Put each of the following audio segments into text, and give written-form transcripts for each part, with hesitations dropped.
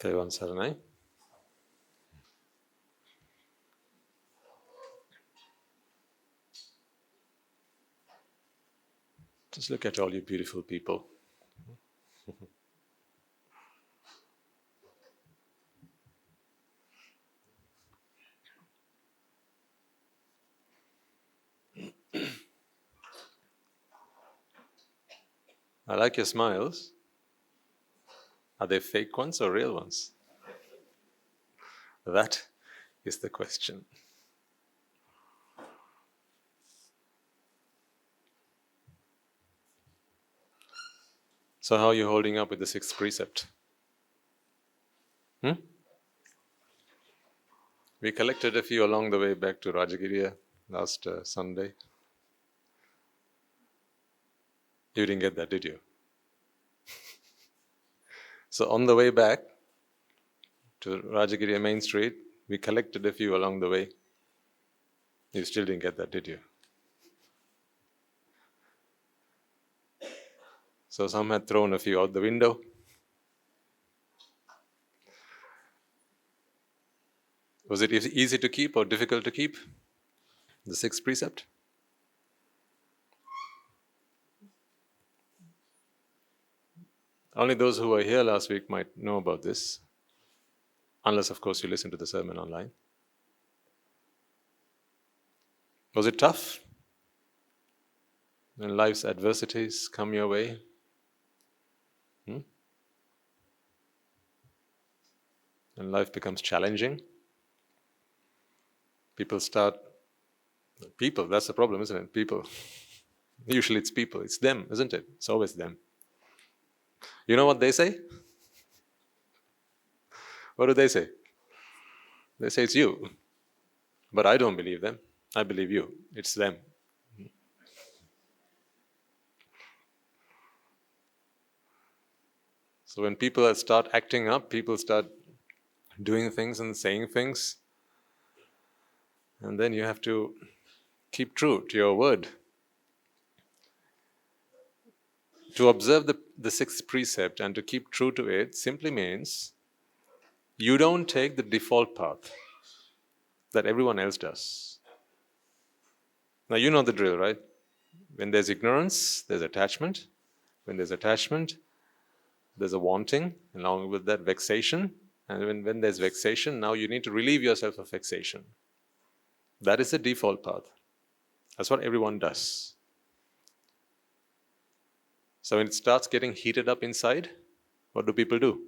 517, Just look at all you beautiful people. I like your smiles. Are they fake ones or real ones? That is the question. So how are you holding up with the sixth precept? We collected a few along the way back to Rajagiriya last Sunday. You didn't get that, did you? So on the way back to Rajagiriya Main Street, we collected a few along the way. You still didn't get that, did you? So some had thrown a few out the window. Was it easy to keep or difficult to keep? The sixth precept? Only those who were here last week might know about this, unless of course you listen to the sermon online. Was it tough? When life's adversities come your way? And life becomes challenging? People, that's the problem, isn't it? People. Usually it's people, it's them, isn't it? It's always them. You know what they say? What do they say? They say it's you. But I don't believe them. I believe you. It's them. So when people start acting up, people start doing things and saying things, and then you have to keep true to your word. To observe the sixth precept and to keep true to it simply means you don't take the default path that everyone else does. Now you know the drill, right? When there's ignorance, there's attachment. When there's attachment, there's a wanting, along with that vexation. And when there's vexation, now you need to relieve yourself of vexation. That is the default path. That's what everyone does. So when it starts getting heated up inside, what do people do?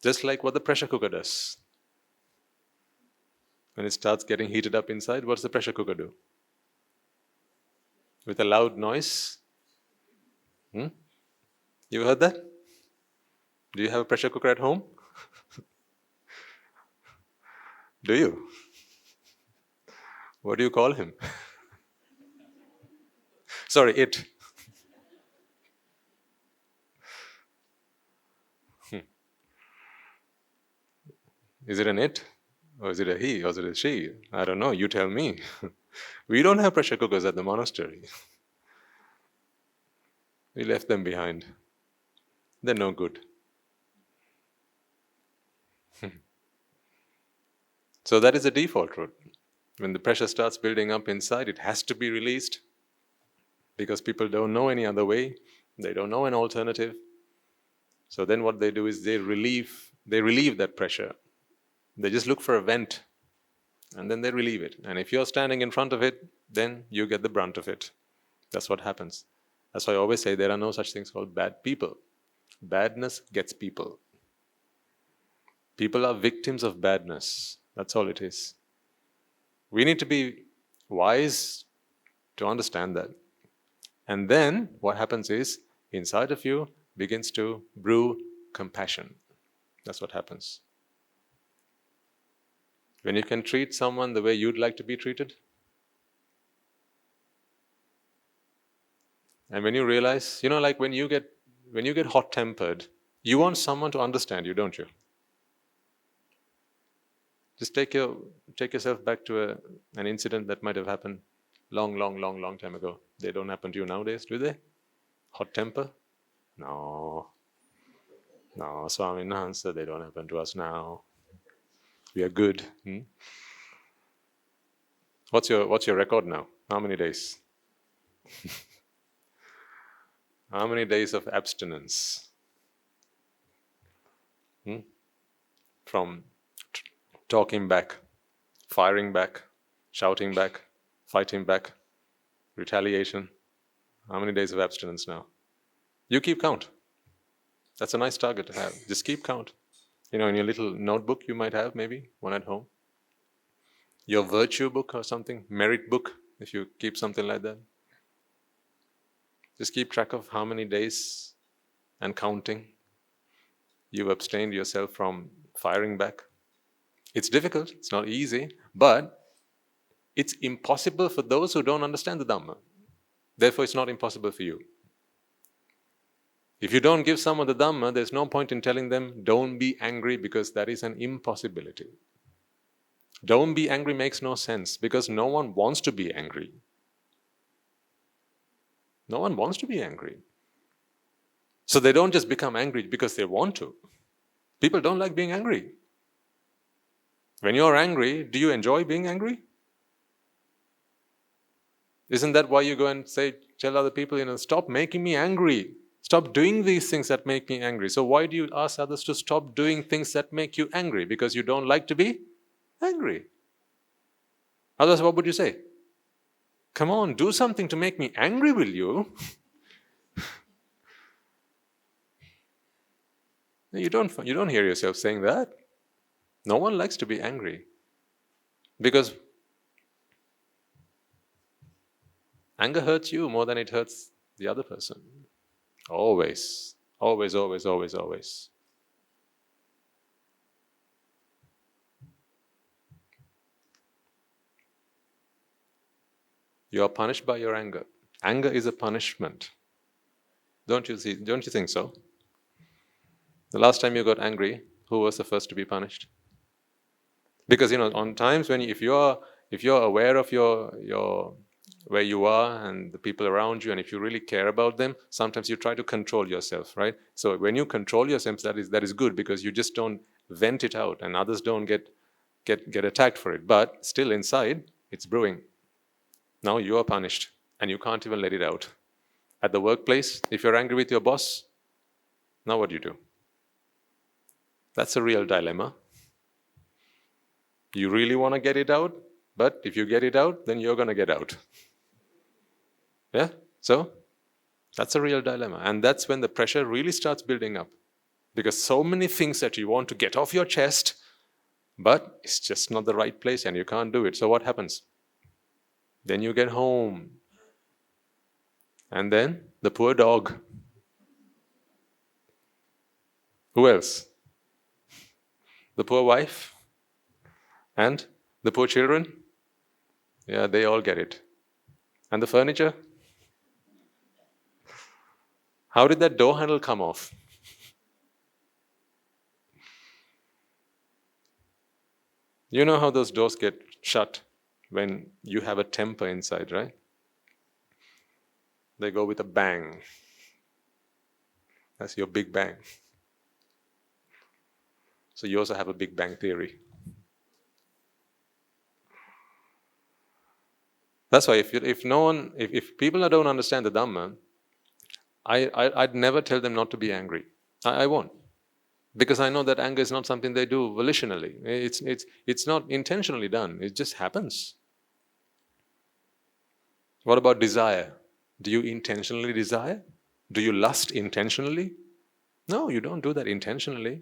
Just like what the pressure cooker does. When it starts getting heated up inside, what's the pressure cooker do? With a loud noise? You heard that? Do you have a pressure cooker at home? Do you? What do you call him? Sorry, it. Is it an it? Or is it a he? Or is it a she? I don't know, you tell me. We don't have pressure cookers at the monastery. We left them behind. They're no good. So that is the default route. When the pressure starts building up inside, it has to be released because people don't know any other way. They don't know an alternative. So then what they do is they relieve that pressure. They just look for a vent and then they relieve it. And if you're standing in front of it, then you get the brunt of it. That's what happens. That's why I always say there are no such things called bad people. Badness gets people. People are victims of badness. That's all it is. We need to be wise to understand that. And then what happens is, inside of you begins to brew compassion. That's what happens. When you can treat someone the way you'd like to be treated, and when you realize, like when you get hot-tempered, you want someone to understand you, don't you? Just take yourself back to an incident that might have happened long time ago. They don't happen to you nowadays, do they? Hot temper? No. No, Swami Nahansa, they don't happen to us now. We are good. What's your record now? How many days? How many days of abstinence? From talking back, firing back, shouting back, fighting back, retaliation. How many days of abstinence now? You keep count. That's a nice target to have. Just keep count. In your little notebook you might have, maybe one at home. Your virtue book or something, merit book, if you keep something like that. Just keep track of how many days and counting you've abstained yourself from firing back. It's difficult, it's not easy, but it's impossible for those who don't understand the Dhamma. Therefore, it's not impossible for you. If you don't give someone the Dhamma, there's no point in telling them, don't be angry, because that is an impossibility. Don't be angry makes no sense, because no one wants to be angry. No one wants to be angry. So they don't just become angry because they want to. People don't like being angry. When you're angry, do you enjoy being angry? Isn't that why you go and tell other people, stop making me angry. Stop doing these things that make me angry. So why do you ask others to stop doing things that make you angry? Because you don't like to be angry. Otherwise, what would you say? Come on, do something to make me angry, will you? You don't hear yourself saying that. No one likes to be angry. Because anger hurts you more than it hurts the other person. Always. Always, always, always, always. You are punished by your anger. Anger is a punishment. Don't you think so? The last time you got angry, who was the first to be punished? Because on times when if you're aware of your where you are and the people around you, and if you really care about them, sometimes you try to control yourself, right? So when you control yourself, that is good, because you just don't vent it out, and others don't get attacked for it. But still inside, it's brewing. Now you are punished, and you can't even let it out. At the workplace, if you're angry with your boss, now what do you do? That's a real dilemma. You really want to get it out, but if you get it out, then you're going to get out. Yeah? So, that's a real dilemma. And that's when the pressure really starts building up. Because so many things that you want to get off your chest, but it's just not the right place and you can't do it. So what happens? Then you get home. And then the poor dog. Who else? The poor wife? And the poor children? Yeah, they all get it. And the furniture? How did that door handle come off? You know how those doors get shut when you have a temper inside, right? They go with a bang. That's your big bang. So you also have a Big Bang theory. That's why if people don't understand the Dhamma, I'd never tell them not to be angry. I won't. Because I know that anger is not something they do volitionally. It's not intentionally done. It just happens. What about desire? Do you intentionally desire? Do you lust intentionally? No, you don't do that intentionally.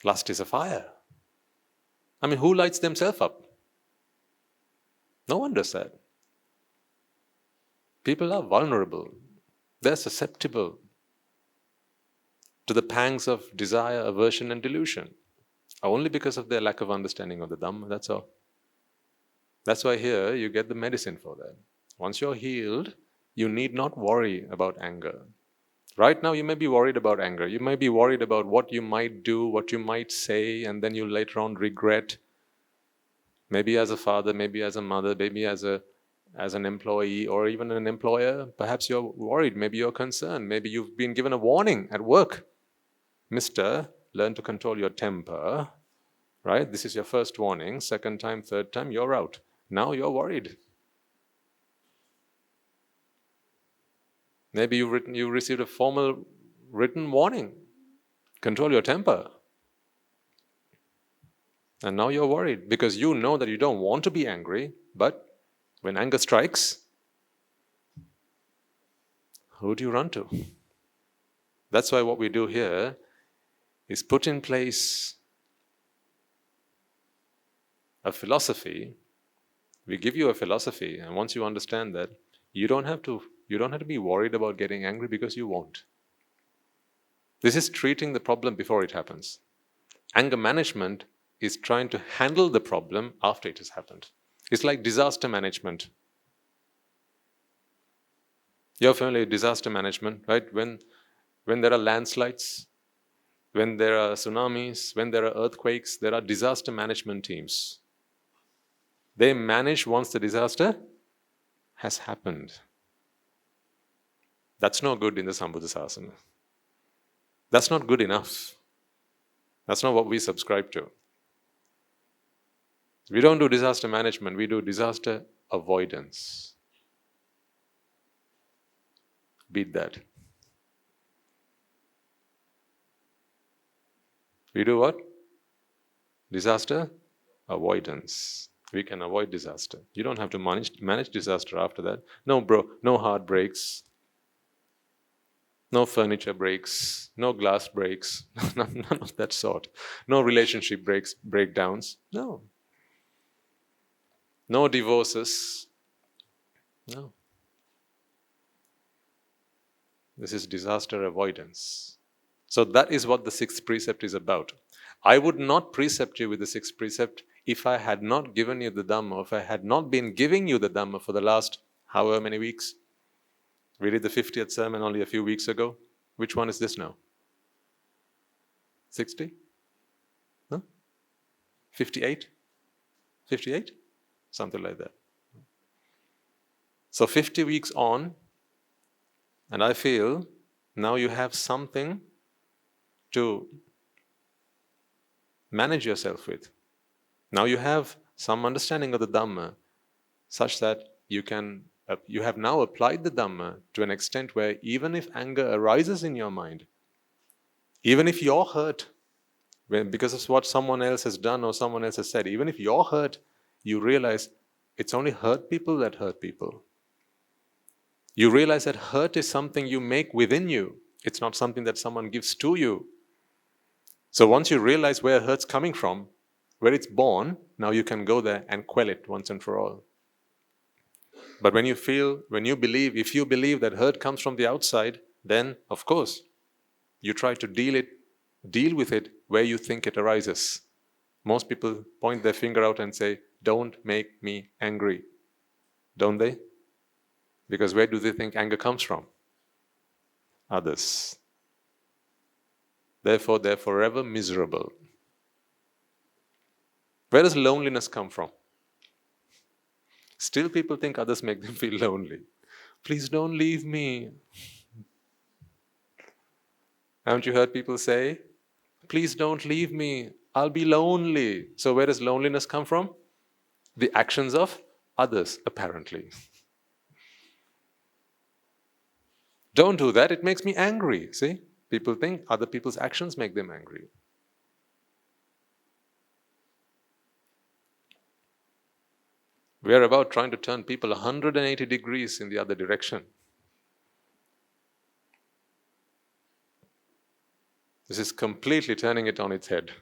Lust is a fire. I mean, who lights themselves up? No one does that. People are vulnerable. They're susceptible to the pangs of desire, aversion, and delusion, only because of their lack of understanding of the Dhamma, that's all. That's why here you get the medicine for that. Once you're healed, you need not worry about anger. Right now you may be worried about anger. You may be worried about what you might do, what you might say, and then you later on regret. Maybe as a father, maybe as a mother, maybe as an employee or even an employer, perhaps you're worried, maybe you're concerned, maybe you've been given a warning at work. Mister, learn to control your temper, right? This is your first warning. Second time, third time, you're out. Now you're worried. Maybe you received a formal written warning. Control your temper. And now you're worried because you know that you don't want to be angry, but when anger strikes, who do you run to? That's why what we do here is put in place a philosophy. We give you a philosophy, and once you understand that, you don't have to be worried about getting angry because you won't. This is treating the problem before it happens. Anger management is trying to handle the problem after it has happened. It's like disaster management. You're familiar with disaster management, right? When there are landslides, when there are tsunamis, when there are earthquakes, there are disaster management teams. They manage once the disaster has happened. That's no good in the Sambuddhasasana. That's not good enough. That's not what we subscribe to. We don't do disaster management, we do disaster avoidance. Beat that. We do what? Disaster avoidance. We can avoid disaster. You don't have to manage disaster after that. No, bro, no heartbreaks, no furniture breaks, no glass breaks, none of that sort. No relationship breakdowns. No. No divorces. No. This is disaster avoidance. So that is what the sixth precept is about. I would not precept you with the sixth precept if I had not given you the Dhamma, if I had not been giving you the Dhamma for the last however many weeks. We did the 50th sermon only a few weeks ago. Which one is this now? 60? No? 58? 58? Something like that. So 50 weeks on, and I feel now you have something to manage yourself with. Now you have some understanding of the Dhamma such that you have now applied the Dhamma to an extent where even if anger arises in your mind, even if you're hurt because of what someone else has done or someone else has said, even if you're hurt, you realize it's only hurt people that hurt people. You realize that hurt is something you make within you. It's not something that someone gives to you. So once you realize where hurt's coming from, where it's born, now you can go there and quell it once and for all. But if you believe that hurt comes from the outside, then of course, you try to deal with it where you think it arises. Most people point their finger out and say, "Don't make me angry." Don't they? Because where do they think anger comes from? Others. Therefore, they're forever miserable. Where does loneliness come from? Still people think others make them feel lonely. Please don't leave me. Haven't you heard people say, "Please don't leave me, I'll be lonely." So where does loneliness come from? The actions of others, apparently. Don't do that, it makes me angry. See? People think other people's actions make them angry. We are about trying to turn people 180 degrees in the other direction. This is completely turning it on its head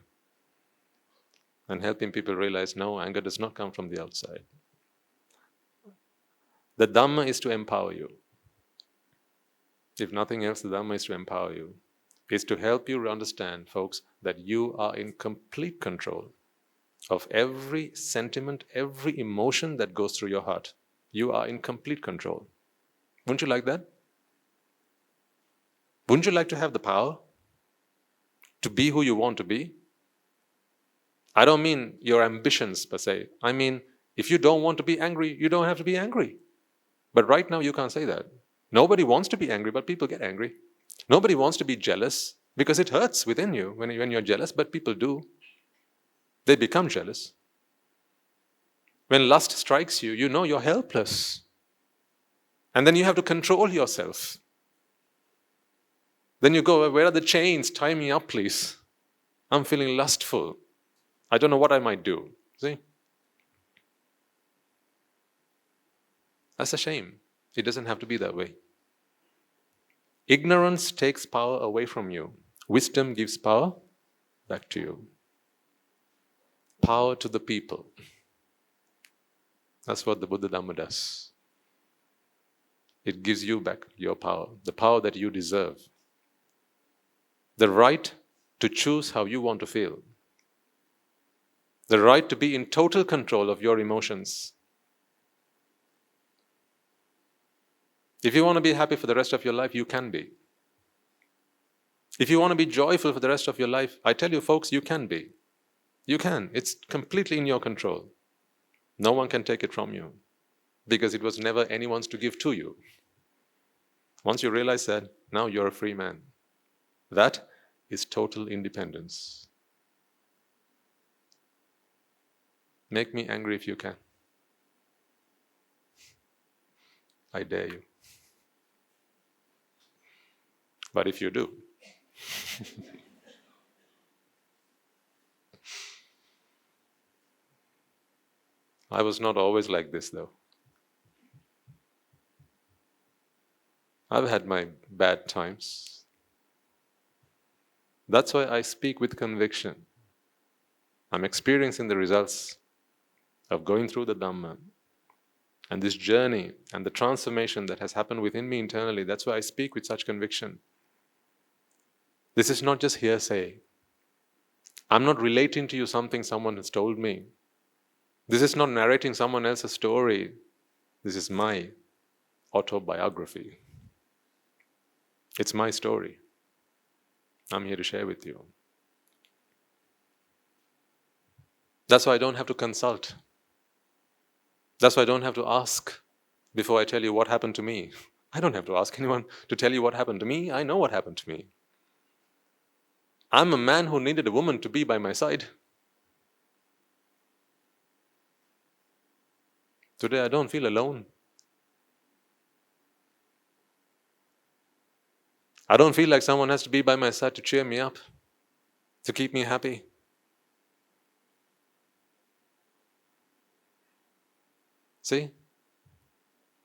and helping people realize, no, anger does not come from the outside. The Dhamma is to empower you. If nothing else, the Dhamma is to empower you. It's to help you understand, folks, that you are in complete control of every sentiment, every emotion that goes through your heart. You are in complete control. Wouldn't you like that? Wouldn't you like to have the power to be who you want to be? I don't mean your ambitions per se. I mean, if you don't want to be angry, you don't have to be angry. But right now you can't say that. Nobody wants to be angry, but people get angry. Nobody wants to be jealous, Because it hurts within you when you're jealous, but people do. They become jealous. When lust strikes you, you know you're helpless. And then you have to control yourself. Then you go, where are the chains? Tie me up, please. I'm feeling lustful. I don't know what I might do. See? That's a shame. It doesn't have to be that way. Ignorance takes power away from you. Wisdom gives power back to you. Power to the people. That's what the Buddha Dhamma does. It gives you back your power, the power that you deserve. The right to choose how you want to feel. The right to be in total control of your emotions. If you want to be happy for the rest of your life, you can be. If you want to be joyful for the rest of your life, I tell you folks, you can be. You can. It's completely in your control. No one can take it from you because it was never anyone's to give to you. Once you realize that, now you're a free man. That is total independence. Make me angry if you can. I dare you. But if you do, I was not always like this though. I've had my bad times. That's why I speak with conviction. I'm experiencing the results of going through the Dhamma and this journey and the transformation that has happened within me internally. That's why I speak with such conviction. This is not just hearsay. I'm not relating to you something someone has told me. This is not narrating someone else's story. This is my autobiography. It's my story. I'm here to share with you. That's why I don't have to consult. That's why I don't have to ask before I tell you what happened to me. I don't have to ask anyone to tell you what happened to me. I know what happened to me. I'm a man who needed a woman to be by my side. Today I don't feel alone. I don't feel like someone has to be by my side to cheer me up, to keep me happy. See?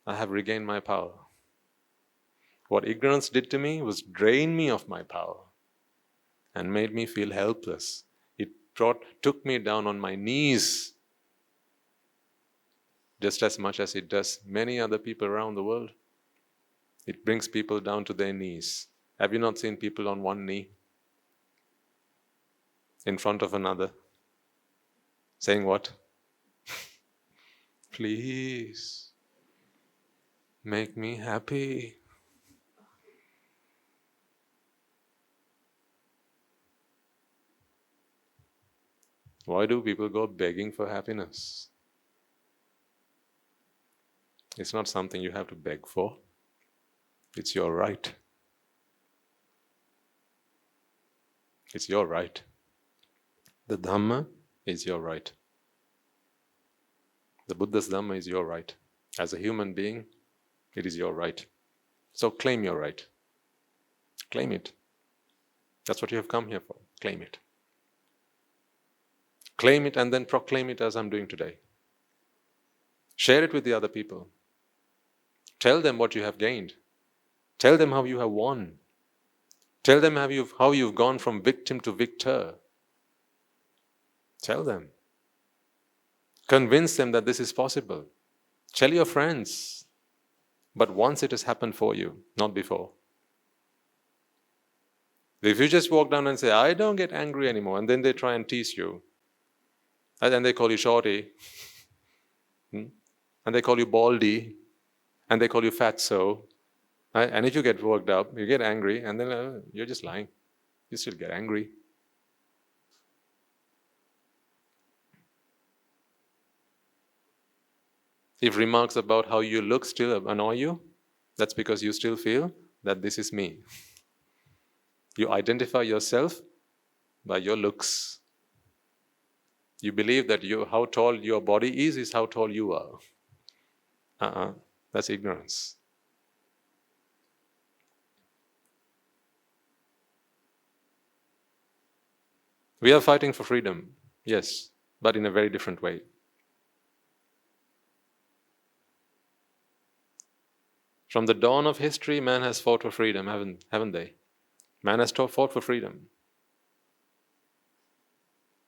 I have regained my power. What ignorance did to me was drain me of my power and made me feel helpless. It took me down on my knees just as much as it does many other people around the world. It brings people down to their knees. Have you not seen people on one knee in front of another saying what? Please make me happy. Why do people go begging for happiness? It's not something you have to beg for. It's your right. It's your right. The Dhamma is your right. The Buddha's Dhamma is your right. As a human being, it is your right. So claim your right. Claim it. That's what you have come here for. Claim it. Claim it and then proclaim it as I'm doing today. Share it with the other people. Tell them what you have gained. Tell them how you have won. Tell them how you've gone from victim to victor. Tell them. Convince them that this is possible. Tell your friends. But once it has happened for you, not before. If you just walk down and say, I don't get angry anymore, and then they try and tease you, and then they call you shorty, and they call you baldy, and they call you fatso, and if you get worked up, you get angry, and then you're just lying. You still get angry. If remarks about how you look still annoy you, that's because you still feel that this is me. You identify yourself by your looks. You believe that how tall your body is how tall you are. That's ignorance. We are fighting for freedom, yes, but in a very different way. From the dawn of history, man has fought for freedom, haven't they? Man has fought for freedom.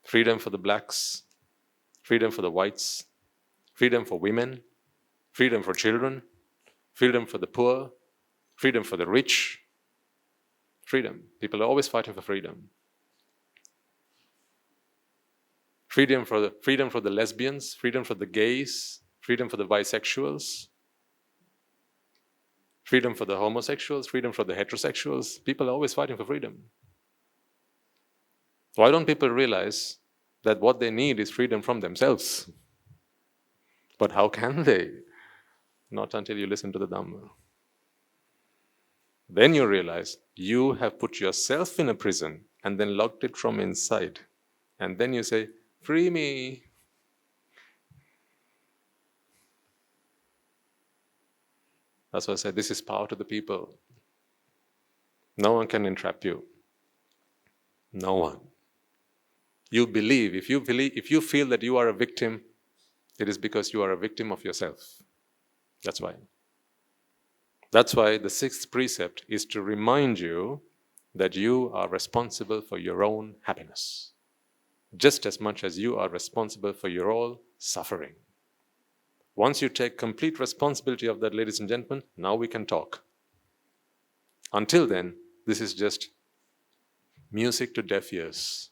Freedom for the blacks, freedom for the whites, freedom for women, freedom for children, freedom for the poor, freedom for the rich. Freedom. People are always fighting for freedom. Freedom for the lesbians, freedom for the gays, freedom for the bisexuals, freedom for the homosexuals, freedom for the heterosexuals. People are always fighting for freedom. Why don't people realize that what they need is freedom from themselves? But how can they? Not until you listen to the Dhamma. Then you realize you have put yourself in a prison and then locked it from inside. And then you say, free me. That's why I said, this is power to the people. No one can entrap you. No one. You believe, if you feel that you are a victim, it is because you are a victim of yourself. That's why. That's why the sixth precept is to remind you that you are responsible for your own happiness, just as much as you are responsible for your own suffering. Once you take complete responsibility of that, ladies and gentlemen, now we can talk. Until then, this is just music to deaf ears.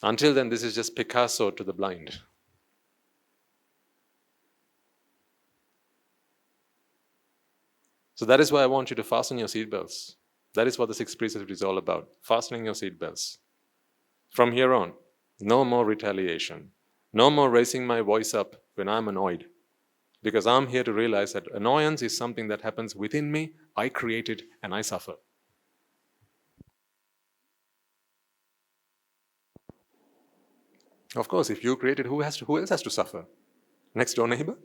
Until then, this is just Picasso to the blind. So that is why I want you to fasten your seatbelts. That is what the sixth precept is all about, fastening your seatbelts. From here on, no more retaliation. No more raising my voice up when I'm annoyed. Because I'm here to realize that annoyance is something that happens within me, I create it, and I suffer. Of course, if you create it, who else has to suffer? Next door neighbor?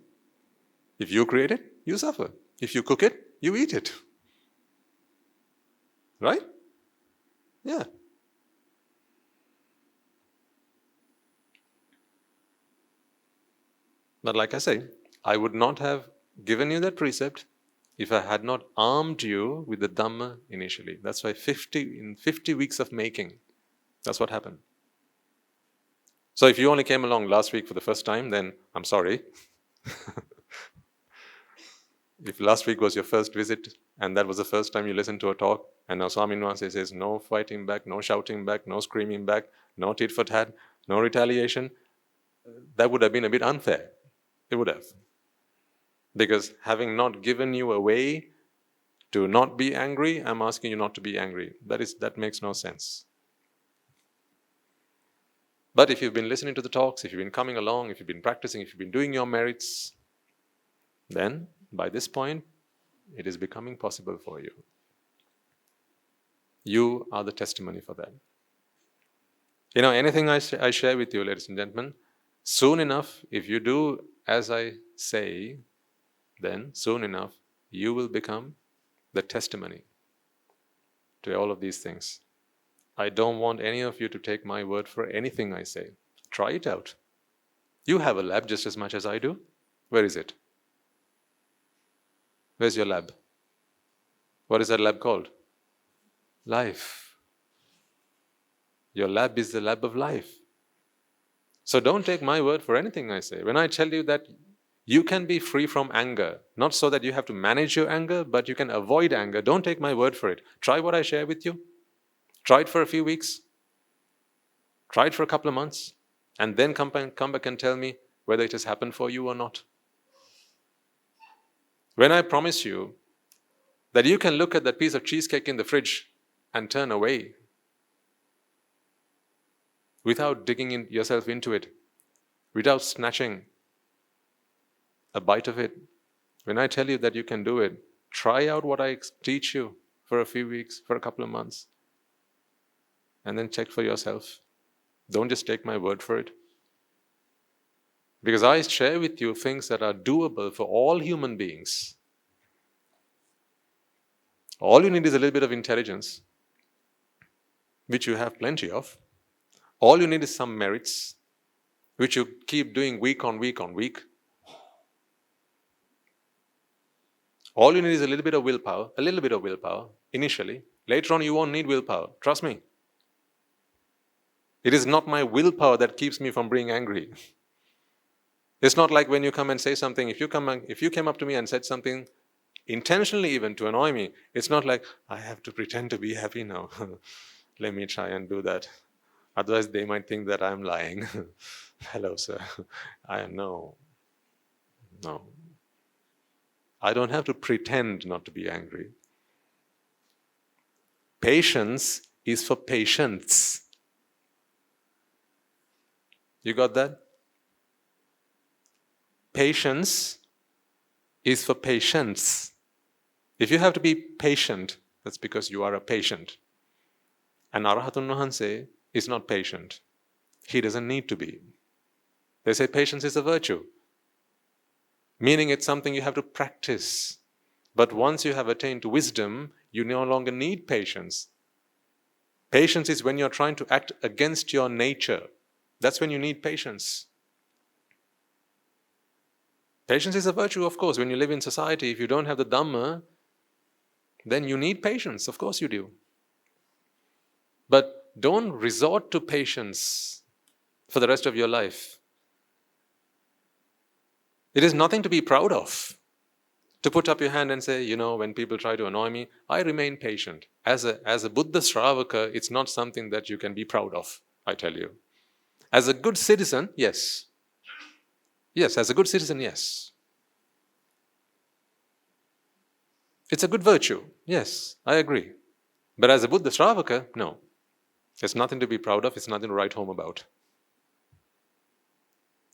If you create it, you suffer. If you cook it, you eat it. Right? Yeah. But like I say, I would not have given you that precept if I had not armed you with the Dhamma initially. That's why 50 weeks of making, that's what happened. So if you only came along last week for the first time, then I'm sorry. If last week was your first visit and that was the first time you listened to a talk, and now Swami Nwanse says no fighting back, no shouting back, no screaming back, no tit for tat, no retaliation, that would have been a bit unfair. It would have. Because having not given you a way to not be angry, I'm asking you not to be angry. That makes no sense. But if you've been listening to the talks, if you've been coming along, if you've been practicing, if you've been doing your merits, then by this point, it is becoming possible for you. You are the testimony for that. You know, anything I share with you, ladies and gentlemen, soon enough, if you do as I say, then soon enough, you will become the testimony to all of these things. I don't want any of you to take my word for anything I say. Try it out. You have a lab just as much as I do. Where is it? Where's your lab? What is that lab called? Life. Your lab is the lab of life. So don't take my word for anything I say. When I tell you that you can be free from anger, not so that you have to manage your anger, but you can avoid anger, don't take my word for it. Try what I share with you. Try it for a few weeks. Try it for a couple of months. And then come back and tell me whether it has happened for you or not. When I promise you that you can look at that piece of cheesecake in the fridge and turn away without digging yourself into it, without snatching a bite of it, When I tell you that you can do it, try out what I teach you for a few weeks, for a couple of months, and then check for yourself. Don't just take my word for it. Because I share with you things that are doable for all human beings. All you need is a little bit of intelligence, which you have plenty of. All you need is some merits, which you keep doing week on week on week. All you need is a little bit of willpower, initially. Later on, you won't need willpower. Trust me. It is not my willpower that keeps me from being angry. It's not like when you come and say something, if you came up to me and said something intentionally even to annoy me, it's not like, I have to pretend to be happy now. Let me try and do that. Otherwise, they might think that I'm lying. Hello, sir. No. I don't have to pretend not to be angry. Patience is for patients. You got that? Patience is for patients. If you have to be patient, that's because you are a patient. And Arahatun Wahanse is not patient. He doesn't need to be. They say patience is a virtue, meaning it's something you have to practice. But once you have attained to wisdom, you no longer need patience. Patience is when you're trying to act against your nature. That's when you need patience. Patience is a virtue, of course. When you live in society, if you don't have the dhamma, then you need patience. Of course you do. But don't resort to patience for the rest of your life. It is nothing to be proud of. To put up your hand and say, when people try to annoy me, I remain patient. As a Buddha Shravaka, it's not something that you can be proud of, I tell you. As a good citizen, yes. Yes, as a good citizen, yes. It's a good virtue. Yes, I agree. But as a Buddha Shravaka, no. It's nothing to be proud of. It's nothing to write home about.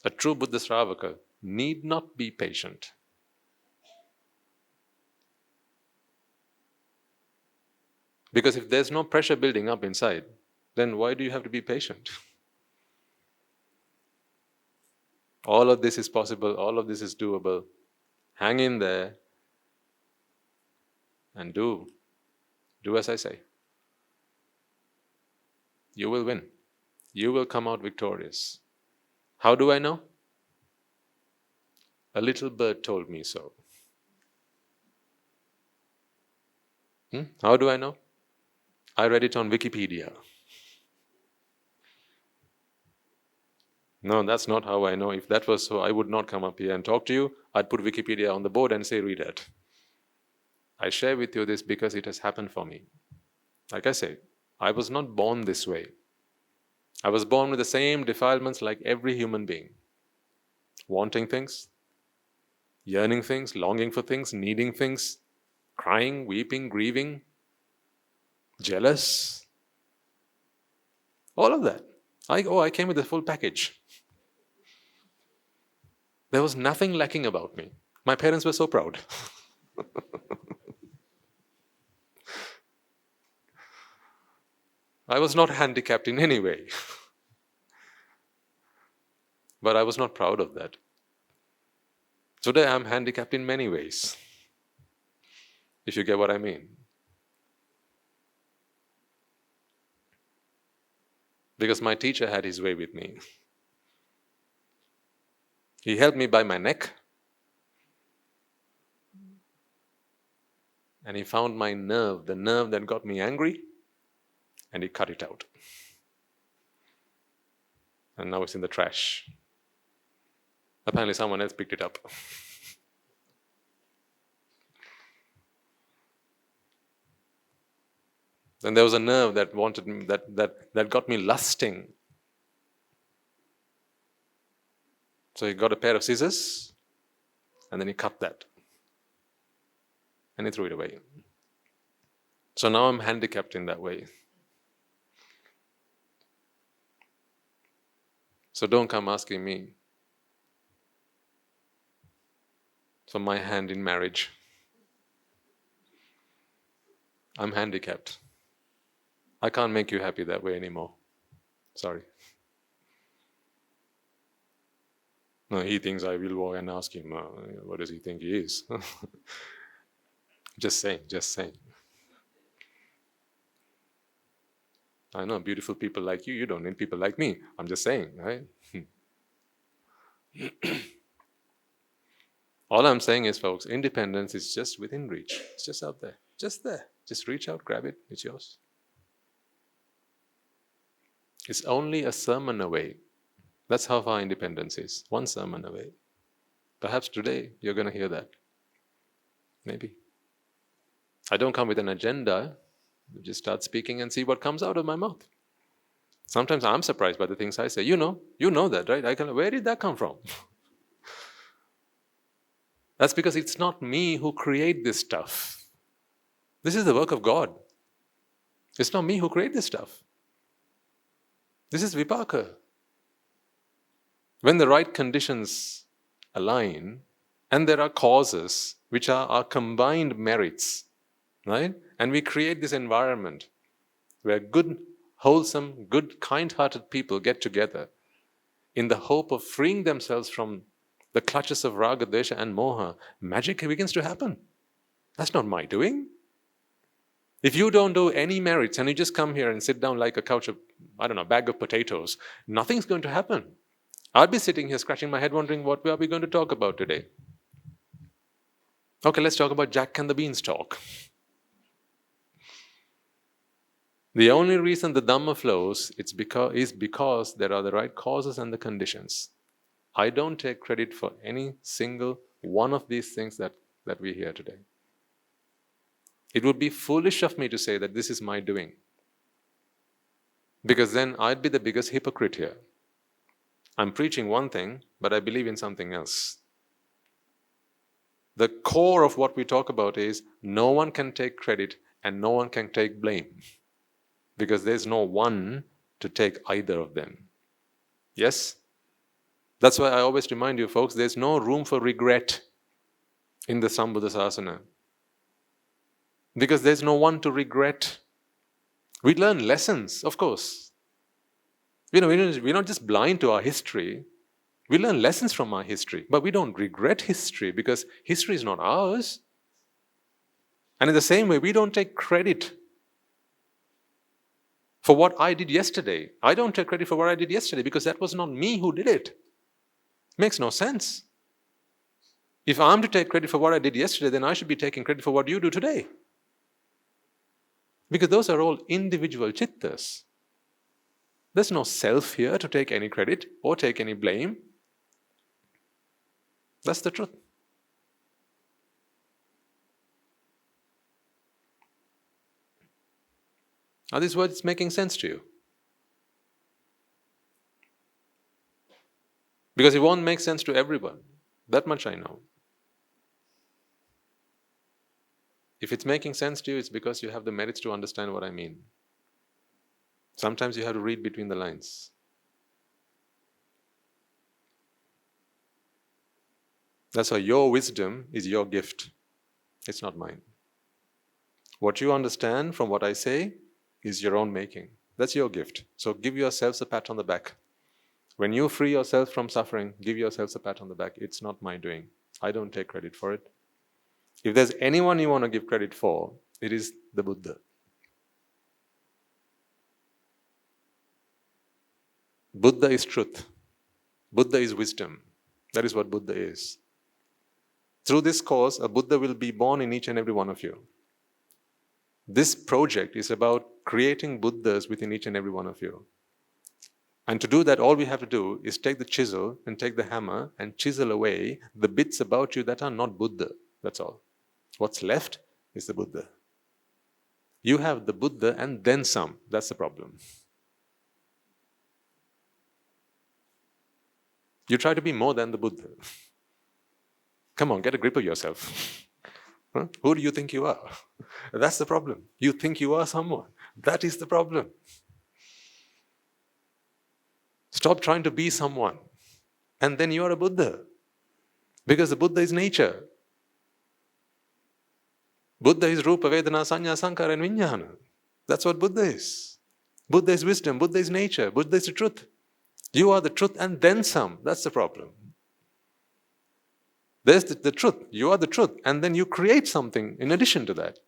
A true Buddha Shravaka need not be patient. Because if there's no pressure building up inside, then why do you have to be patient? All of this is possible. All of this is doable. Hang in there and do as I say. You will win. You will come out victorious. How do I know? A little bird told me so. How do I know? I read it on Wikipedia. No, that's not how I know. If that was so, I would not come up here and talk to you. I'd put Wikipedia on the board and say, read it. I share with you this because it has happened for me. Like I say, I was not born this way. I was born with the same defilements like every human being. Wanting things, yearning things, longing for things, needing things, crying, weeping, grieving, jealous. All of that. I came with the full package. There was nothing lacking about me. My parents were so proud. I was not handicapped in any way. But I was not proud of that. Today I'm handicapped in many ways, if you get what I mean. Because my teacher had his way with me. He held me by my neck, and he found my nerve, the nerve that got me angry, and he cut it out. And now it's in the trash. Apparently someone else picked it up. Then there was a nerve that wanted me, that got me lusting. So he got a pair of scissors, and then he cut that. And he threw it away. So now I'm handicapped in that way. So don't come asking me. for my hand in marriage. I'm handicapped. I can't make you happy that way anymore. Sorry. No, he thinks I will walk and ask him, what does he think he is? Just saying. I know beautiful people like you don't need people like me. I'm just saying, right? All I'm saying is, folks, independence is just within reach. It's just out there. Just there. Just reach out, grab it, it's yours. It's only a sermon away. That's how far independence is. One sermon away. Perhaps today you're going to hear that. Maybe. I don't come with an agenda. I just start speaking and see what comes out of my mouth. Sometimes I'm surprised by the things I say. You know that, right? Where did that come from? That's because it's not me who create this stuff. This is the work of God. It's not me who create this stuff. This is vipaka. When the right conditions align, and there are causes which are our combined merits, right? And we create this environment where good, wholesome, good, kind-hearted people get together in the hope of freeing themselves from the clutches of raga, desha and moha, magic begins to happen. That's not my doing. If you don't do any merits and you just come here and sit down like a couch of, bag of potatoes, nothing's going to happen. I'll be sitting here scratching my head wondering what are we going to talk about today. Okay, let's talk about Jack and the Beanstalk. The only reason the Dhamma flows is because there are the right causes and the conditions. I don't take credit for any single one of these things that we hear today. It would be foolish of me to say that this is my doing. Because then I'd be the biggest hypocrite here. I'm preaching one thing, but I believe in something else. The core of what we talk about is no one can take credit and no one can take blame. Because there's no one to take either of them. Yes? That's why I always remind you, folks, there's no room for regret in the Sambuddha Sasana. Because there's no one to regret. We learn lessons, of course. We're not just blind to our history. We learn lessons from our history. But we don't regret history because history is not ours. And in the same way, we don't take credit for what I did yesterday. I don't take credit for what I did yesterday because that was not me who did it. Makes no sense. If I'm to take credit for what I did yesterday, then I should be taking credit for what you do today. Because those are all individual chittas. There's no self here to take any credit or take any blame. That's the truth. Are these words making sense to you? Because it won't make sense to everyone. That much I know. If it's making sense to you, it's because you have the merits to understand what I mean. Sometimes you have to read between the lines. That's why your wisdom is your gift. It's not mine. What you understand from what I say is your own making. That's your gift. So give yourselves a pat on the back. When you free yourself from suffering, give yourselves a pat on the back. It's not my doing. I don't take credit for it. If there's anyone you want to give credit for, it is the Buddha. Buddha is truth. Buddha is wisdom. That is what Buddha is. Through this course, a Buddha will be born in each and every one of you. This project is about creating Buddhas within each and every one of you. And to do that, all we have to do is take the chisel and take the hammer and chisel away the bits about you that are not Buddha. That's all. What's left is the Buddha. You have the Buddha and then some. That's the problem. You try to be more than the Buddha. Come on, get a grip of yourself. Huh? Who do you think you are? That's the problem. You think you are someone. That is the problem. Stop trying to be someone. And then you are a Buddha. Because the Buddha is nature. Buddha is Rupa, Vedana, Sanya, Sankara and Vijnana. That's what Buddha is. Buddha is wisdom, Buddha is nature, Buddha is the truth. You are the truth and then some. That's the problem. There's the truth. You are the truth. And then you create something in addition to that.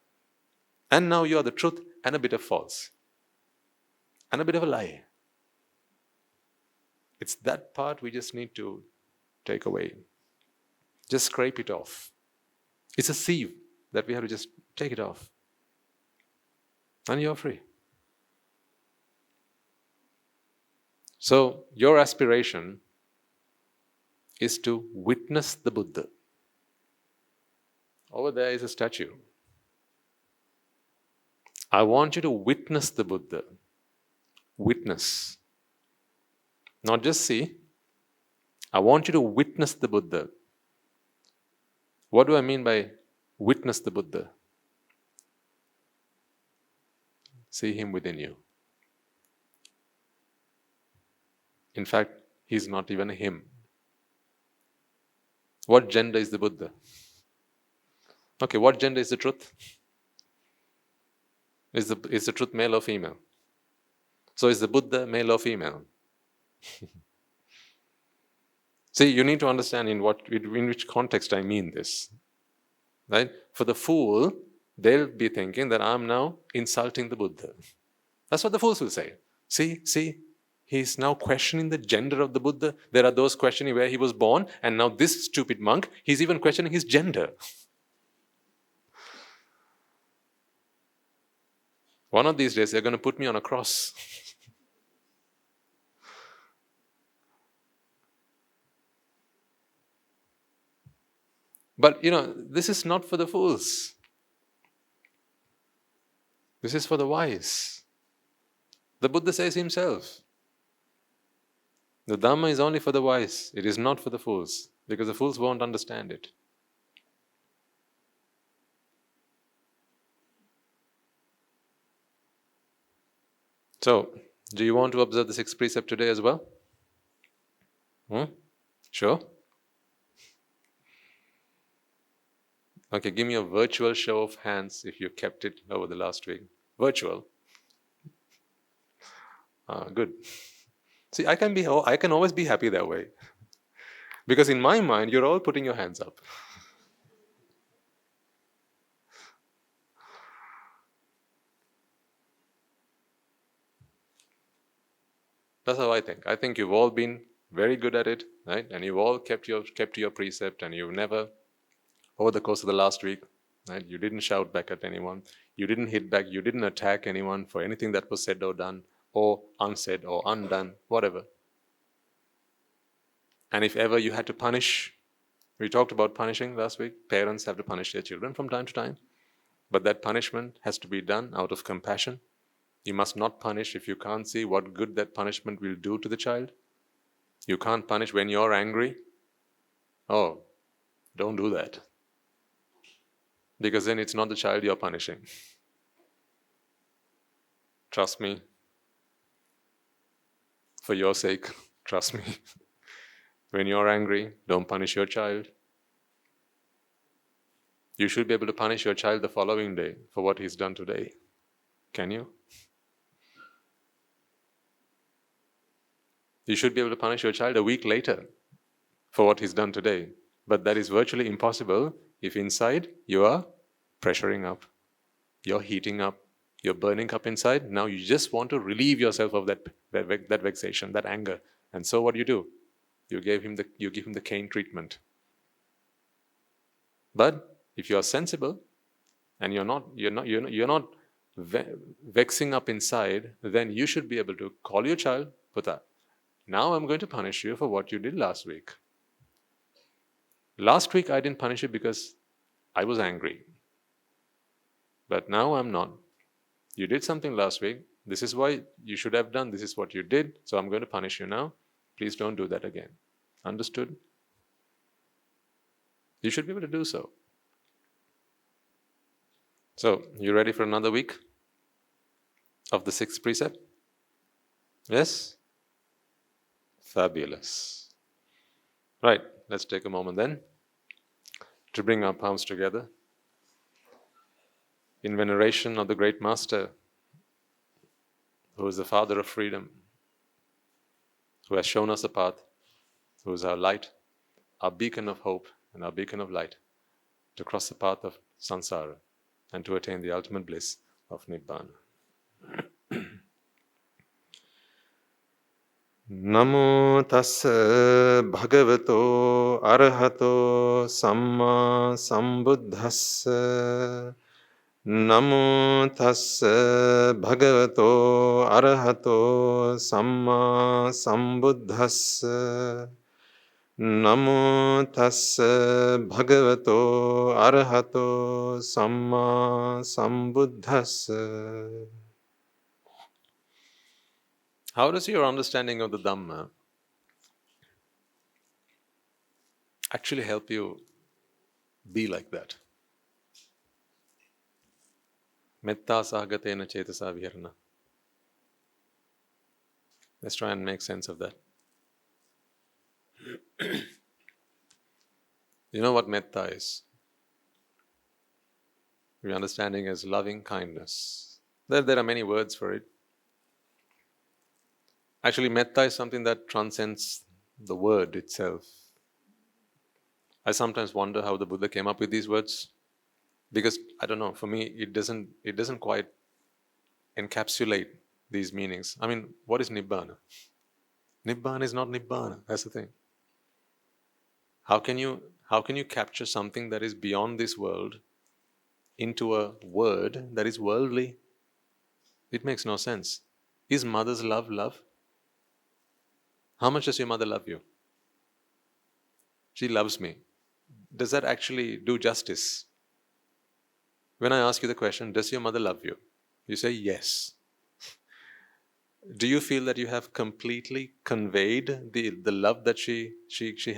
And now you are the truth and a bit of false. And a bit of a lie. It's that part we just need to take away. Just scrape it off. It's a sieve that we have to just take it off. And you're free. So, your aspiration is to witness the Buddha. Over there is a statue. I want you to witness the Buddha. Witness. Not just see. I want you to witness the Buddha. What do I mean by witness the Buddha? See him within you. In fact, he's not even a him. What gender is the Buddha? Okay, what gender is the truth? Is the truth male or female? So is the Buddha male or female? See, you need to understand in which context I mean this. Right? For the fool, they'll be thinking that I'm now insulting the Buddha. That's what the fools will say. See, he's now questioning the gender of the Buddha. There are those questioning where he was born, and now this stupid monk, he's even questioning his gender. One of these days, they're going to put me on a cross. But, this is not for the fools. This is for the wise. The Buddha says himself, the Dhamma is only for the wise. It is not for the fools, because the fools won't understand it. So, do you want to observe the sixth precept today as well? Sure? Okay, give me a virtual show of hands if you kept it over the last week. Virtual. Good. See, I can always be happy that way. Because in my mind, you're all putting your hands up. That's how I think. I think you've all been very good at it, right? And you've all kept to your precept, and you've never, over the course of the last week, right? You didn't shout back at anyone. You didn't hit back. You didn't attack anyone for anything that was said or done, or unsaid or undone, whatever. And if ever you had to punish, we talked about punishing last week. Parents have to punish their children from time to time. But that punishment has to be done out of compassion. You must not punish if you can't see what good that punishment will do to the child. You can't punish when you're angry. Oh, don't do that. Because then it's not the child you're punishing. Trust me. For your sake, trust me. When you're angry, don't punish your child. You should be able to punish your child the following day for what he's done today. Can you? You should be able to punish your child a week later for what he's done today. But that is virtually impossible if inside you are pressuring up, you're heating up, you're burning up inside. Now you just want to relieve yourself of that vexation, that anger. And so what do? You give him the cane treatment. But if you're sensible and you're not vexing up inside, then you should be able to call your child, Puta, now I'm going to punish you for what you did last week. Last week I didn't punish you because I was angry. But now I'm not. You did something last week. This is why you should have done. This is what you did. So I'm going to punish you now. Please don't do that again. Understood? You should be able to do so. So, you ready for another week of the sixth precept? Yes? Fabulous. Right, let's take a moment then to bring our palms together. in veneration of the great Master, who is the Father of freedom, who has shown us the path, who is our light, our beacon of hope and our beacon of light, to cross the path of samsara and to attain the ultimate bliss of Nibbāna. Namo tassa bhagavato arahato samma sambuddhassa. Namo tassa bhagavato arahato samma sambuddhassa. Namo tassa bhagavato arahato samma sambuddhassa. How does your understanding of the Dhamma actually help you be like that? Metta sahagatena cetasa viharana. Let's try and make sense of that. You know what metta is? Your understanding is loving kindness. There are many words for it. Actually, metta is something that transcends the word itself. I sometimes wonder how the Buddha came up with these words, because I don't know. For me, it doesn't quite encapsulate these meanings. I mean, what is Nibbana? Nibbana is not Nibbana. That's the thing. How can you capture something that is beyond this world into a word that is worldly? It makes no sense. Is mother's love love? How much does your mother love you? She loves me. Does that actually do justice? When I ask you the question, does your mother love you? You say yes. Do you feel that you have completely conveyed the love that she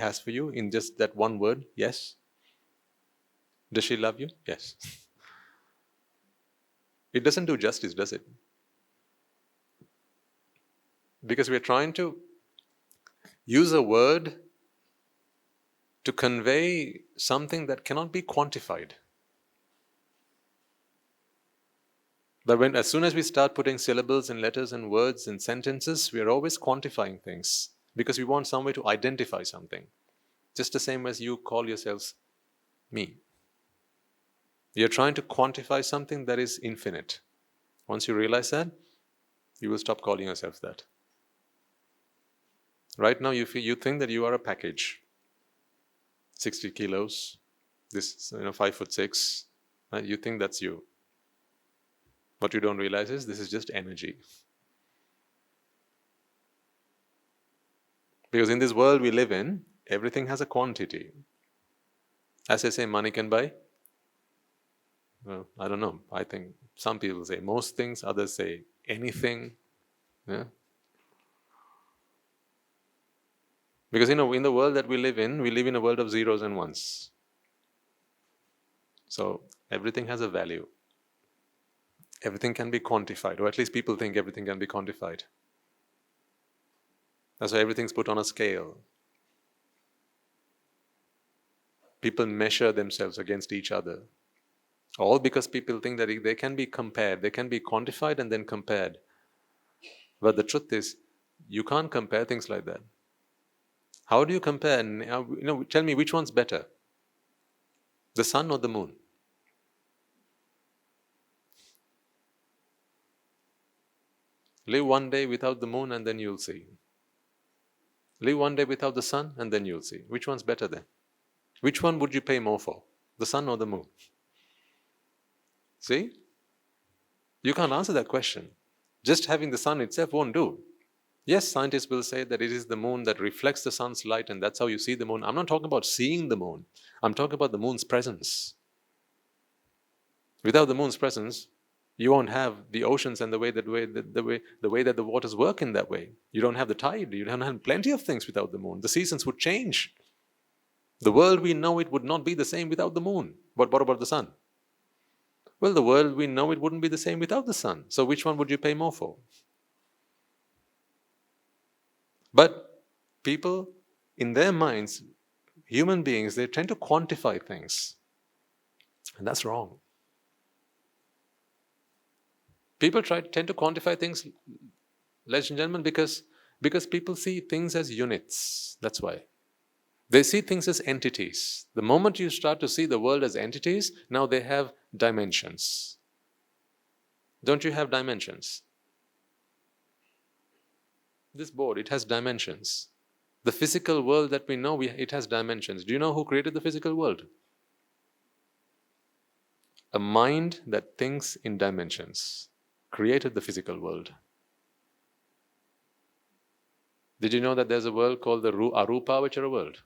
has for you in just that one word? Yes. Does she love you? Yes. It doesn't do justice, does it? Because we are trying to use a word to convey something that cannot be quantified. But as soon as we start putting syllables and letters and words and sentences, we are always quantifying things because we want some way to identify something. Just the same as you call yourselves me. You're trying to quantify something that is infinite. Once you realize that, you will stop calling yourself that. Right now, you think that you are a package. 60 kilos, this 5'6", right? You think that's you. What you don't realize is this is just energy. Because in this world we live in, everything has a quantity. As I say, money can buy. Well, I don't know. I think some people say most things, others say anything. Yeah? Because in the world that we live in a world of zeros and ones. So everything has a value. Everything can be quantified, or at least people think everything can be quantified. That's why everything's put on a scale. People measure themselves against each other. All because people think that they can be compared, they can be quantified and then compared. But the truth is, you can't compare things like that. How do you compare? Tell me which one's better? The sun or the moon? Live one day without the moon and then you'll see. Live one day without the sun and then you'll see. Which one's better then? Which one would you pay more for? The sun or the moon? See? You can't answer that question. Just having the sun itself won't do. Yes, scientists will say that it is the moon that reflects the sun's light and that's how you see the moon. I'm not talking about seeing the moon. I'm talking about the moon's presence. Without the moon's presence, you won't have the oceans and the way that the waters work in that way. You don't have the tide. You don't have plenty of things without the moon. The seasons would change. The world we know it would not be the same without the moon. But what about the sun? Well, the world we know it wouldn't be the same without the sun. So which one would you pay more for? But people, in their minds, human beings, they tend to quantify things. And that's wrong. People tend to quantify things, ladies and gentlemen, because people see things as units. That's why. They see things as entities. The moment you start to see the world as entities, now they have dimensions. Don't you have dimensions? This board, it has dimensions. The physical world that we know, it has dimensions. Do you know who created the physical world? A mind that thinks in dimensions created the physical world. Did you know that there's a world called the Arupavachara world?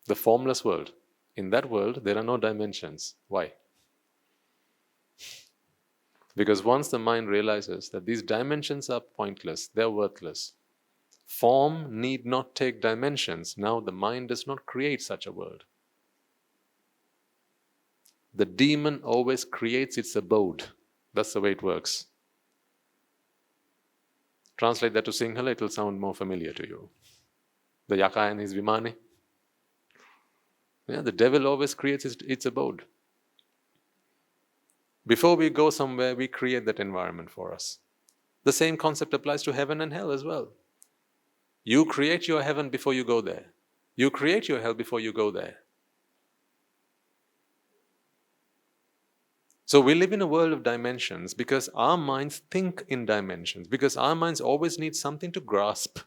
The formless world. In that world, there are no dimensions. Why? Because once the mind realizes that these dimensions are pointless, they're worthless, form need not take dimensions. Now the mind does not create such a world. The demon always creates its abode. That's the way it works. Translate that to Sinhala, it will sound more familiar to you. The Yaka and his Vimani. Yeah, the devil always creates its abode. Before we go somewhere, we create that environment for us. The same concept applies to heaven and hell as well. You create your heaven before you go there. You create your hell before you go there. So we live in a world of dimensions because our minds think in dimensions, because our minds always need something to grasp.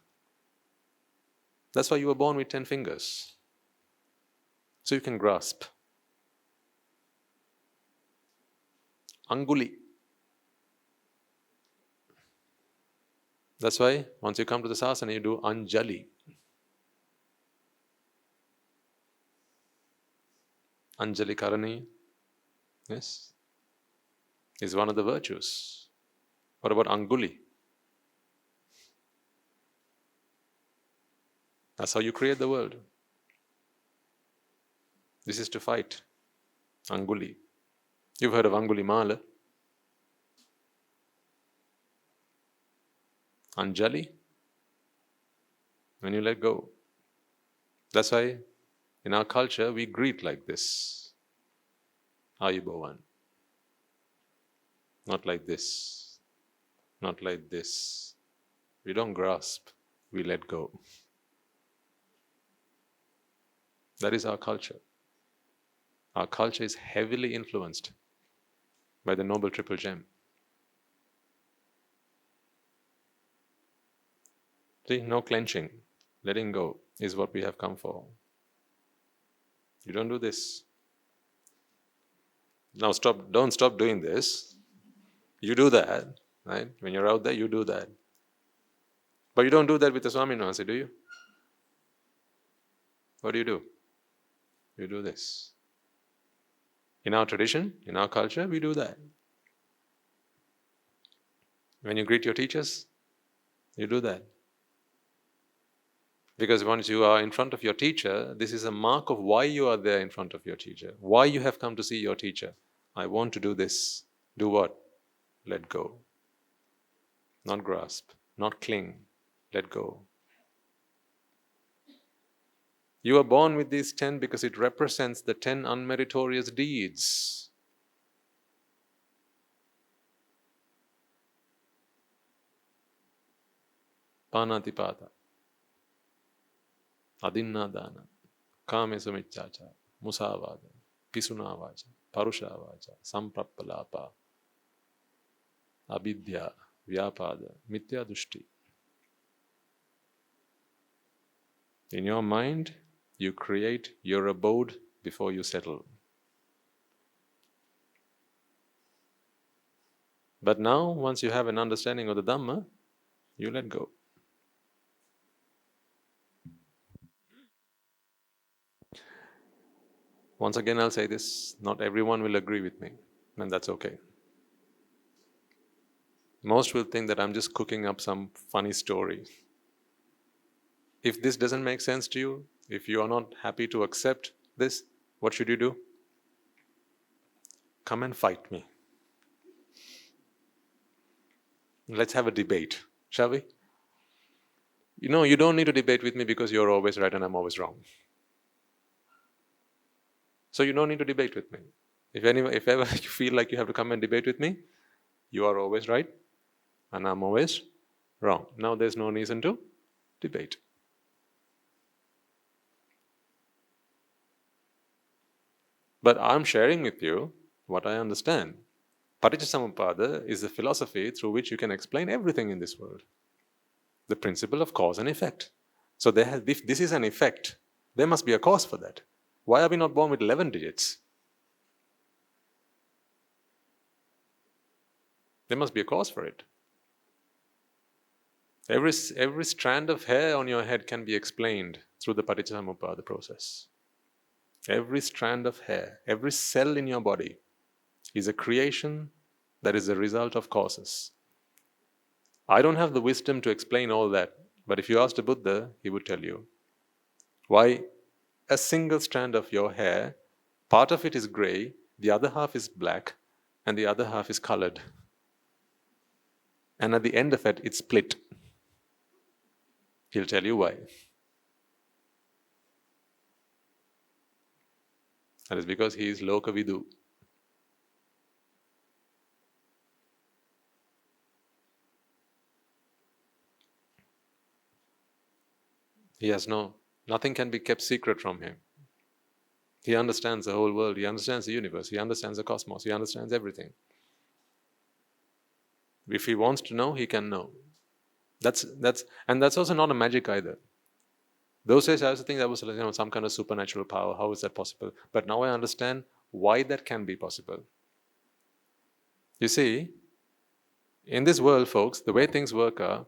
That's why you were born with 10 fingers. So you can grasp. Anguli. That's why once you come to the sasana, you do Anjali. Anjali Karani, yes, is one of the virtues. What about Anguli? That's how you create the world. This is to fight. Anguli. You've heard of Anguli Mala. Anjali. When you let go. That's why in our culture we greet like this. Ayubowan. Not like this. Not like this. We don't grasp. We let go. That is our culture. Our culture is heavily influenced by the Noble Triple Gem. See, no clenching, letting go is what we have come for. You don't do this. Now don't stop doing this. You do that, right? When you're out there, you do that. But you don't do that with the Swami Nwanse, do you? What do? You do this. In our tradition, in our culture, we do that. When you greet your teachers, you do that. Because once you are in front of your teacher, this is a mark of why you are there in front of your teacher. Why you have come to see your teacher. I want to do this. Do what? Let go. Not grasp. Not cling. Let go. You are born with these 10 because it represents the 10 unmeritorious deeds. Panatipata. Adinnadana, Kamesumichacha, Musavada, Pisunavacha, Parushavacha, Samprappalapa, Abidya, Vyapada, Mithya Dushti. In your mind, you create your abode before you settle. But now, once you have an understanding of the Dhamma, you let go. Once again, I'll say this, not everyone will agree with me, and that's okay. Most will think that I'm just cooking up some funny story. If this doesn't make sense to you, if you are not happy to accept this, what should you do? Come and fight me. Let's have a debate, shall we? You don't need to debate with me because you're always right and I'm always wrong. So you don't need to debate with me. If ever you feel like you have to come and debate with me, You are always right and I'm always wrong. Now there's no reason to debate. But I'm sharing with you what I understand. Paticcasamuppada is the philosophy through which you can explain everything in this world. The principle of cause and effect. So if this is an effect, there must be a cause for that. Why are we not born with 11 digits? There must be a cause for it. Every strand of hair on your head can be explained through the Paticcasamuppada process. Every strand of hair, every cell in your body is a creation that is a result of causes. I don't have the wisdom to explain all that, but if you asked a Buddha, he would tell you why a single strand of your hair, part of it is grey, the other half is black, and the other half is coloured. And at the end of it, it's split. He'll tell you why. That is because he is Lokavidu. He has nothing can be kept secret from him. He understands the whole world, he understands the universe, he understands the cosmos, he understands everything. If he wants to know, he can know. That's also not a magic either. Those days I used to think that was some kind of supernatural power. How is that possible? But now I understand why that can be possible. You see, in this world, folks, the way things work are,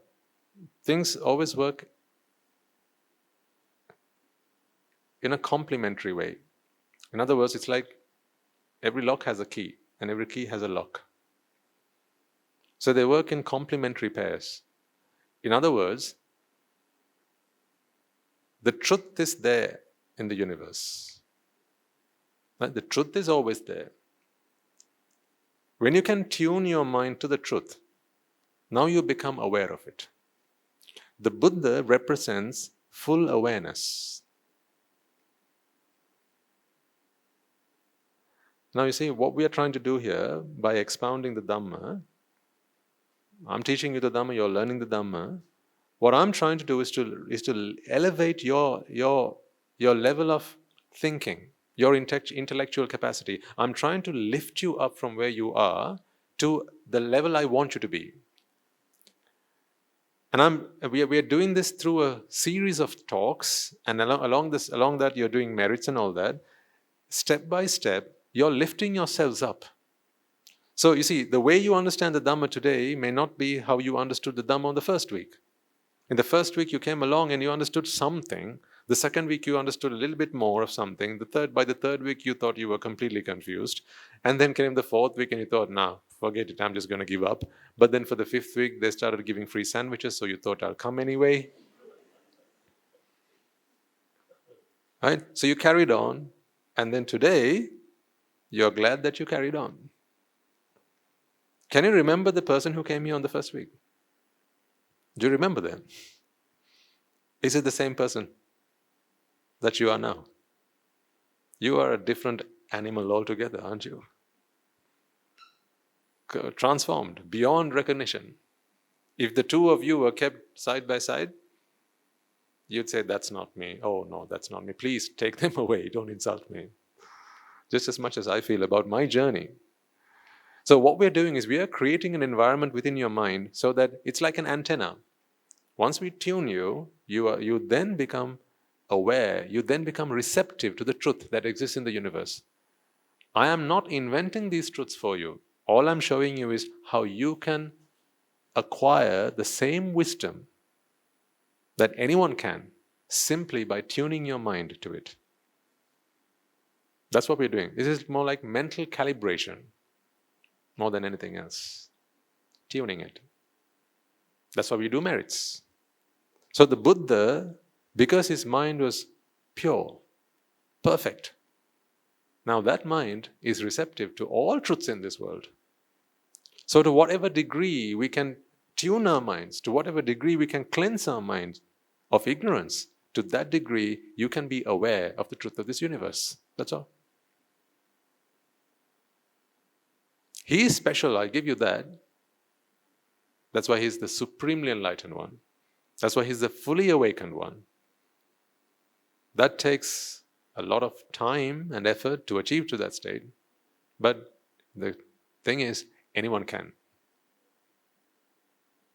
things always work in a complementary way. In other words, it's like every lock has a key and every key has a lock. So they work in complementary pairs. In other words, the truth is there in the universe. Right? The truth is always there. When you can tune your mind to the truth, now you become aware of it. The Buddha represents full awareness. Now you see, what we are trying to do here by expounding the Dhamma, I'm teaching you the Dhamma, you're learning the Dhamma. What I'm trying to do is to elevate your level of thinking, your intellectual capacity. I'm trying to lift you up from where you are to the level I want you to be. And we are doing this through a series of talks, and along that you're doing merits and all that. Step by step, you're lifting yourselves up. So you see, the way you understand the Dhamma today may not be how you understood the Dhamma on the first week. In the first week you came along and you understood something. The second week you understood a little bit more of something. By the third week you thought you were completely confused. And then came the fourth week and you thought, nah, forget it, I'm just going to give up. But then for the fifth week they started giving free sandwiches, so you thought, I'll come anyway. Right? So you carried on, and then today you're glad that you carried on. Can you remember the person who came here on the first week? Do you remember them? Is it the same person that you are now? You are a different animal altogether, aren't you? Transformed, beyond recognition. If the two of you were kept side by side, you'd say, that's not me. Oh no, that's not me. Please take them away, don't insult me. Just as much as I feel about my journey. So what we're doing is we are creating an environment within your mind so that it's like an antenna. Once we tune you, you then become aware, you then become receptive to the truth that exists in the universe. I am not inventing these truths for you. All I'm showing you is how you can acquire the same wisdom that anyone can simply by tuning your mind to it. That's what we're doing. This is more like mental calibration more than anything else. Tuning it. That's why we do merits. So the Buddha, because his mind was pure, perfect, now that mind is receptive to all truths in this world. So to whatever degree we can tune our minds, to whatever degree we can cleanse our minds of ignorance, to that degree you can be aware of the truth of this universe. That's all. He is special, I give you that, That's why he's the supremely enlightened one. That's why he's the fully awakened one. That takes a lot of time and effort to achieve to that state. But the thing is, anyone can.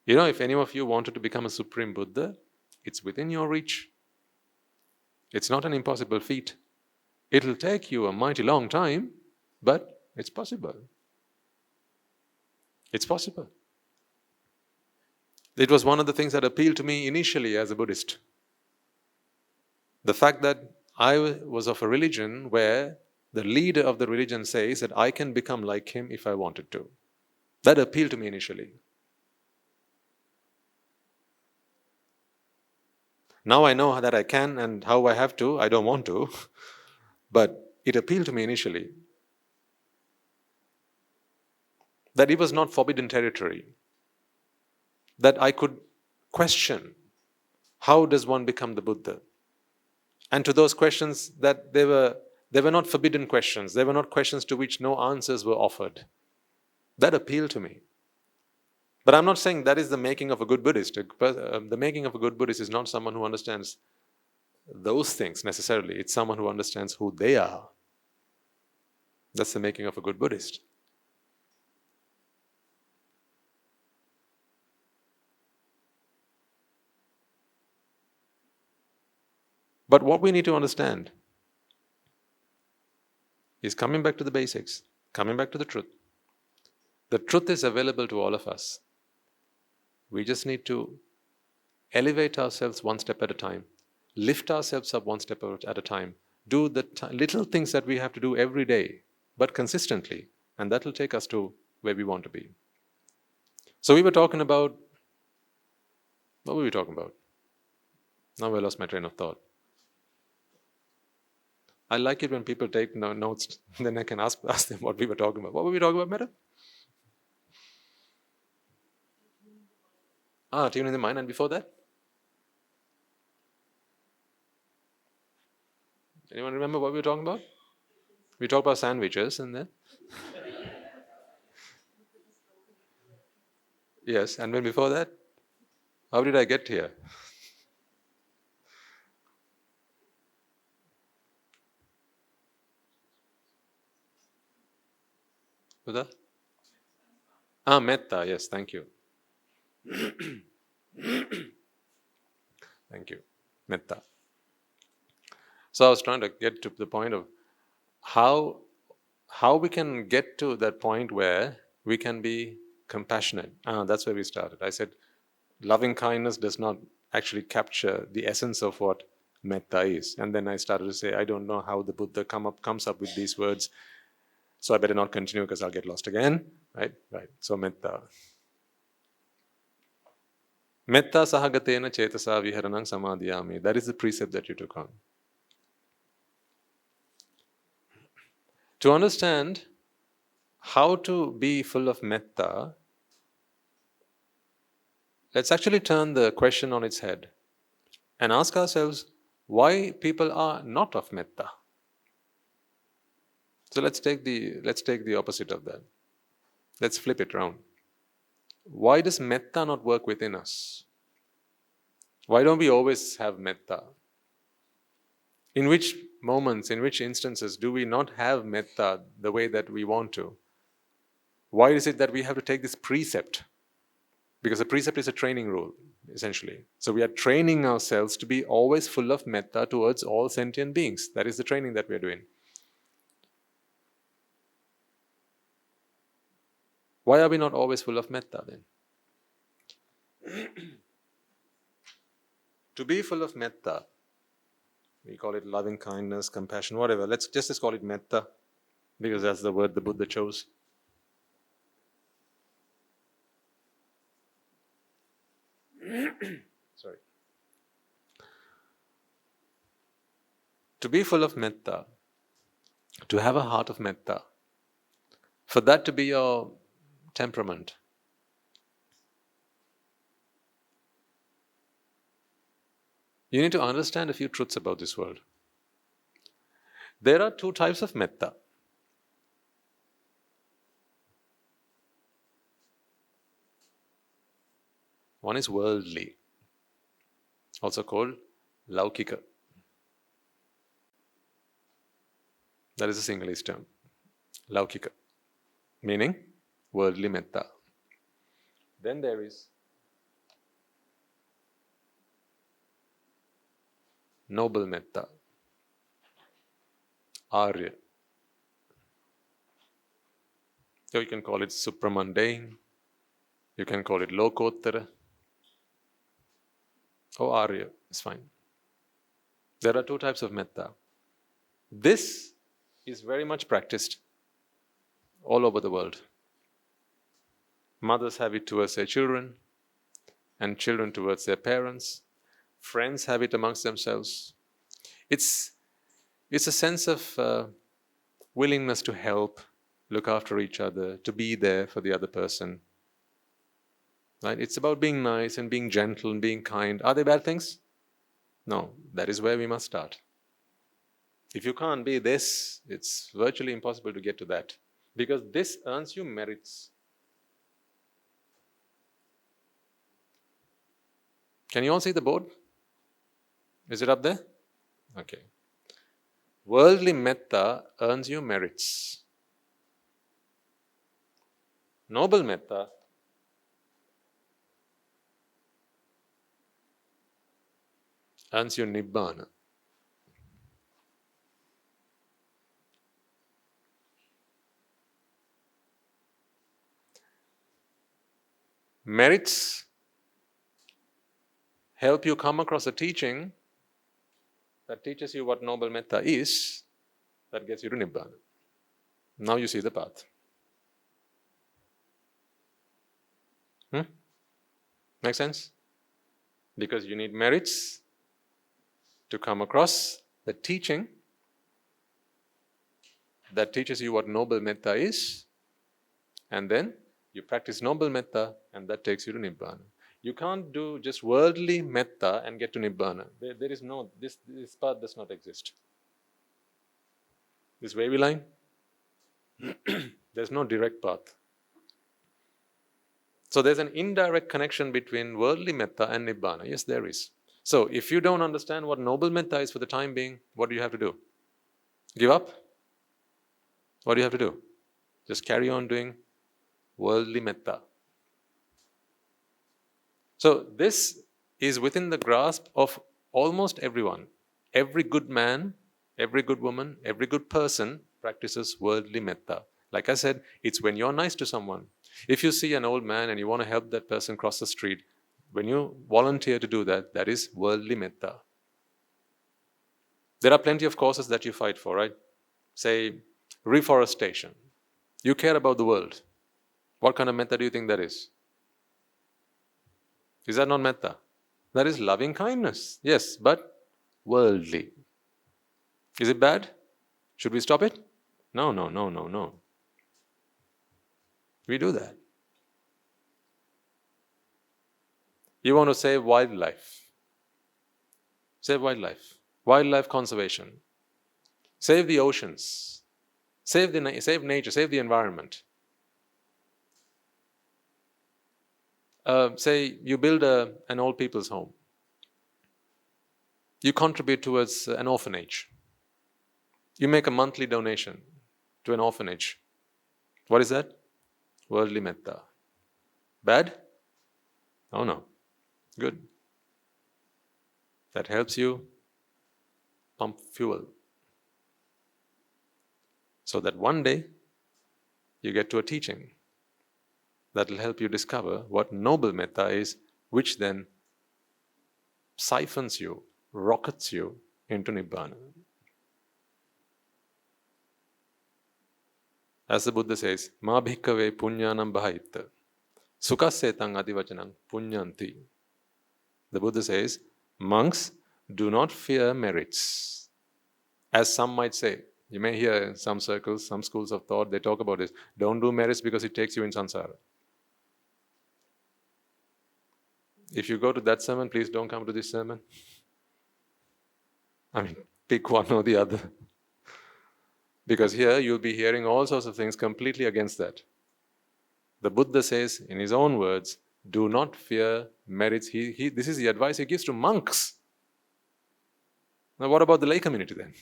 If any of you wanted to become a Supreme Buddha, it's within your reach. It's not an impossible feat. It'll take you a mighty long time, but it's possible. It's possible. It was one of the things that appealed to me initially as a Buddhist. The fact that I was of a religion where the leader of the religion says that I can become like him if I wanted to. That appealed to me initially. Now I know that I can and how I have to. I don't want to. But it appealed to me initially. That it was not forbidden territory. That I could question, how does one become the Buddha? And to those questions, that they were not forbidden questions. They were not questions to which no answers were offered. That appealed to me. But I'm not saying that is the making of a good Buddhist. The making of a good Buddhist is not someone who understands those things necessarily. It's someone who understands who they are. That's the making of a good Buddhist. But what we need to understand is coming back to the basics, coming back to the truth. The truth is available to all of us. We just need to elevate ourselves one step at a time, lift ourselves up one step at a time, do the little things that we have to do every day, but consistently, and that will take us to where we want to be. So we were talking about, what were we talking about? Now I lost my train of thought. I like it when people take notes, then I can ask them what we were talking about. What were we talking about, Meta? Tuning the mind, and before that? Anyone remember what we were talking about? We talked about sandwiches and then? Yes, and then before that? How did I get here? Buddha? Metta, yes, thank you. Thank you. Metta. So I was trying to get to the point of how we can get to that point where we can be compassionate. That's where we started. I said, loving kindness does not actually capture the essence of what metta is. And then I started to say, I don't know how the Buddha comes up with these words, so I better not continue because I'll get lost again. Right. So metta. Metta sahagatena cetasa viharanang samadhiyami. That is the precept that you took on. To understand how to be full of metta, let's actually turn the question on its head and ask ourselves why people are not of metta. So let's take the opposite of that. Let's flip it around. Why does metta not work within us? Why don't we always have metta? In which moments, in which instances do we not have metta the way that we want to? Why is it that we have to take this precept? Because a precept is a training rule, essentially. So we are training ourselves to be always full of metta towards all sentient beings. That is the training that we are doing. Why are we not always full of metta then? To be full of metta, we call it loving kindness, compassion, whatever. Let's just call it metta, because that's the word the Buddha chose. Sorry. To be full of metta, to have a heart of metta, for that to be your temperament, you need to understand a few truths about this world. There are two types of metta. One is worldly, also called laukika. That is a Sinhalese term. Laukika, meaning worldly metta. Then there is noble metta, arya. So you can call it supramundane, you can call it lokottara, or arya, it's fine. There are two types of metta. This is very much practiced all over the world. Mothers have it towards their children, and children towards their parents. Friends have it amongst themselves. It's a sense of willingness to help, look after each other, to be there for the other person. Right? It's about being nice and being gentle and being kind. Are they bad things? No, that is where we must start. If you can't be this, it's virtually impossible to get to that. Because this earns you merits. Can you all see the board? Is it up there? Okay. Worldly metta earns you merits. Noble metta earns you Nibbāna. Merits help you come across a teaching that teaches you what noble metta is, that gets you to Nibbana. Now you see the path. Make sense? Because you need merits to come across the teaching that teaches you what noble metta is, and then you practice noble metta, and that takes you to Nibbana. You can't do just worldly metta and get to Nibbana. There is no, this path does not exist. This wavy line, there's no direct path. So there's an indirect connection between worldly metta and Nibbana. Yes, there is. So if you don't understand what noble metta is for the time being, what do you have to do? Give up? What do you have to do? Just carry on doing worldly metta. So this is within the grasp of almost everyone. Every good man, every good woman, every good person practices worldly metta. Like I said, it's when you're nice to someone. If you see an old man and you want to help that person cross the street, when you volunteer to do that, that is worldly metta. There are plenty of causes that you fight for, right? Say, reforestation. You care about the world. What kind of metta do you think that is? Is that not metta? That is loving kindness. Yes, but worldly. Is it bad? Should we stop it? No. We do that. You want to save wildlife. Save wildlife. Wildlife conservation. Save the oceans. Save nature, save the environment. Say you build an old people's home. You contribute towards an orphanage. You make a monthly donation to an orphanage. What is that? Worldly metta. Bad? Oh no. Good. That helps you pump fuel. So that one day you get to a teaching that will help you discover what noble metta is, which then siphons you, rockets you into Nibbana. As the Buddha says, Ma bhikkhave punyanam bahayitta, sukassetang adivachanam punyanti. The Buddha says, monks, do not fear merits. As some might say, you may hear in some circles, some schools of thought, they talk about this. Don't do merits because it takes you in samsara. If you go to that sermon, please don't come to this sermon. I mean, pick one or the other. Because here you'll be hearing all sorts of things completely against that. The Buddha says, in his own words, Do not fear merits. This is the advice he gives to monks. Now what about the lay community then?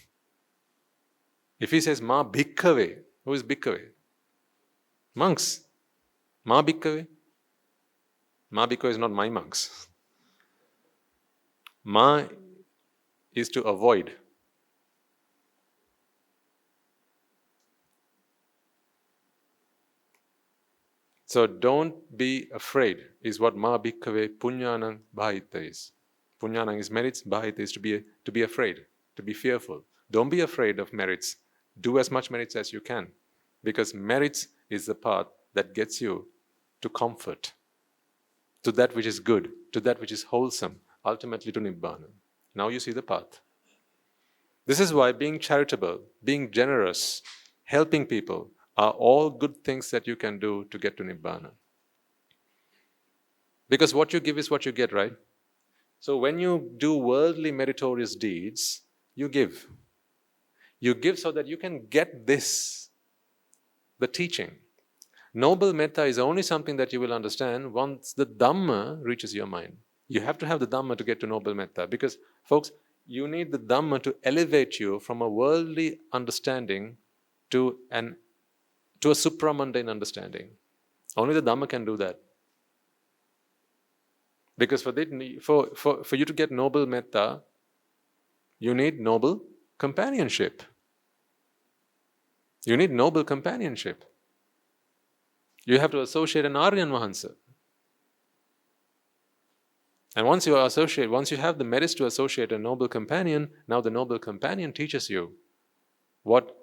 If he says, Ma bhikkhave, who is bhikkhave? Monks. Ma bhikkhave. Ma bhikkhave is not my monks. Ma is to avoid. So don't be afraid is what Ma bhikkhave punyanang bhahita is. Punyanang is merits, bhahita is to be afraid, to be fearful. Don't be afraid of merits. Do as much merits as you can, because merits is the path that gets you to comfort, to that which is good, to that which is wholesome, ultimately to Nibbana. Now you see the path. This is why being charitable, being generous, helping people are all good things that you can do to get to Nibbana. Because what you give is what you get, right? So when you do worldly meritorious deeds, you give. You give so that you can get this, the teaching. Noble metta is only something that you will understand once the dhamma reaches your mind. You have to have the dhamma to get to noble metta, because, folks, you need the dhamma to elevate you from a worldly understanding to a supramundane understanding. Only the dhamma can do that. Because for you to get noble metta, you need noble companionship. You need noble companionship. You have to associate an Aryan Mahansa. And once you have the merits to associate a noble companion, now the noble companion teaches you what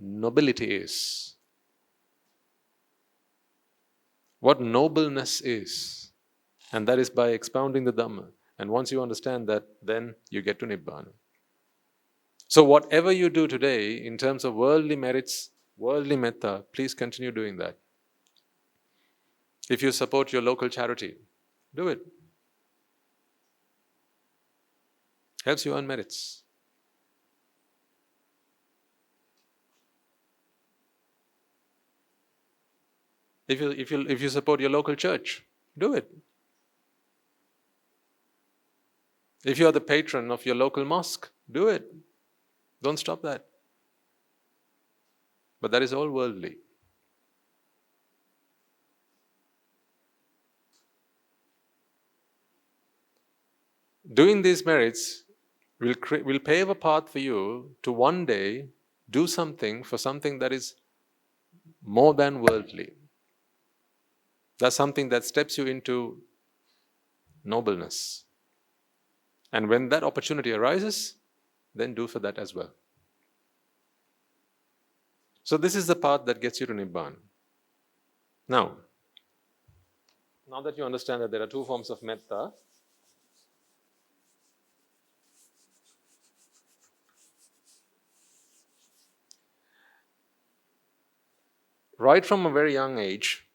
nobility is, what nobleness is. And that is by expounding the Dhamma. And once you understand that, then you get to Nibbana. So whatever you do today in terms of worldly merits, worldly metta, please continue doing that. If you support your local charity, do it. Helps you earn merits. If you support your local church, do it. If you are the patron of your local mosque, do it. Don't stop that. But that is all worldly. Doing these merits will pave a path for you to one day do something for something that is more than worldly. That's something that steps you into nobleness. And when that opportunity arises, then do for that as well. So this is the path that gets you to Nibbana. Now that you understand that there are two forms of metta, right from a very young age,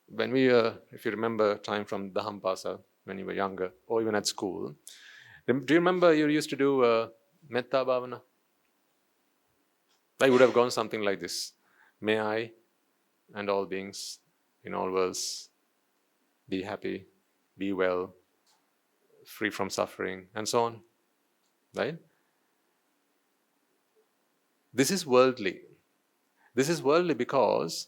when we if you remember time from Dhampasa, when you were younger, or even at school, do you remember you used to do metta bhavana? I would have gone something like this. May I and all beings in all worlds be happy, be well, free from suffering, and so on. Right? This is worldly. This is worldly because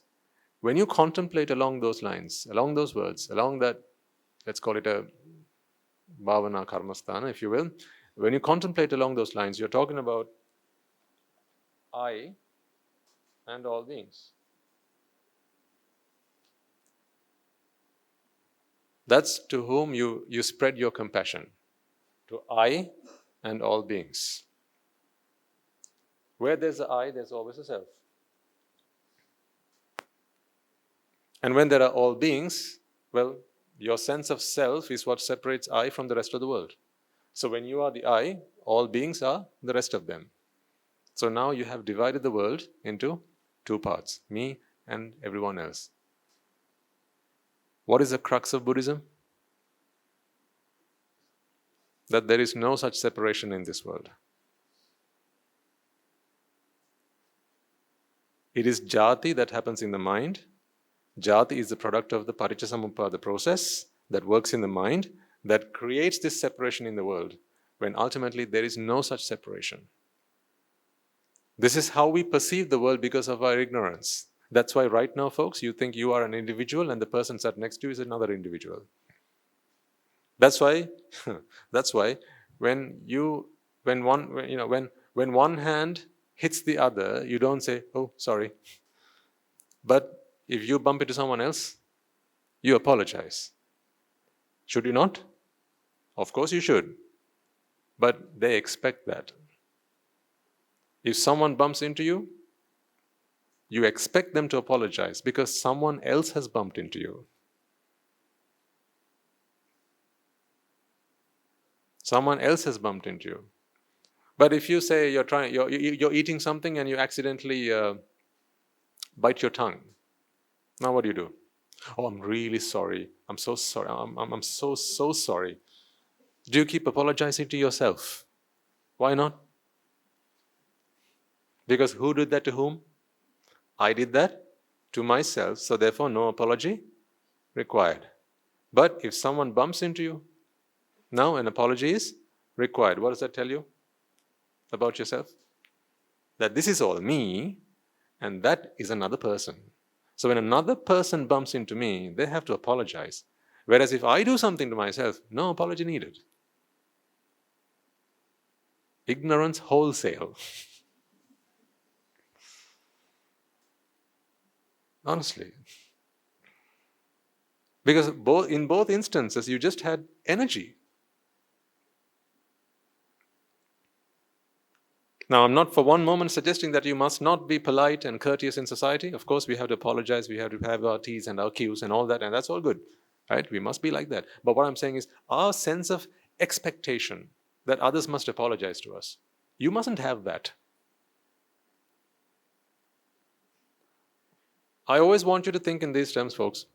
when you contemplate along those lines, along those words, along that, let's call it a bhavana karmasthana, if you will, when you contemplate along those lines, you're talking about I and all beings. That's to whom you spread your compassion, to I and all beings. Where there's an I, there's always a self. And when there are all beings, well, your sense of self is what separates I from the rest of the world. So when you are the I, all beings are the rest of them. So now you have divided the world into two parts, me and everyone else. What is the crux of Buddhism? That there is no such separation in this world. It is jati that happens in the mind, Jati is the product of the Paticcasamuppada process that works in the mind, that creates this separation in the world, when ultimately there is no such separation. This is how we perceive the world because of our ignorance. That's why right now, folks, you think you are an individual and the person sat next to you is another individual. That's why when one hand hits the other, you don't say, "Oh, sorry." But if you bump into someone else, you apologize. Should you not? Of course you should. But they expect that. If someone bumps into you, you expect them to apologize because someone else has bumped into you. Someone else has bumped into you. But if you say you're eating something and you accidentally bite your tongue, now what do? "Oh, I'm really sorry. I'm so sorry. I'm so sorry." Do you keep apologizing to yourself? Why not? Because who did that to whom? I did that to myself, so therefore no apology required. But if someone bumps into you, now an apology is required. What does that tell you about yourself? That this is all me, and that is another person. So when another person bumps into me, they have to apologize. Whereas if I do something to myself, no apology needed. Ignorance wholesale. Honestly. Because in both instances, you just had energy. Now, I'm not for one moment suggesting that you must not be polite and courteous in society. Of course, we have to apologize, we have to have our T's and our Q's and all that, and that's all good. Right? We must be like that. But what I'm saying is, our sense of expectation that others must apologize to us, you mustn't have that. I always want you to think in these terms, folks.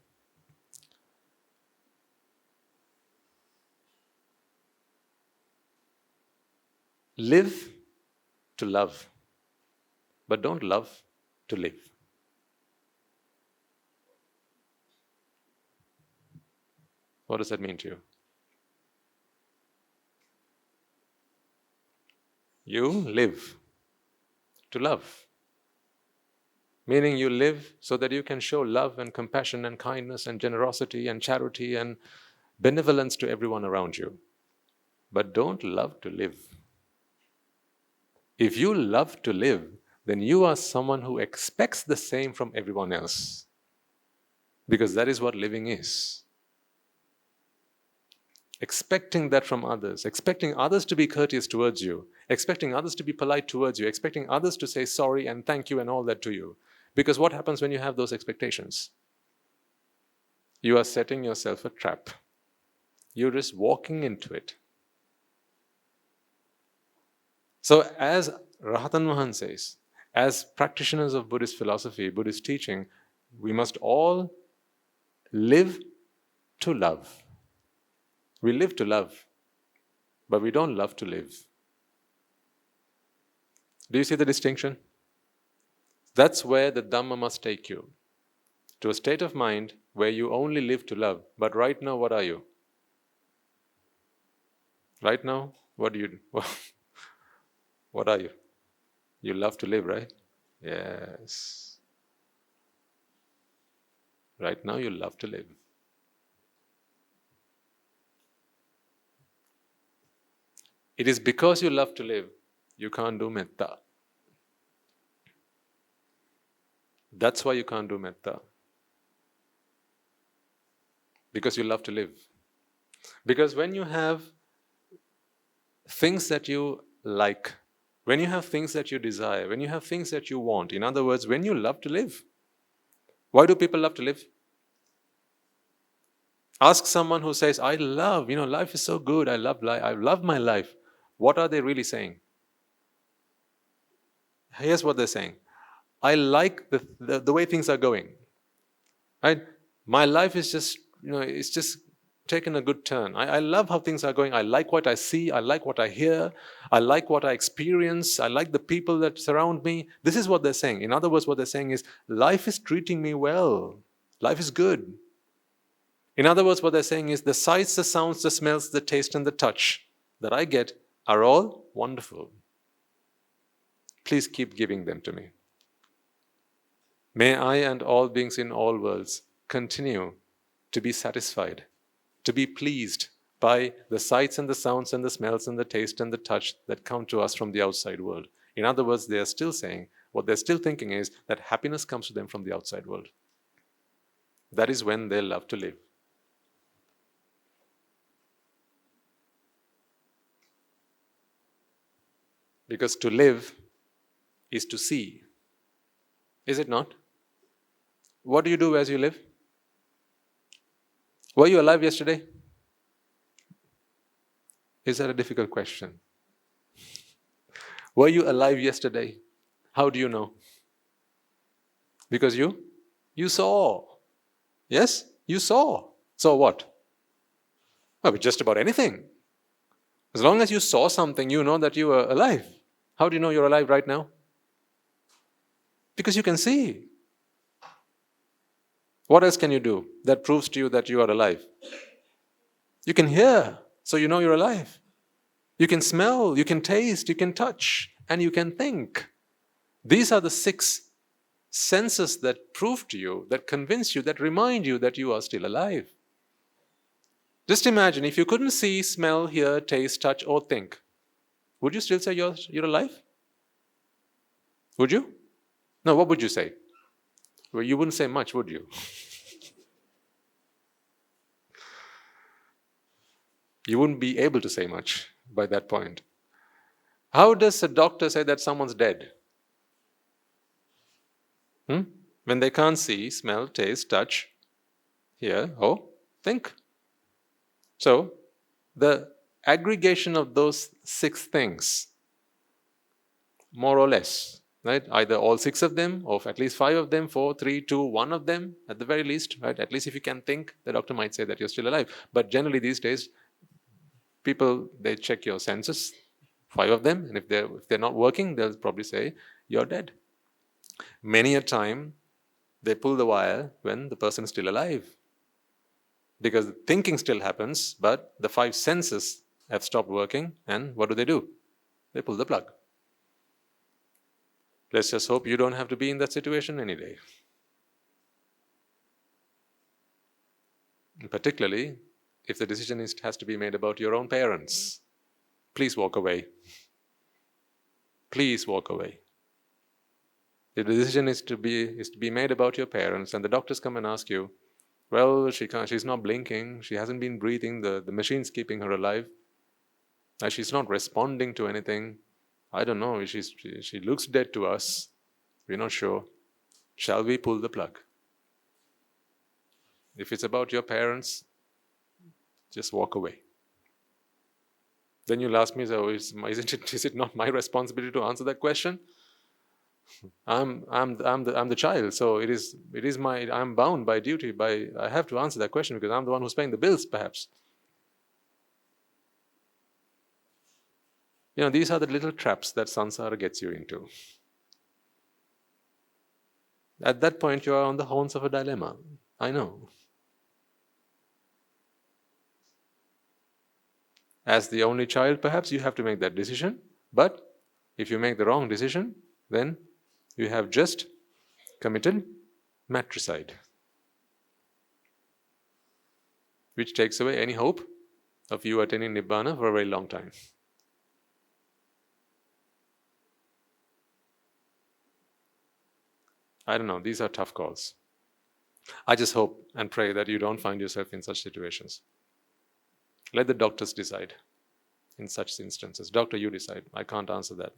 Live to love, but don't love to live. What does that mean to you? You live to love. Meaning you live so that you can show love and compassion and kindness and generosity and charity and benevolence to everyone around you. But don't love to live. If you love to live, then you are someone who expects the same from everyone else. Because that is what living is. Expecting that from others, expecting others to be courteous towards you, expecting others to be polite towards you, expecting others to say sorry and thank you and all that to you. Because what happens when you have those expectations? You are setting yourself a trap. You're just walking into it. So as Rahatan Mahan says, as practitioners of Buddhist philosophy, Buddhist teaching, we must all live to love. We live to love, but we don't love to live. Do you see the distinction? That's where the Dhamma must take you. To a state of mind where you only live to love. But right now, what are you? Right now, what do you do? What are you? You love to live, right? Yes. Right now, you love to live. It is because you love to live, you can't do metta. That's why you can't do metta. Because you love to live. Because when you have things that you like, when you have things that you desire, when you have things that you want, in other words, when you love to live. Why do people love to live? Ask someone who says, I love, life is so good, I love life, I love my life. What are they really saying? Here's what they're saying. I like the way things are going. Right? My life is just, it's just taken a good turn. I love how things are going. I like what I see. I like what I hear. I like what I experience. I like the people that surround me. This is what they're saying. In other words, what they're saying is, life is treating me well. Life is good. In other words, what they're saying is the sights, the sounds, the smells, the taste, and the touch that I get are all wonderful. Please keep giving them to me. May I and all beings in all worlds continue to be satisfied, to be pleased by the sights and the sounds and the smells and the taste and the touch that come to us from the outside world. In other words, they are still saying, what they're still thinking is that happiness comes to them from the outside world. That is when they love to live. Because to live is to see. Is it not? What do you do as you live? Were you alive yesterday? Is that a difficult question? Were you alive yesterday? How do you know? Because you saw. Yes? You saw. Saw what? Well, just about anything. As long as you saw something, you know that you were alive. How do you know you're alive right now? Because you can see. What else can you do that proves to you that you are alive? You can hear, so you know you're alive. You can smell, you can taste, you can touch, and you can think. These are the 6 senses that prove to you, that convince you, that remind you that you are still alive. Just imagine if you couldn't see, smell, hear, taste, touch, or think, would you still say you're alive? Would you? No, what would you say? Well, you wouldn't say much, would you? You wouldn't be able to say much by that point. How does a doctor say that someone's dead? When they can't see, smell, taste, touch, hear, or think. So, the aggregation of those 6 things, more or less, right? Either all 6 of them, or at least 5 of them, 4, 3, 2, 1 of them, at the very least, right? At least if you can think, the doctor might say that you're still alive. But generally these days, people, they check your senses, 5 of them, and if they're not working, they'll probably say, you're dead. Many a time, they pull the wire when the person is still alive. Because thinking still happens, but the 5 senses have stopped working, and what do? They pull the plug. Let's just hope you don't have to be in that situation any day. And particularly, if the decision has to be made about your own parents, please walk away. Please walk away. If the decision is to be made about your parents, and the doctors come and ask you, well, she's not blinking, she hasn't been breathing, the machine's keeping her alive, she's not responding to anything, I don't know, she looks dead to us, we're not sure. Shall we pull the plug? If it's about your parents, just walk away. Then you'll ask me, so is it not my responsibility to answer that question? I'm the child, so I'm bound by duty, I have to answer that question because I'm the one who's paying the bills, perhaps. These are the little traps that samsara gets you into. At that point, you are on the horns of a dilemma. I know. As the only child, perhaps you have to make that decision, but if you make the wrong decision, then you have just committed matricide, which takes away any hope of you attaining Nibbana for a very long time. I don't know, these are tough calls. I just hope and pray that you don't find yourself in such situations. Let the doctors decide in such instances. Doctor, you decide. I can't answer that.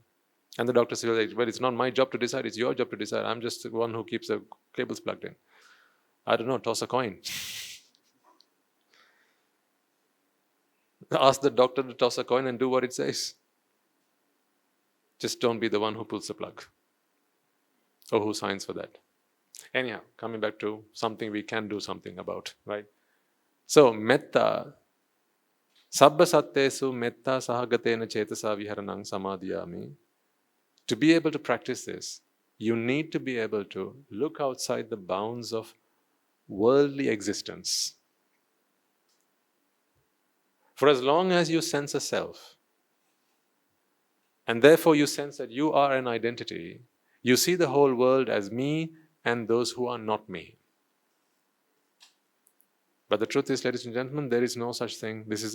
And the doctor says, well, it's not my job to decide, it's your job to decide. I'm just the one who keeps the cables plugged in. I don't know, toss a coin. Ask the doctor to toss a coin and do what it says. Just don't be the one who pulls the plug or who signs for that. Anyhow, coming back to something we can do something about, right? So, metta, sabba sattesu metta sahagatena cetasa viharanang samadhiyami. To be able to practice this, you need to be able to look outside the bounds of worldly existence. For as long as you sense a self, and therefore you sense that you are an identity, you see the whole world as me and those who are not me. But the truth is, ladies and gentlemen, there is no such thing. These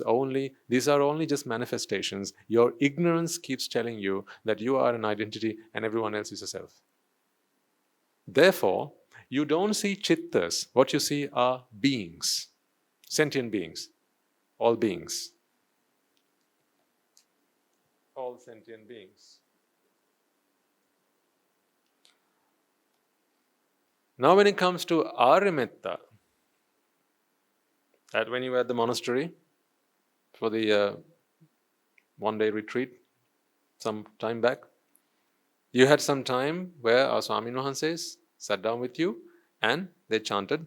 are only just manifestations. Your ignorance keeps telling you that you are an identity and everyone else is a self. Therefore, you don't see chittas. What you see are beings, sentient beings, all beings. All sentient beings. Now when it comes to Arimetta, that when you were at the monastery for the one-day retreat some time back, you had some time where our Swamin Wahanses sat down with you and they chanted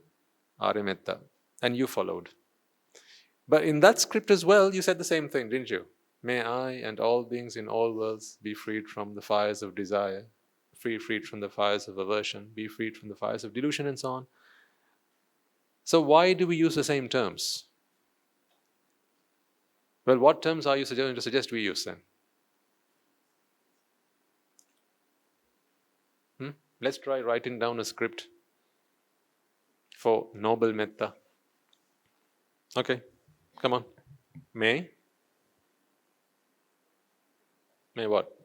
Arimetta and you followed. But in that script as well, you said the same thing, didn't you? May I and all beings in all worlds be freed from the fires of desire, freed from the fires of aversion, be freed from the fires of delusion and so on. So why do we use the same terms? Well, what terms are you going to suggest we use then? Let's try writing down a script for noble metta. Okay, come on. May what?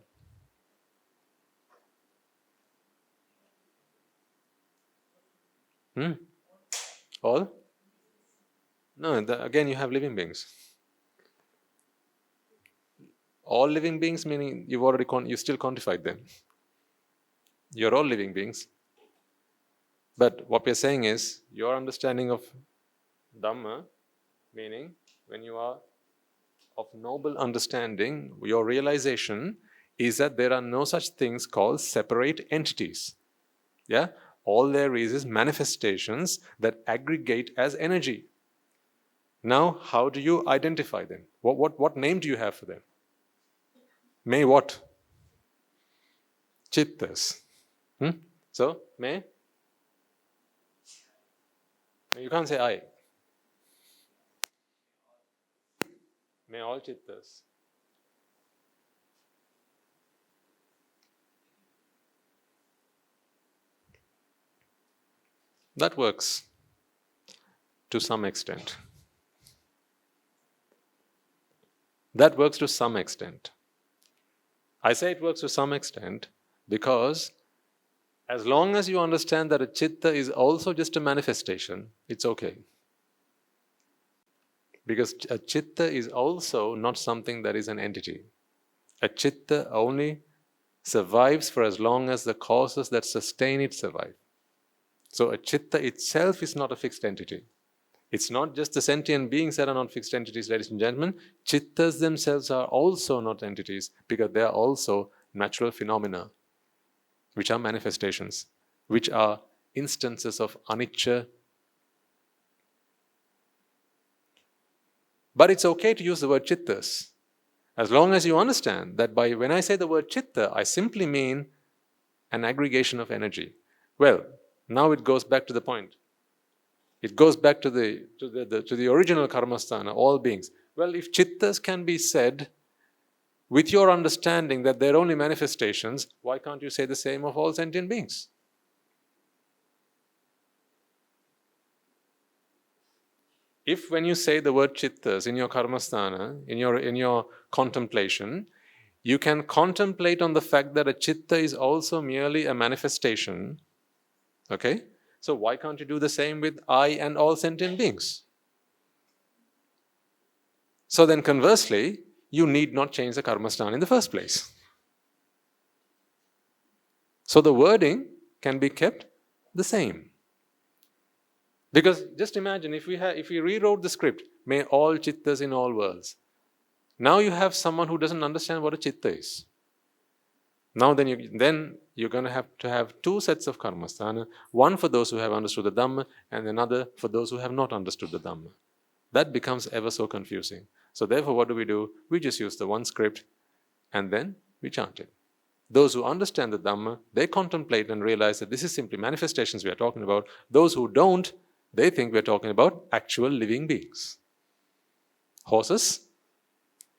All? No, again you have living beings. All living beings meaning you still quantified them. You're all living beings. But what we're saying is, your understanding of Dhamma, meaning when you are of noble understanding, your realization is that there are no such things called separate entities. Yeah? All there is manifestations that aggregate as energy. Now, how do you identify them? What name do you have for them? May what? Chittas. So, may? You can't say I. May all chittas. That works to some extent. That works to some extent. I say it works to some extent because as long as you understand that a chitta is also just a manifestation, it's okay. Because a chitta is also not something that is an entity. A chitta only survives for as long as the causes that sustain it survive. So a chitta itself is not a fixed entity. It's not just the sentient beings that are not fixed entities, ladies and gentlemen. Chittas themselves are also not entities because they are also natural phenomena, which are manifestations, which are instances of anicca. But it's okay to use the word chittas, as long as you understand that when I say the word chitta, I simply mean an aggregation of energy. Well, now it goes back to the point. It goes back to the original karmasthana, all beings. Well, if chittas can be said with your understanding that they're only manifestations, why can't you say the same of all sentient beings? If when you say the word chittas in your karmasthana, in your contemplation, you can contemplate on the fact that a chitta is also merely a manifestation, okay? So why can't you do the same with I and all sentient beings? So then conversely, you need not change the karmasthana in the first place. So the wording can be kept the same. Because just imagine if we rewrote the script, may all chittas in all worlds. Now you have someone who doesn't understand what a chitta is. Now then you're going to have two sets of karmasthana, one for those who have understood the Dhamma and another for those who have not understood the Dhamma. That becomes ever so confusing. So therefore what do? We just use the one script and then we chant it. Those who understand the Dhamma, they contemplate and realize that this is simply manifestations we are talking about. Those who don't, They think we're talking about actual living beings. Horses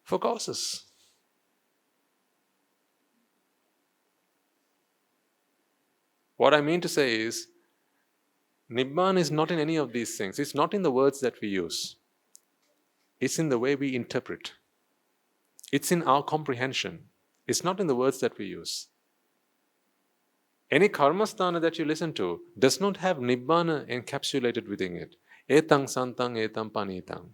for courses. What I mean to say is, Nibbana is not in any of these things. It's not in the words that we use. It's in the way we interpret. It's in our comprehension. It's not in the words that we use. Any karmasthana that you listen to does not have Nibbana encapsulated within it. Etang santang etam panitang.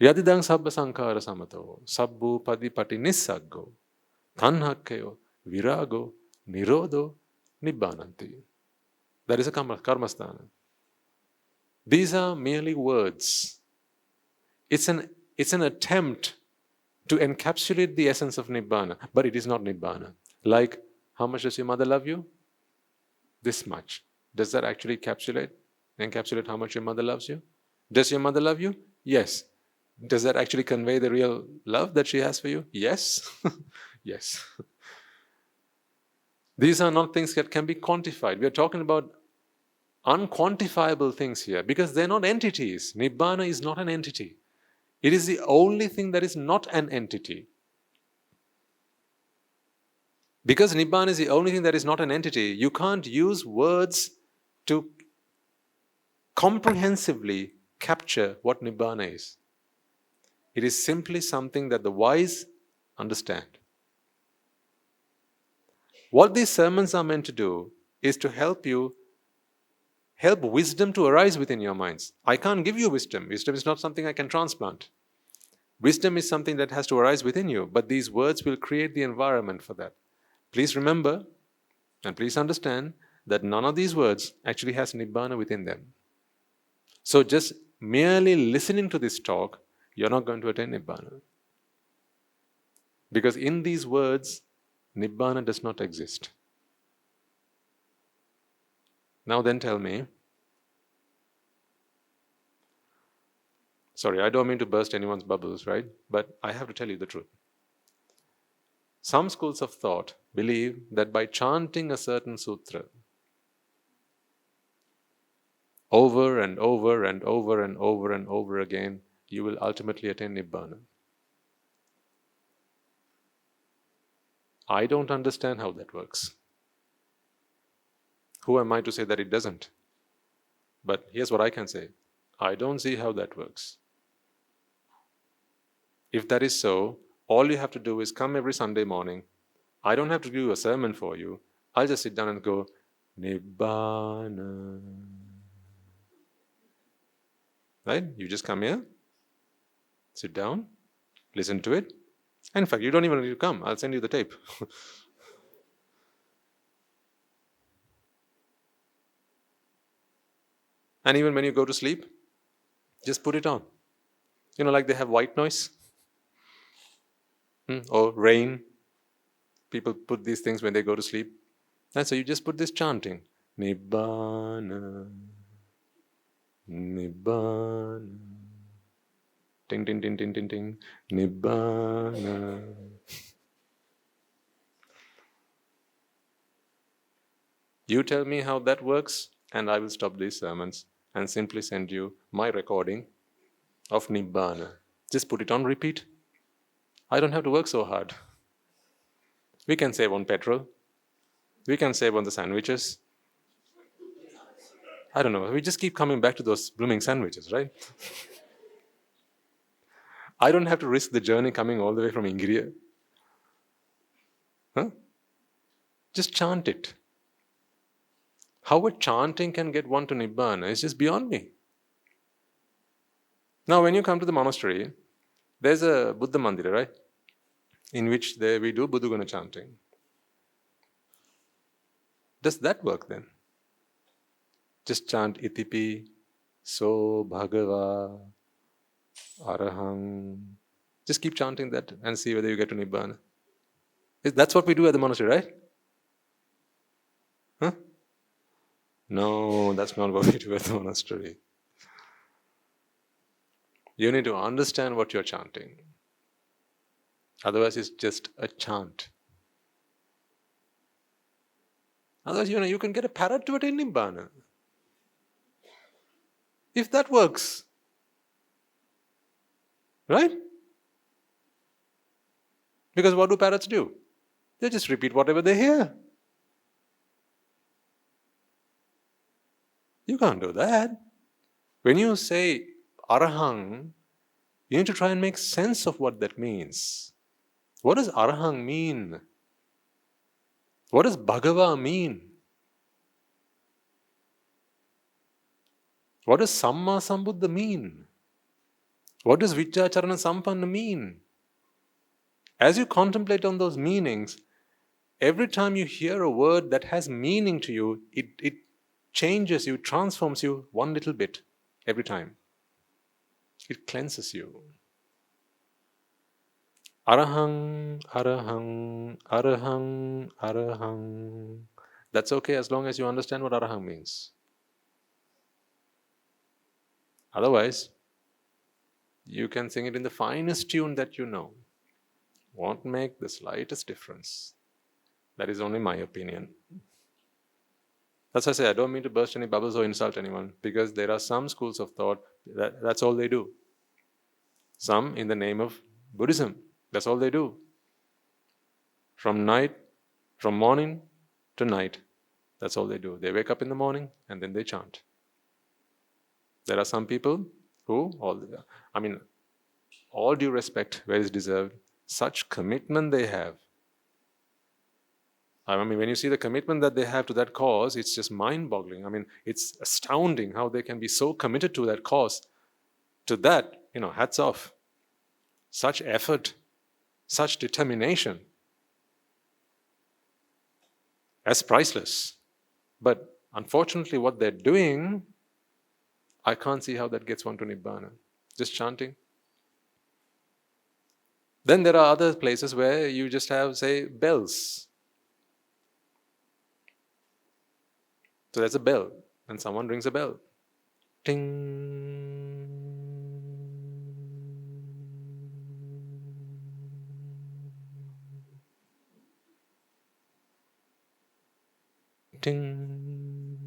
Yadidang sabba sankhara samato. Sabbu padipati nissaggo. Tanhakkayo virago nirodho Nibbānanti. That is a karmasthana. These are merely words. It's an attempt to encapsulate the essence of Nibbana, but it is not Nibbana. Like, how much does your mother love you? This much. Does that actually encapsulate how much your mother loves you? Does your mother love you? Yes. Does that actually convey the real love that she has for you? Yes. Yes. These are not things that can be quantified. We are talking about unquantifiable things here because they're not entities. Nibbana is not an entity. It is the only thing that is not an entity. Because Nibbana is the only thing that is not an entity, you can't use words to comprehensively capture what Nibbana is. It is simply something that the wise understand. What these sermons are meant to do is to help wisdom to arise within your minds. I can't give you wisdom. Wisdom is not something I can transplant. Wisdom is something that has to arise within you, but these words will create the environment for that. Please remember and please understand that none of these words actually has Nibbana within them. So just merely listening to this talk, you're not going to attain Nibbana. Because in these words, Nibbana does not exist. Now then tell me, sorry, I don't mean to burst anyone's bubbles, right? But I have to tell you the truth. Some schools of thought believe that by chanting a certain sutra over and over and over and over and over again, you will ultimately attain Nibbana. I don't understand how that works. Who am I to say that it doesn't? But here's what I can say. I don't see how that works. If that is so, all you have to do is come every Sunday morning. I don't have to do a sermon for you. I'll just sit down and go, Nibbāna. Right? You just come here, sit down, listen to it. And in fact, you don't even need to come. I'll send you the tape. And even when you go to sleep, just put it on. You know, like they have white noise or rain. People put these things when they go to sleep. And so you just put this chanting. Nibbāna, Nibbāna. Ting, ting, ting, ting, ting, ting. Nibbāna. You tell me how that works, and I will stop these sermons and simply send you my recording of Nibbāna. Just put it on repeat. I don't have to work so hard. We can save on petrol. We can save on the sandwiches. I don't know. We just keep coming back to those blooming sandwiches, right? I don't have to risk the journey coming all the way from Ingiriya. Just chant it. How a chanting can get one to Nibbana is just beyond me. Now, when you come to the monastery, there's a Buddha Mandira, right? In which we do Buddhaguna chanting. Does that work then? Just chant Itipi, So Bhagava, Arahang. Just keep chanting that and see whether you get to Nibbana. That's what we do at the monastery, right? Huh? No, that's not what we do at the monastery. You need to understand what you're chanting. Otherwise, it's just a chant. Otherwise, you can get a parrot to attain Nibbana. If that works, right? Because what do parrots do? They just repeat whatever they hear. You can't do that. When you say Arahang, you need to try and make sense of what that means. What does Arahang mean? What does Bhagava mean? What does Samma Sambuddha mean? What does Vichacharana Sampanna mean? As you contemplate on those meanings, every time you hear a word that has meaning to you, it changes you, transforms you one little bit every time. It cleanses you. Arahang, Arahang, Arahang, Arahang. That's okay as long as you understand what Arahang means. Otherwise, you can sing it in the finest tune that you know. Won't make the slightest difference. That is only my opinion. That's why I say I don't mean to burst any bubbles or insult anyone, because there are some schools of thought that that's all they do. Some in the name of Buddhism, that's all they do. From morning to night, that's all they do. They wake up in the morning and then they chant. There are some people who, all due respect, where is deserved, such commitment they have. When you see the commitment that they have to that cause, it's just mind-boggling. It's astounding how they can be so committed to that cause. To that, hats off. Such effort, such determination. That's priceless. But unfortunately, what they're doing, I can't see how that gets one to Nibbana. Just chanting. Then there are other places where you just have, say, bells. So there's a bell, and someone rings a bell. Ting. Ting.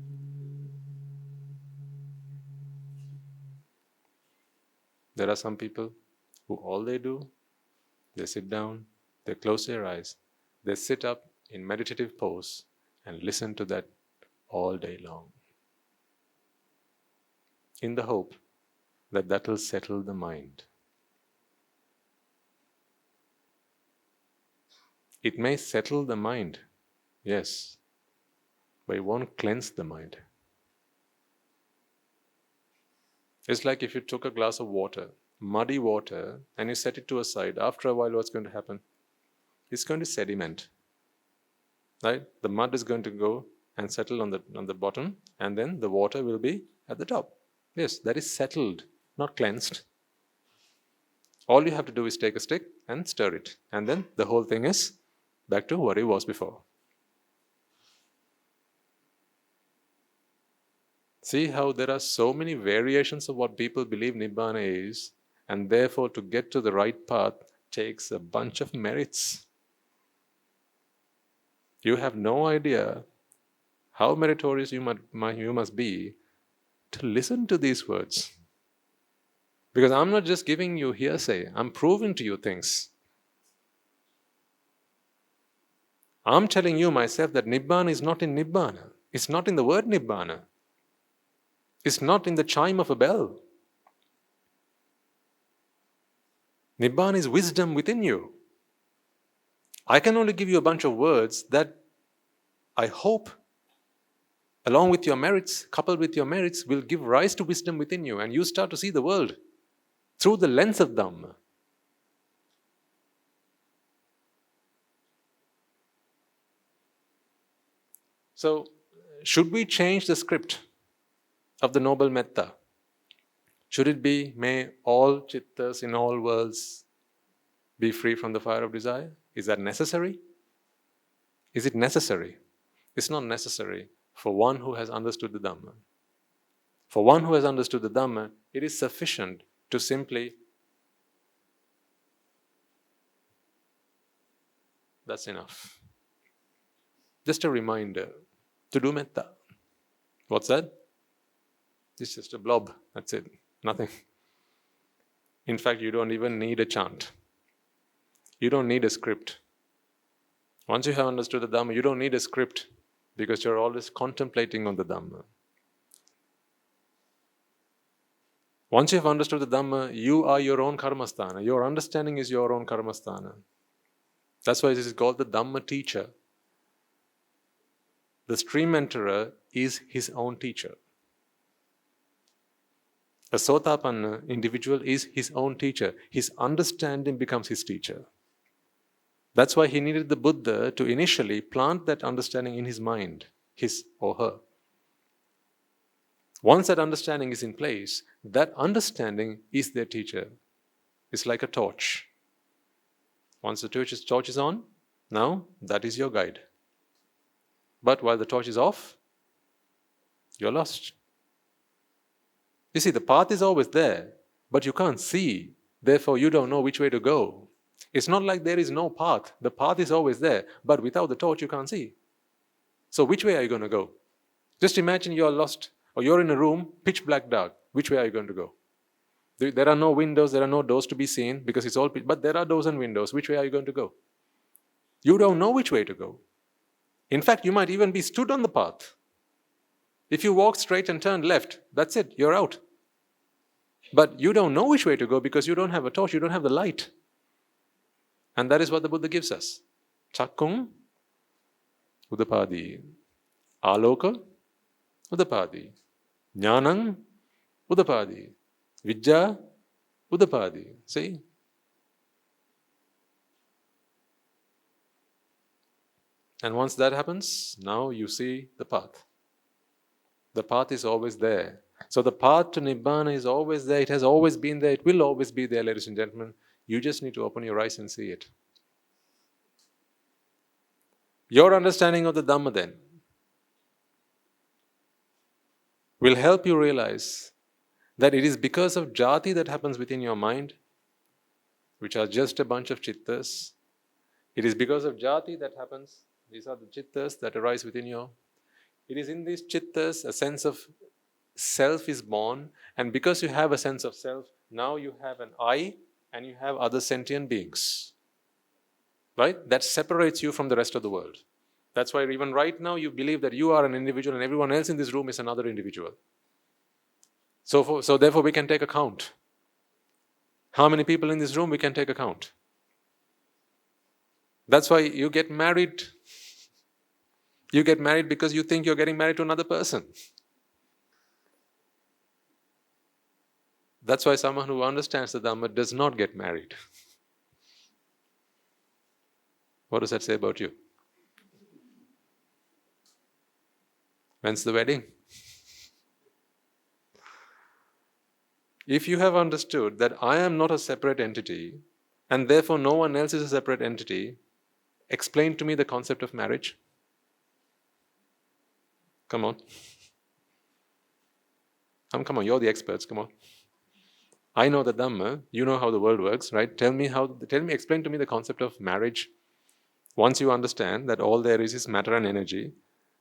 There are some people who all they do, they sit down, they close their eyes, they sit up in meditative pose and listen to that all day long, in the hope that that will settle the mind. It may settle the mind, yes, but it won't cleanse the mind. It's like if you took a glass of water, muddy water, and you set it to a side. After a while, what's going to happen? It's going to sediment. Right? The mud is going to go and settle on the bottom, and then the water will be at the top. Yes, that is settled, not cleansed. All you have to do is take a stick and stir it, and then the whole thing is back to what it was before. See how there are so many variations of what people believe Nibbana is, and therefore to get to the right path takes a bunch of merits. You have no idea how meritorious you must be to listen to these words. Because I'm not just giving you hearsay, I'm proving to you things. I'm telling you myself that Nibbana is not in Nibbana. It's not in the word Nibbana. It's not in the chime of a bell. Nibbana is wisdom within you. I can only give you a bunch of words that I hope, along with your merits, coupled with your merits, will give rise to wisdom within you, and you start to see the world through the lens of Dhamma. So, should we change the script of the Noble Metta? Should it be, may all chittas in all worlds be free from the fire of desire? Is that necessary? Is it necessary? It's not necessary for one who has understood the Dhamma. For one who has understood the Dhamma, it is sufficient to simply, that's enough. Just a reminder to do metta. What's that? It's just a blob. That's it. Nothing. In fact, you don't even need a chant. You don't need a script. Once you have understood the Dhamma, you don't need a script because you're always contemplating on the Dhamma. Once you have understood the Dhamma, you are your own karmasthana. Your understanding is your own karmasthana. That's why this is called the Dhamma teacher. The stream enterer is his own teacher. A Sotapanna individual is his own teacher. His understanding becomes his teacher. That's why he needed the Buddha to initially plant that understanding in his mind, his or her. Once that understanding is in place, that understanding is their teacher. It's like a torch. Once the torch is on, now that is your guide. But while the torch is off, you're lost. You see, the path is always there, but you can't see. Therefore, you don't know which way to go. It's not like there is no path. The path is always there, but without the torch, you can't see. So which way are you going to go? Just imagine you're lost, or you're in a room, pitch black dark. Which way are you going to go? There are no windows, there are no doors to be seen, because it's all pitch, but there are doors and windows. Which way are you going to go? You don't know which way to go. In fact, you might even be stood on the path. If you walk straight and turn left, that's it, you're out. But you don't know which way to go because you don't have a torch, you don't have the light. And that is what the Buddha gives us. Chakkung udapadi. Aloka udapadi. Jnanang udapadi. Vijja udapadi. See? And once that happens, now you see the path. The path is always there. So the path to Nibbana is always there. It has always been there. It will always be there, ladies and gentlemen. You just need to open your eyes and see it. Your understanding of the Dhamma then will help you realize that it is because of jati that happens within your mind, which are just a bunch of chittas. It is because of jati that happens. These are the chittas that arise within you. It is in these chittas a sense of self is born, and because you have a sense of self, now you have an I and you have other sentient beings. Right? That separates you from the rest of the world. That's why even right now you believe that you are an individual and everyone else in this room is another individual. So therefore we can take account. How many people in this room we can take account? That's why you get married. You get married because you think you're getting married to another person. That's why someone who understands the Dhamma does not get married. What does that say about you? When's the wedding? If you have understood that I am not a separate entity, and therefore no one else is a separate entity, explain to me the concept of marriage. Come on. Come on, you're the experts, come on. I know the Dhamma, you know how the world works, right? Explain to me the concept of marriage. Once you understand that all there is matter and energy,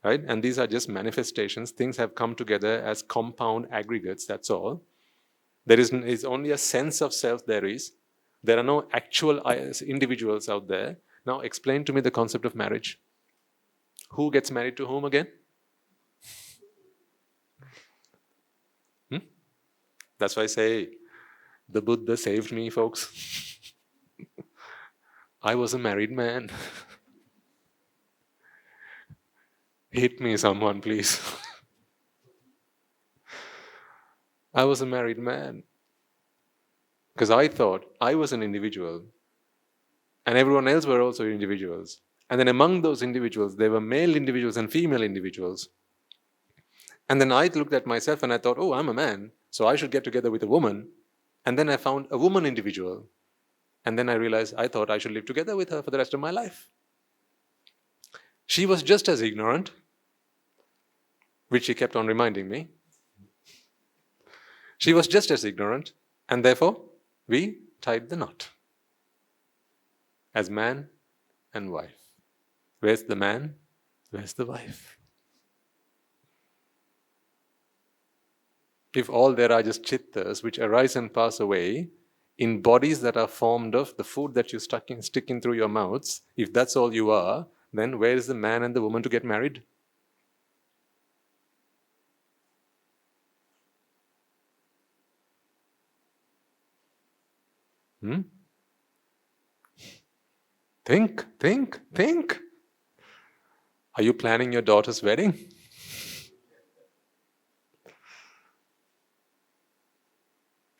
right? And these are just manifestations, things have come together as compound aggregates, that's all. There is only a sense of self there is. There are no actual individuals out there. Now explain to me the concept of marriage. Who gets married to whom again? That's why I say, the Buddha saved me, folks. I was a married man. Hit me, someone, please. I was a married man. Because I thought I was an individual. And everyone else were also individuals. And then among those individuals, there were male individuals and female individuals. And then I looked at myself and I thought, oh, I'm a man, so I should get together with a woman. And then I found a woman individual. And then I realized I thought I should live together with her for the rest of my life. She was just as ignorant, which she kept on reminding me. She was just as ignorant, and therefore we tied the knot as man and wife. Where's the man? Where's the wife? If all there are just chittas which arise and pass away in bodies that are formed of the food that you stick in through your mouths, if that's all you are, then where is the man and the woman to get married? Think. Are you planning your daughter's wedding?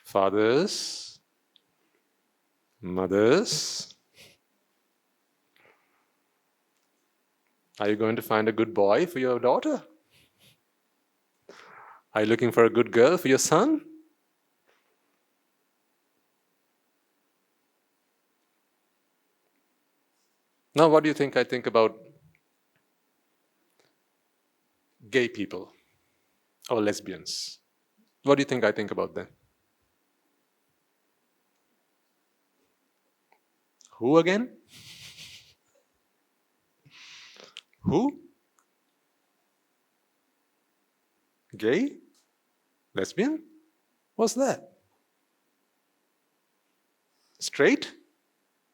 Fathers, mothers, are you going to find a good boy for your daughter? Are you looking for a good girl for your son? Now, what do you think I think about gay people or lesbians? What do you think I think about them? Who again? Who? Gay? Lesbian? What's that? Straight?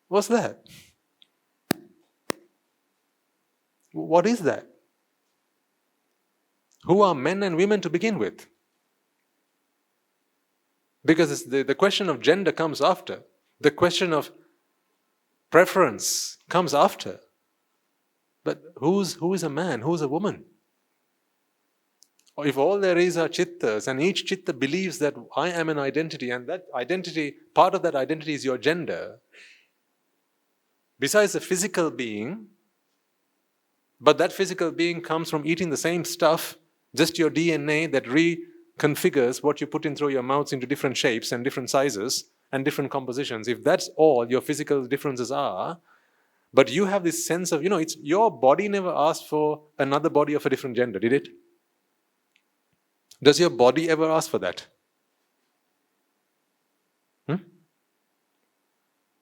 What's that? What is that? Who are men and women to begin with? Because the question of gender comes after. The question of preference comes after. But who is a man? Who is a woman? Or if all there is are chittas, and each chitta believes that I am an identity, and that identity, part of that identity is your gender, besides the physical being, but that physical being comes from eating the same stuff, just your DNA that reconfigures what you put in through your mouths into different shapes and different sizes and different compositions. If that's all your physical differences are, but you have this sense of, it's your body never asked for another body of a different gender, did it? Does your body ever ask for that?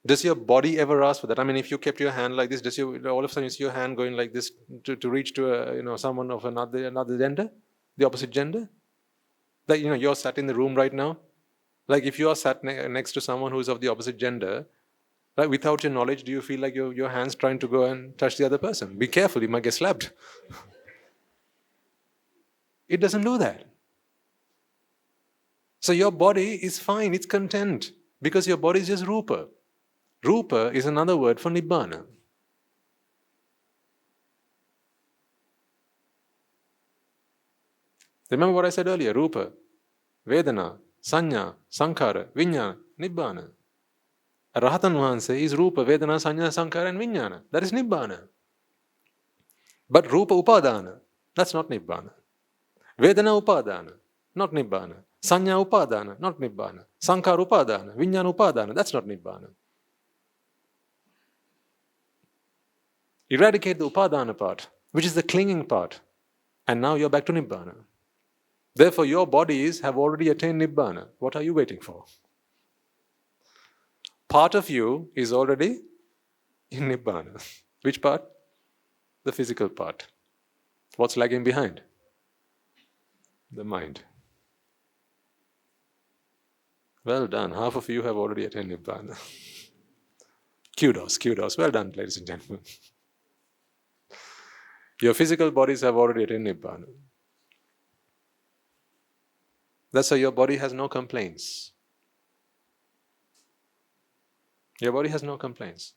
Does your body ever ask for that? I mean, if you kept your hand like this, does all of a sudden you see your hand going like this to reach to someone of another gender, the opposite gender? Like you're sat in the room right now. Like if you are sat next to someone who is of the opposite gender, like without your knowledge, do you feel like your hand's trying to go and touch the other person? Be careful, you might get slapped. It doesn't do that. So your body is fine, it's content, because your body is just rupa. Rupa is another word for Nibbāna. Remember what I said earlier, Rupa, Vedana, Sanya, Sankhara, Vijñāna, Nibbāna. A Rahatan Vahanse is Rupa, Vedana, Sanya, Sankhara and Vijñāna. That is Nibbāna. But Rupa Upadana, that's not Nibbāna. Vedana Upadana, not Nibbāna. Sanya Upadana, not Nibbāna. Sankhara Upadana, Vijñāna Upadana, that's not Nibbāna. Eradicate the Upadana part, which is the clinging part, and now you're back to Nibbāna. Therefore, your bodies have already attained Nibbāna. What are you waiting for? Part of you is already in Nibbāna. Which part? The physical part. What's lagging behind? The mind. Well done. Half of you have already attained Nibbāna. Kudos. Well done, ladies and gentlemen. Your physical bodies have already attained Nibbāna. That's why your body has no complaints. Your body has no complaints.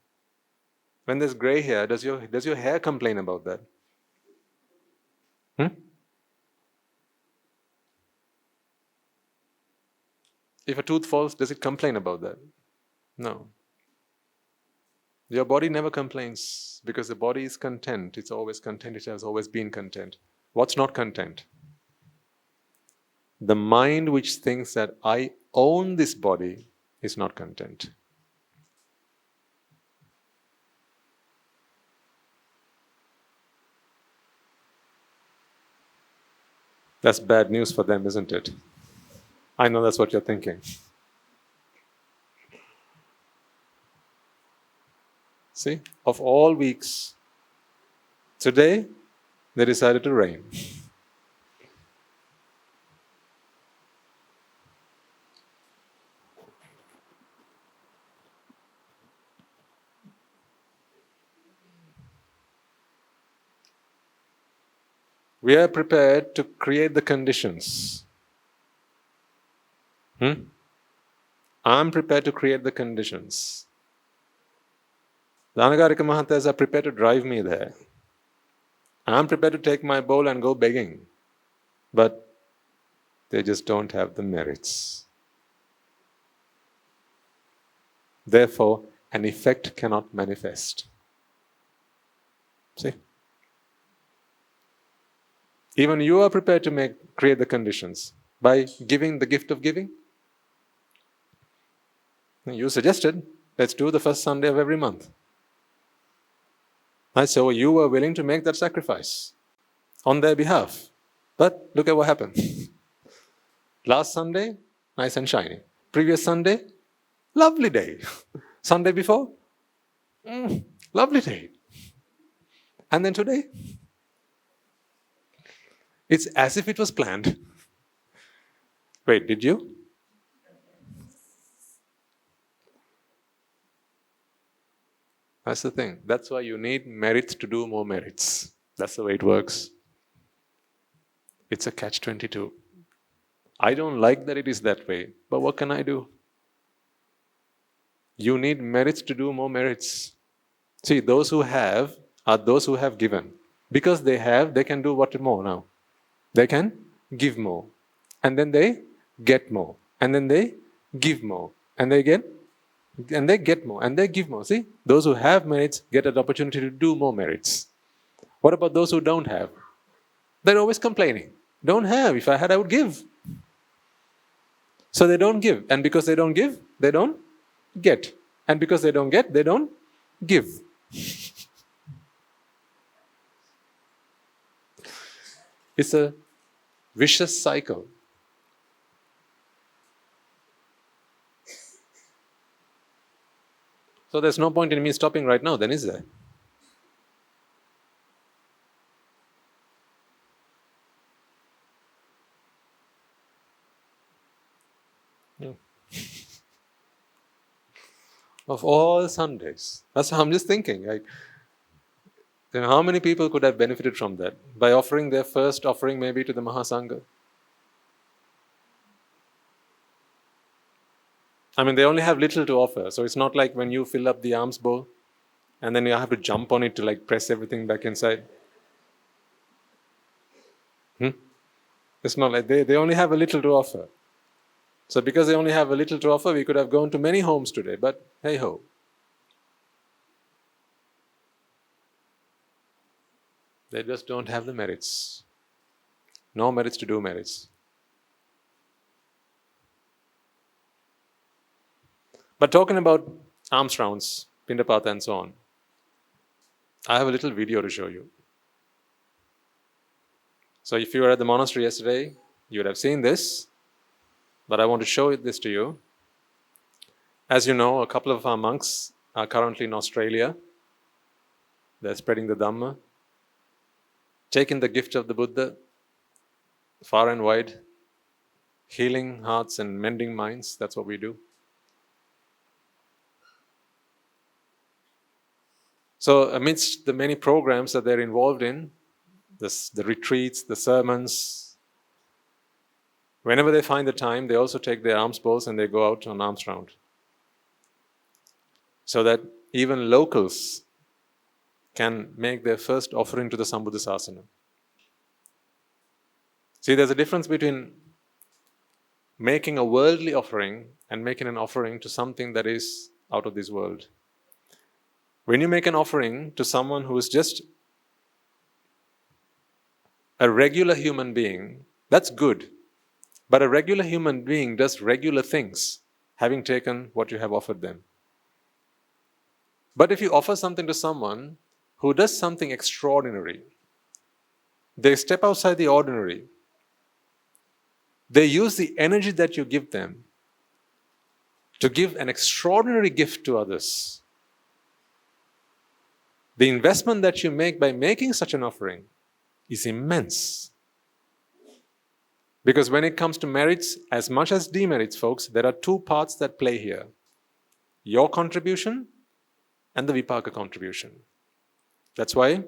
When there's grey hair, does your hair complain about that? If a tooth falls, does it complain about that? No. Your body never complains because the body is content. It's always content. It has always been content. What's not content? The mind which thinks that I own this body is not content. That's bad news for them, isn't it? I know that's what you're thinking. See, of all weeks, today they decided to rain. We are prepared to create the conditions. I'm prepared to create the conditions. The Anagarika Mahathas are prepared to drive me there. I'm prepared to take my bowl and go begging. But they just don't have the merits. Therefore, an effect cannot manifest. See? Even you are prepared to create the conditions by giving the gift of giving. You suggested, let's do the first Sunday of every month. So you were willing to make that sacrifice on their behalf. But look at what happened. Last Sunday, nice and shiny. Previous Sunday, lovely day. Sunday before, lovely day. And then today, it's as if it was planned. Wait, did you? That's the thing. That's why you need merits to do more merits. That's the way it works. It's a catch-22. I don't like that it is that way, but what can I do? You need merits to do more merits. See, those who have are those who have given. Because they have, they can do what more now? They can give more. And then they get more. And then they give more. And they get more. And they give more. See, those who have merits get an opportunity to do more merits. What about those who don't have? They're always complaining. Don't have. If I had, I would give. So they don't give. And because they don't give, they don't get. And because they don't get, they don't give. It's a vicious cycle. So there's no point in me stopping right now, then, is there? Of all Sundays. That's how I'm just thinking. How many people could have benefited from that? By offering their first offering maybe to the Mahasangha. I mean, they only have little to offer. So it's not like when you fill up the alms bowl and then you have to jump on it to press everything back inside. It's not like they only have a little to offer. So because they only have a little to offer, we could have gone to many homes today, but hey-ho. They just don't have the merits. No merits to do merits. But talking about alms rounds, Pindapata and so on, I have a little video to show you. So if you were at the monastery yesterday, you would have seen this. But I want to show this to you. As you know, a couple of our monks are currently in Australia. They're spreading the dhamma, taking the gift of the Buddha far and wide, healing hearts and mending minds. That's what we do. So amidst the many programs that they're involved in, the retreats, the sermons, whenever they find the time, they also take their alms bowls and they go out on alms round. So that even locals can make their first offering to the Sambuddhasasana. See, there's a difference between making a worldly offering and making an offering to something that is out of this world. When you make an offering to someone who is just a regular human being, that's good. But a regular human being does regular things, having taken what you have offered them. But if you offer something to someone who does something extraordinary, they step outside the ordinary, they use the energy that you give them to give an extraordinary gift to others. The investment that you make by making such an offering is immense. Because when it comes to merits, as much as demerits, folks, there are two parts that play here. Your contribution and the vipaka contribution. That's why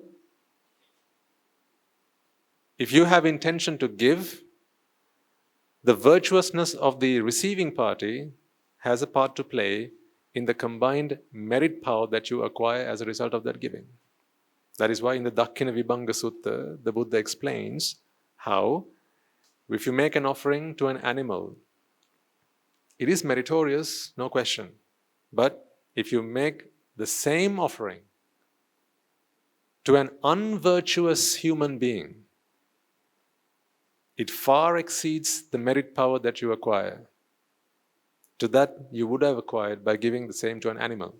if you have intention to give, the virtuousness of the receiving party has a part to play in the combined merit power that you acquire as a result of that giving. That is why in the Dakkina Vibhanga Sutta, the Buddha explains how if you make an offering to an animal, it is meritorious, no question. But if you make the same offering to an unvirtuous human being, it far exceeds the merit power that you acquire to that you would have acquired by giving the same to an animal.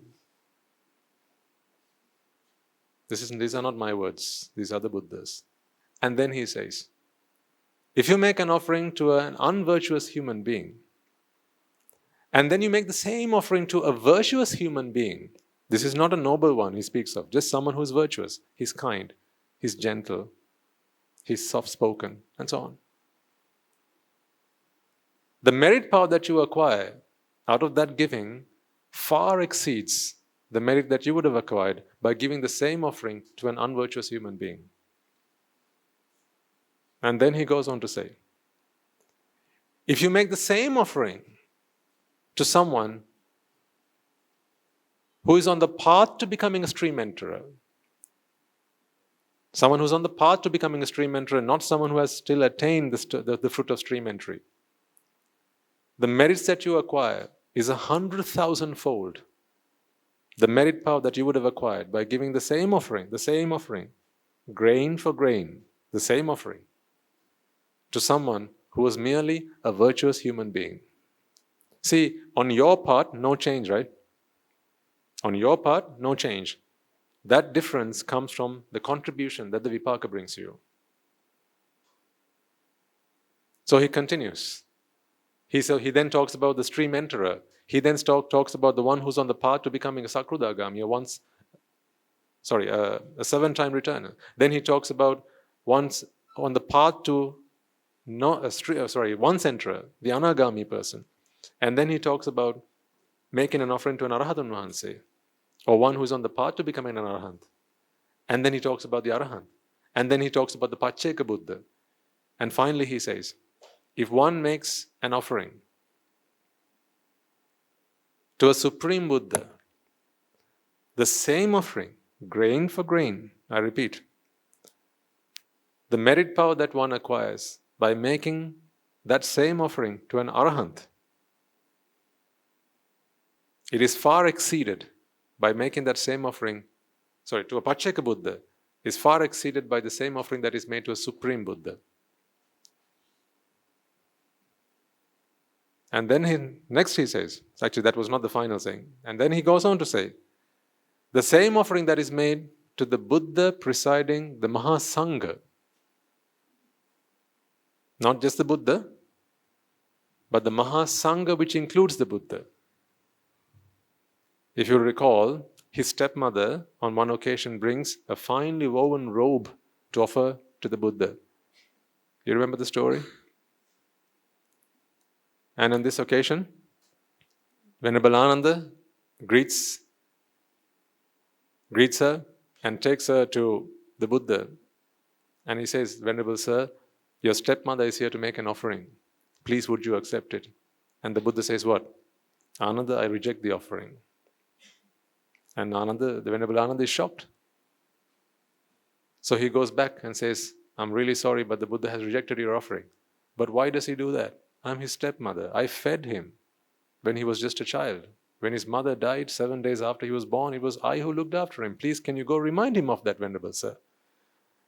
These are not my words, these are the Buddha's. And then he says, if you make an offering to an unvirtuous human being, and then you make the same offering to a virtuous human being, this is not a noble one he speaks of, just someone who is virtuous. He's kind, he's gentle, he's soft-spoken, and so on. The merit power that you acquire out of that giving far exceeds the merit that you would have acquired by giving the same offering to an unvirtuous human being. And then he goes on to say, if you make the same offering to someone who is on the path to becoming a stream enterer, someone who's on the path to becoming a stream enterer, not someone who has still attained the fruit of stream entry, the merits that you acquire is 100,000-fold the merit power that you would have acquired by giving the same offering, grain for grain, the same offering, to someone who was merely a virtuous human being. See, on your part, no change, right? On your part, no change. That difference comes from the contribution that the vipaka brings you. So he continues. He then talks about the stream enterer. He then talks about the one who's on the path to becoming a Sakrudagami, a seven-time returner. Then he talks about once on the path to once enterer, the Anagami person. And then he talks about making an offering to an Arahatun Vahanse, or one who's on the path to becoming an Arahant. And then he talks about the Arahant. And then he talks about the Pacceka Buddha. And finally he says, if one makes an offering to a Supreme Buddha, the same offering, grain for grain, I repeat, the merit power that one acquires by making that same offering to an Arahant, it is far exceeded by making that same offering, to a Pacceka Buddha, is far exceeded by the same offering that is made to a Supreme Buddha. And then next he says, actually that was not the final saying, and then he goes on to say, the same offering that is made to the Buddha presiding the Mahasangha, not just the Buddha, but the Mahasangha which includes the Buddha. If you recall, his stepmother on one occasion brings a finely woven robe to offer to the Buddha. You remember the story? And on this occasion, Venerable Ananda greets her and takes her to the Buddha. And he says, Venerable Sir, your stepmother is here to make an offering. Please, would you accept it? And the Buddha says, what? Ananda, I reject the offering. And the Venerable Ananda is shocked. So he goes back and says, I'm really sorry, but the Buddha has rejected your offering. But why does he do that? I'm his stepmother. I fed him when he was just a child. When his mother died 7 days after he was born, it was I who looked after him. Please, can you go remind him of that, Venerable Sir?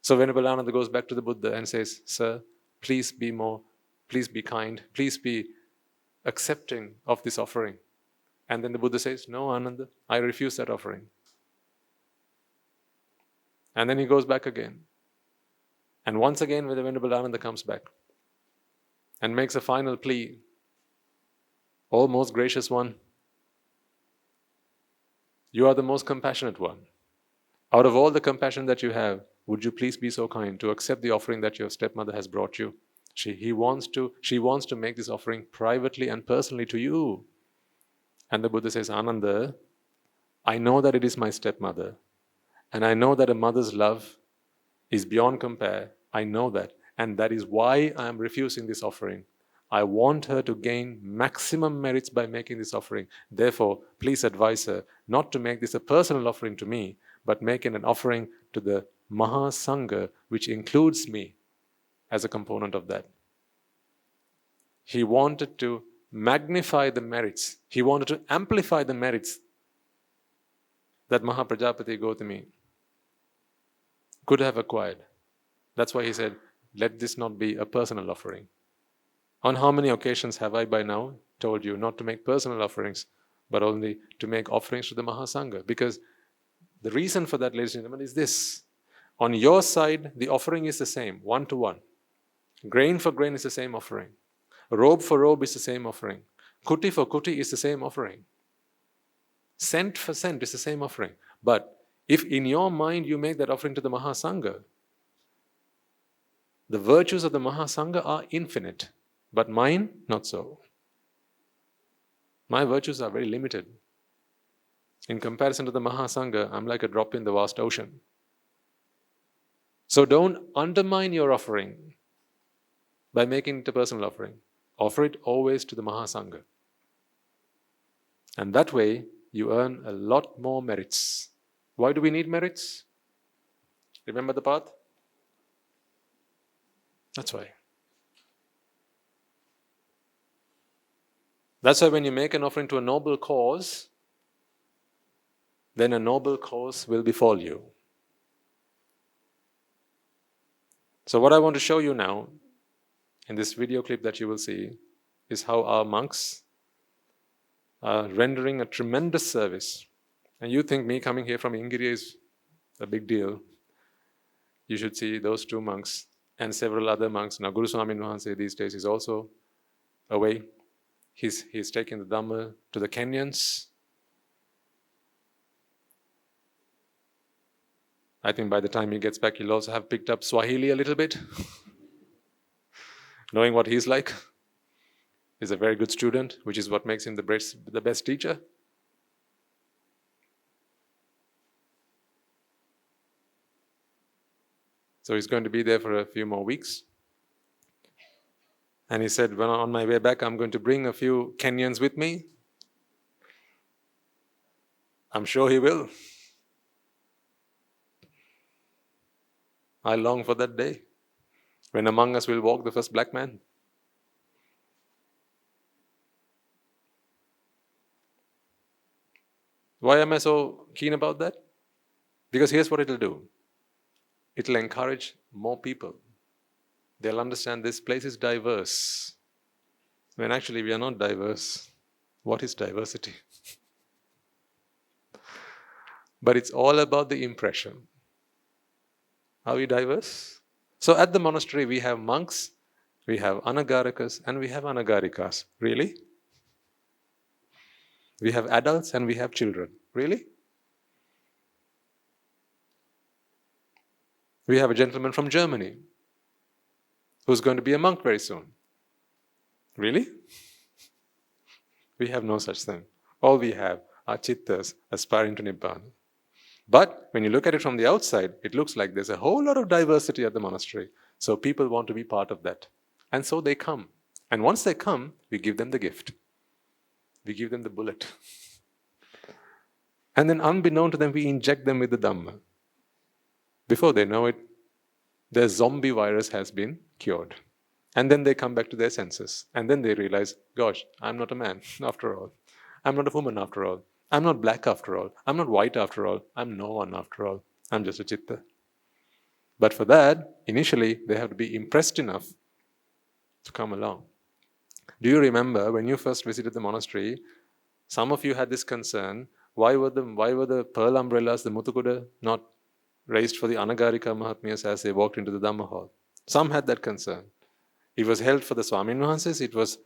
So Venerable Ananda goes back to the Buddha and says, Sir, please be kind, please be accepting of this offering. And then the Buddha says, no, Ananda, I refuse that offering. And then he goes back again. And once again, the Venerable Ananda comes back and makes a final plea. O most gracious one, you are the most compassionate one. Out of all the compassion that you have, would you please be so kind to accept the offering that your stepmother has brought you? She wants to make this offering privately and personally to you. And the Buddha says, Ananda, I know that it is my stepmother, and I know that a mother's love is beyond compare. I know that. and that is why I am refusing this offering. I want her to gain maximum merits by making this offering. Therefore, please advise her not to make this a personal offering to me, but make it an offering to the Mahasangha, which includes me as a component of that. He wanted to magnify the merits. He wanted to amplify the merits that Mahaprajapati Gautami could have acquired. That's why he said, let this not be a personal offering. On how many occasions have I by now told you not to make personal offerings, but only to make offerings to the Mahasangha? Because the reason for that, ladies and gentlemen, is this. On your side, the offering is the same, 1-to-1. Grain for grain is the same offering. Robe for robe is the same offering. Kuti for kuti is the same offering. Cent for cent is the same offering. But if in your mind you make that offering to the Mahasangha, the virtues of the Mahasangha are infinite, but mine, not so. My virtues are very limited. In comparison to the Mahasangha, I'm like a drop in the vast ocean. So don't undermine your offering by making it a personal offering. Offer it always to the Mahasangha. And that way, you earn a lot more merits. Why do we need merits? Remember the path? That's why. That's why when you make an offering to a noble cause, then a noble cause will befall you. So what I want to show you now, in this video clip that you will see, is how our monks are rendering a tremendous service. And you think me coming here from Ingiriya is a big deal. You should see those two monks and several other monks. Now Guru Swamin Wahanse these days is also away. He's taking the Dhamma to the Kenyans. I think by the time he gets back, he'll also have picked up Swahili a little bit. Knowing what he's like. He's a very good student, which is what makes him the best teacher. So he's going to be there for a few more weeks. And he said, when on my way back, I'm going to bring a few Kenyans with me. I'm sure he will. I long for that day when among us will walk the first black man. Why am I so keen about that? Because here's what it'll do. It'll encourage more people. They'll understand this place is diverse. When actually we are not diverse. What is diversity? But it's all about the impression. Are we diverse? So at the monastery we have monks, we have Anagarikas, and we have Anagarikas. Really? We have adults and we have children. Really? We have a gentleman from Germany who's going to be a monk very soon. Really? We have no such thing. All we have are chittas aspiring to Nibbana. But when you look at it from the outside, it looks like there's a whole lot of diversity at the monastery. So people want to be part of that. And so they come. And once they come, we give them the gift. We give them the bullet. And then unbeknown to them, we inject them with the Dhamma. Before they know it, their zombie virus has been cured. And then they come back to their senses. And then they realize, gosh, I'm not a man after all. I'm not a woman after all. I'm not black after all. I'm not white after all. I'm no one after all. I'm just a chitta. But for that, initially, they have to be impressed enough to come along. Do you remember when you first visited the monastery, some of you had this concern, why were the pearl umbrellas, the Muthukuda, not raised for the Anagarika Mahatmyas as they walked into the Dhamma hall? Some had that concern. It was held for the Swamin Wahanses, it was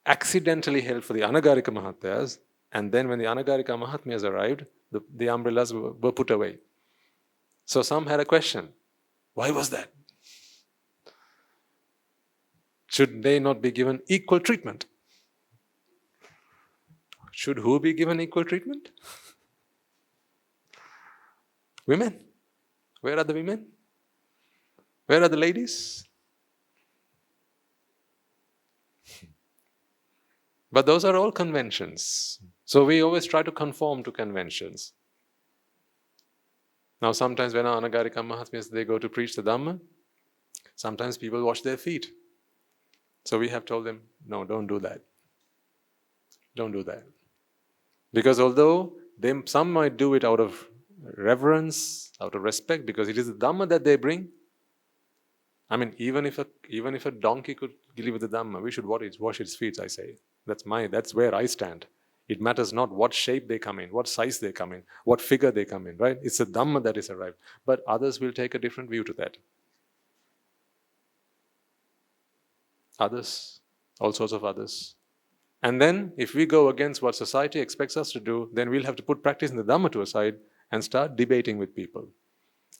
accidentally held for the Anagarika Mahatmyas, and then when the Anagarika Mahatmyas arrived, the umbrellas were put away. So some had a question. Why was that? Should they not be given equal treatment? Should who be given equal treatment? Women. Where are the women? Where are the ladies? But those are all conventions. So we always try to conform to conventions. Now sometimes when our Anagarika Mahatmas, they go to preach the Dhamma, sometimes people wash their feet. So we have told them, no, don't do that. Don't do that. Because although some might do it out of reverence, out of respect, because it is the Dhamma that they bring. I mean, even if a donkey could deliver the Dhamma, we should wash its feet, I say. That's where I stand. It matters not what shape they come in, what size they come in, what figure they come in, right? It's the Dhamma that is arrived. But others will take a different view to that. Others, all sorts of others. And then, if we go against what society expects us to do, then we'll have to put practice in the Dhamma to a side and start debating with people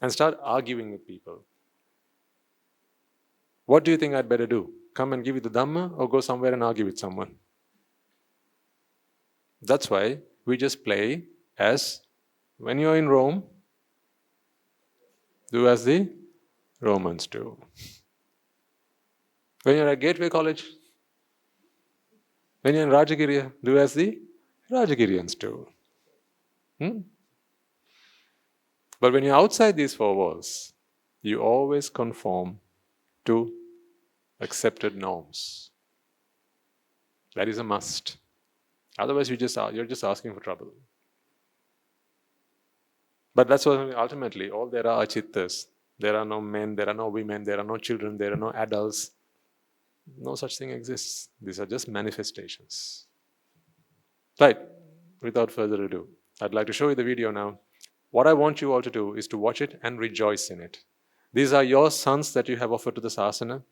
and start arguing with people. What do you think I'd better do? Come and give you the Dhamma or go somewhere and argue with someone? That's why we just play as, when you're in Rome, do as the Romans do. When you're at Gateway College, when you're in Rajagiriya, do as the Rajagirians do. But when you're outside these four walls, you always conform to accepted norms. That is a must. Otherwise, you're just asking for trouble. But that's what ultimately, all there are chittas. There are no men, there are no women, there are no children, there are no adults. No such thing exists. These are just manifestations. Right, without further ado, I'd like to show you the video now. What I want you all to do is to watch it and rejoice in it. These are your sons that you have offered to the sasana.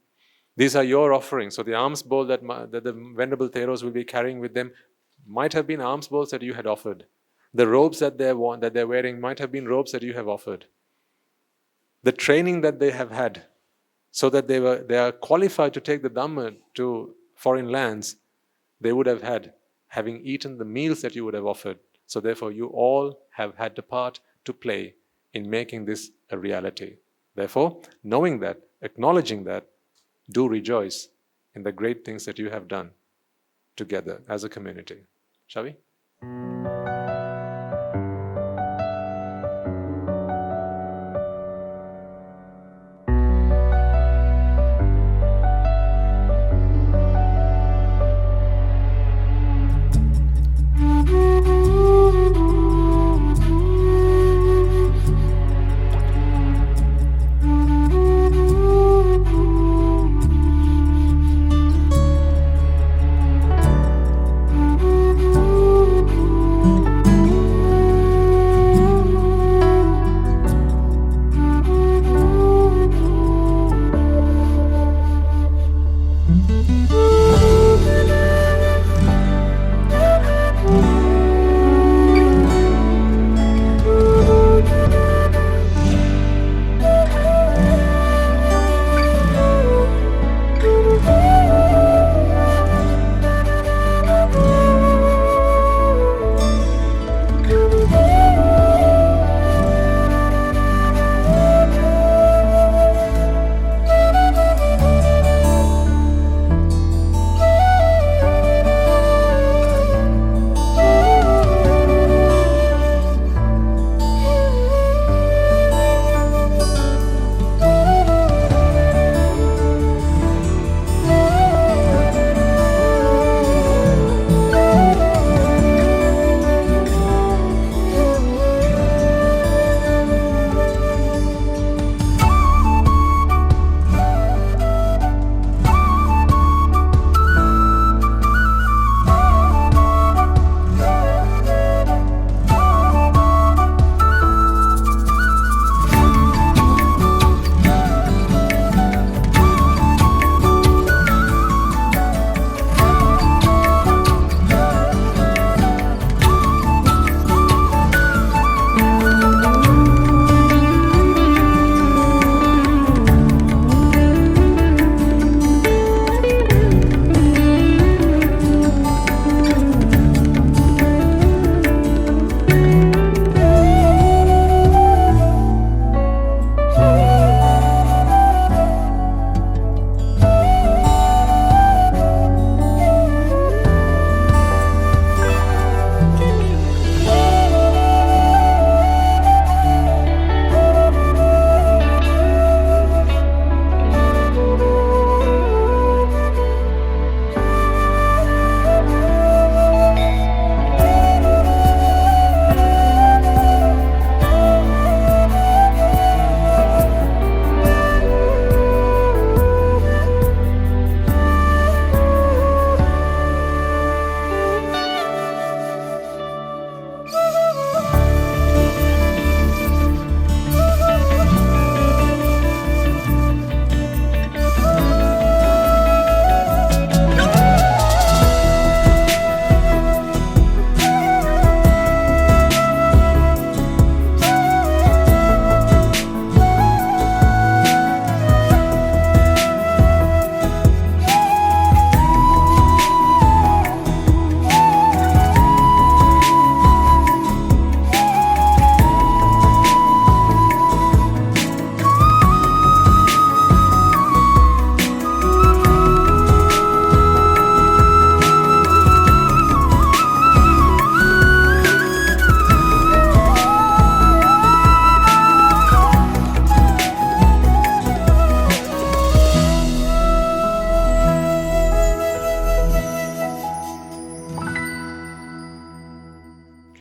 These are your offerings. So the alms bowl that the Venerable Theros will be carrying with them might have been alms bowls that you had offered. The robes that they're wearing might have been robes that you have offered. The training that they have had, so that they are qualified to take the Dhamma to foreign lands, they would have had, having eaten the meals that you would have offered. So therefore, you all have had a part to play in making this a reality. Therefore, knowing that, acknowledging that, do rejoice in the great things that you have done together as a community. Shall we?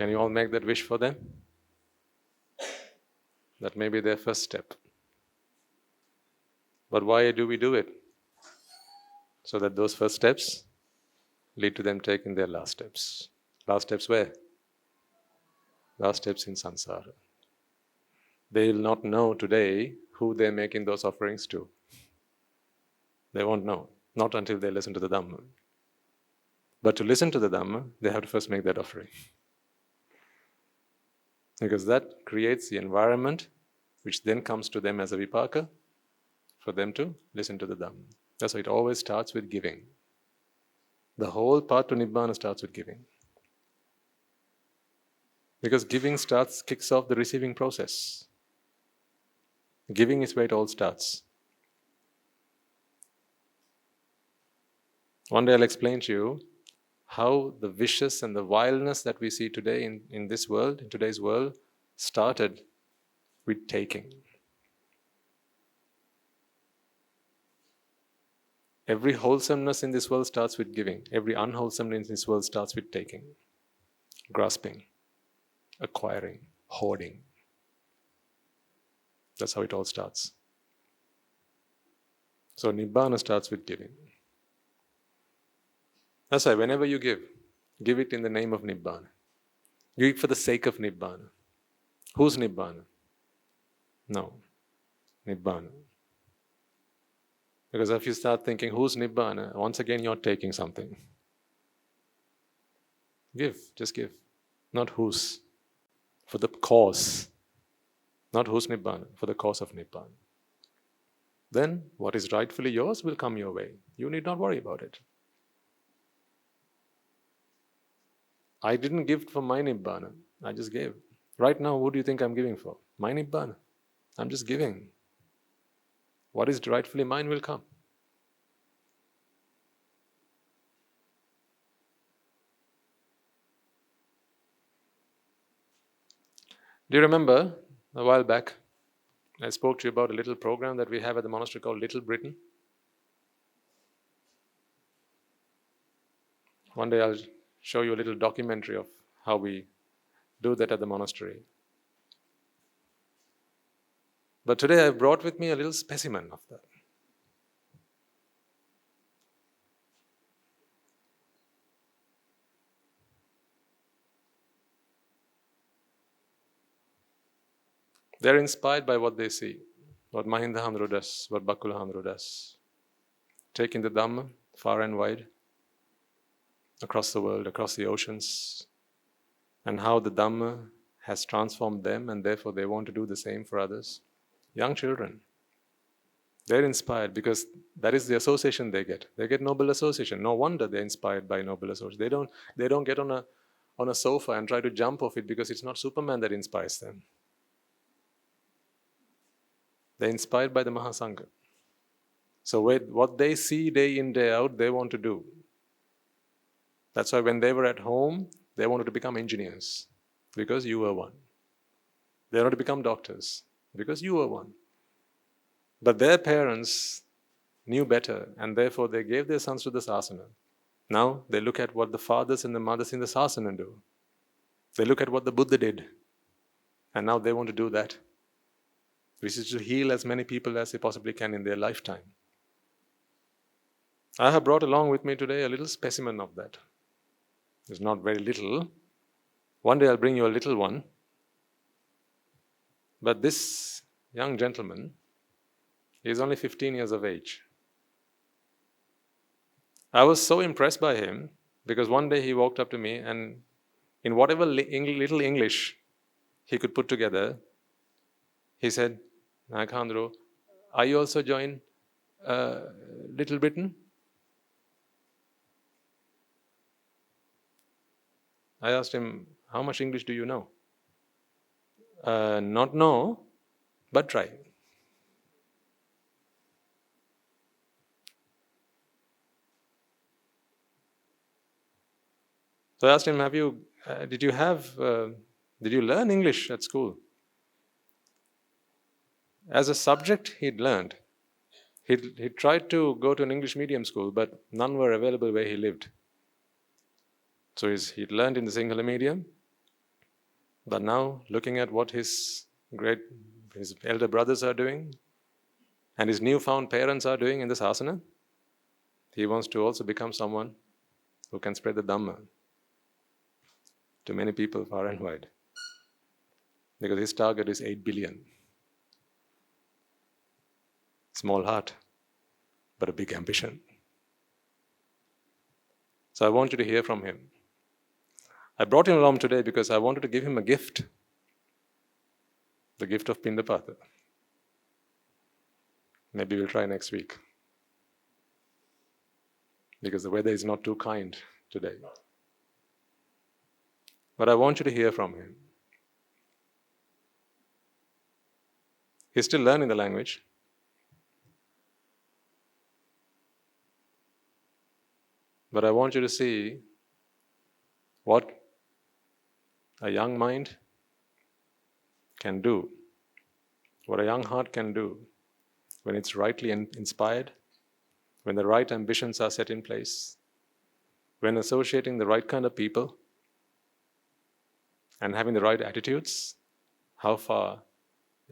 Can you all make that wish for them? That may be their first step. But why do we do it? So that those first steps lead to them taking their last steps. Last steps where? Last steps in samsara. They will not know today who they're making those offerings to. They won't know. Not until they listen to the Dhamma. But to listen to the Dhamma, they have to first make that offering. Because that creates the environment which then comes to them as a vipaka for them to listen to the Dhamma. That's why it always starts with giving. The whole path to Nibbana starts with giving. Because giving kicks off the receiving process. Giving is where it all starts. One day I'll explain to you how the vicious and the vileness that we see today in this world, in today's world, started with taking. Every wholesomeness in this world starts with giving. Every unwholesomeness in this world starts with taking, grasping, acquiring, hoarding. That's how it all starts. So Nibbana starts with giving. That's why whenever you give it in the name of Nibbana. Give it for the sake of Nibbana. Who's Nibbana? No, Nibbana. Because if you start thinking, who's Nibbana? Once again you're taking something. Give, just give. Not whose. For the cause. Not whose Nibbana, for the cause of Nibbana. Then what is rightfully yours will come your way. You need not worry about it. I didn't give for my Nibbana, I just gave. Right now, who do you think I'm giving for? My Nibbana. I'm just giving. What is rightfully mine will come. Do you remember a while back, I spoke to you about a little program that we have at the monastery called Little Britain? One day I'll show you a little documentary of how we do that at the monastery. But today I've brought with me a little specimen of that. They're inspired by what they see, what Mahindahandru does, what Bakulahandru does. Taking the Dhamma far and wide, across the world, across the oceans, and how the Dhamma has transformed them and therefore they want to do the same for others. Young children, they're inspired because that is the association they get. They get noble association. No wonder they're inspired by noble association. They don't get on a sofa and try to jump off it because it's not Superman that inspires them. They're inspired by the Mahasangha. So what they see day in, day out, they want to do. That's why when they were at home, they wanted to become engineers because you were one. They wanted to become doctors because you were one. But their parents knew better and therefore they gave their sons to the sasana. Now they look at what the fathers and the mothers in the sasana do. They look at what the Buddha did and now they want to do that. Which is to heal as many people as they possibly can in their lifetime. I have brought along with me today a little specimen of that. It's not very little. One day I'll bring you a little one. But this young gentleman is only 15 years of age. I was so impressed by him because one day he walked up to me and in whatever little English he could put together, he said, Nagadhandru, are you also join Little Britain? I asked him, how much English do you know? Not know, but try. So I asked him, did you learn English at school? As a subject, he'd learned. He tried to go to an English medium school, but none were available where he lived. So he'd learned in the Sinhala medium, But now, looking at what his elder brothers are doing and his newfound parents are doing in this asana, he wants to also become someone who can spread the Dhamma to many people far and wide. Because his target is 8 billion. Small heart, but a big ambition. So I want you to hear from him. I brought him along today because I wanted to give him a gift. The gift of Pindapata. Maybe we'll try next week. Because the weather is not too kind today. But I want you to hear from him. He's still learning the language. But I want you to see what a young mind can do, what a young heart can do when it's rightly inspired, when the right ambitions are set in place, when associating the right kind of people and having the right attitudes, how far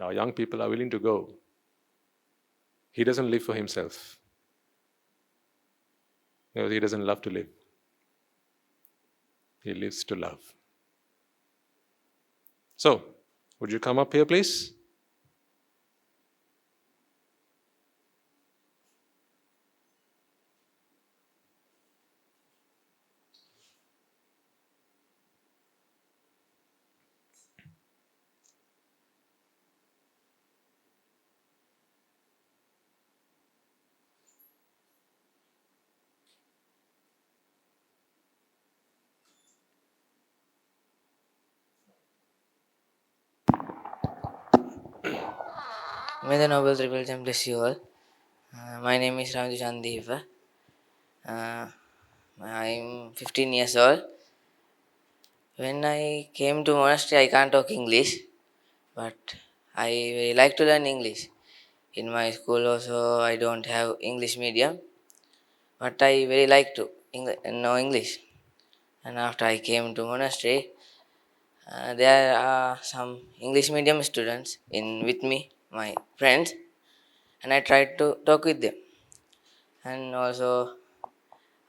our young people are willing to go. He doesn't live for himself. Because he doesn't love to live. He lives to love. So, would you come up here, please? May the Noble Triple Gem bless you all. My name is Rajagiriya. I'm 15 years old. When I came to monastery, I can't talk English, but I very like to learn English. In my school also, I don't have English medium, but I very like to know English. And after I came to monastery, there are some English medium students in with me, my friends, and I tried to talk with them. And also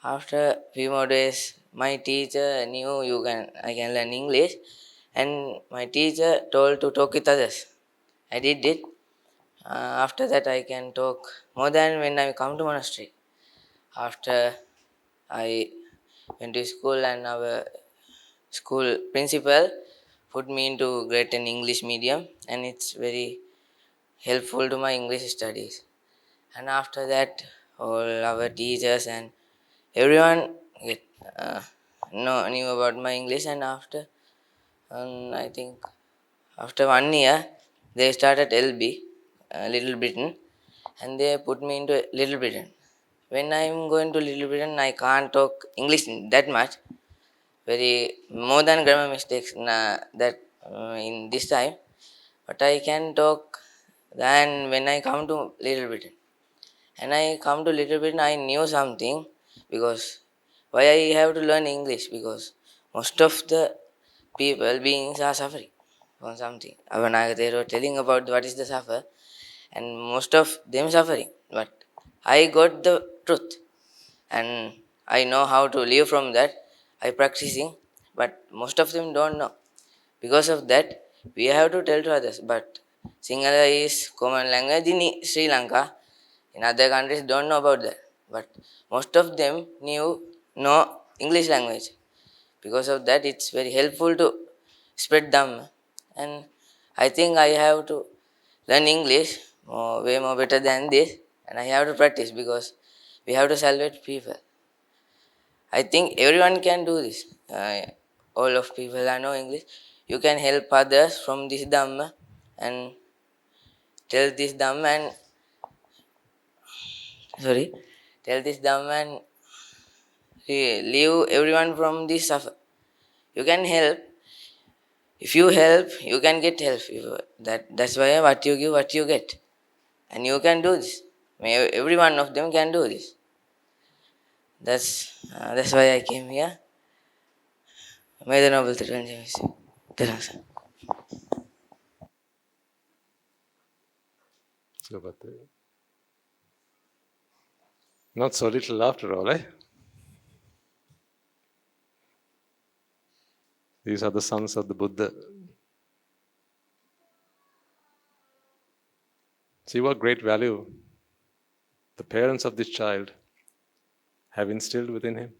after few more days, my teacher knew I can learn English, and my teacher told to talk with others. I did it. After that, I can talk more than when I come to monastery. After I went to school, and our school principal put me into Great and English medium, and it's very helpful to my English studies. And after that, all our teachers and everyone get knew about my English. And after I think after 1 year they started LB, Little Britain, and they put me into Little Britain. When I'm going to Little Britain, I can't talk English that much. Very more than grammar mistakes that in this time, but I can talk than when I come to Little Britain. And I come to Little Britain, I knew something because why I have to learn English, because most of the people beings are suffering from something. They were telling about what is the suffer, and most of them suffering. But I got the truth, and I know how to live from that. I practicing, but most of them don't know. Because of that, we have to tell to others. But Sinhala is common language in Sri Lanka. In other countries, don't know about that. But most of them know English language. Because of that, it's very helpful to spread Dhamma. And I think I have to learn English way more better than this. And I have to practice because we have to salvate people. I think everyone can do this. All of people are know English. You can help others from this Dhamma and tell this Dhamma and sorry, tell this Dhamma and leave everyone from this suffer. You can help. If you help, you can get help. That's why what you give, what you get, and you can do this. Every one of them can do this. That's why I came here. May the noble Therasa. Not so little after all, eh? These are the sons of the Buddha. See what great value the parents of this child have instilled within him.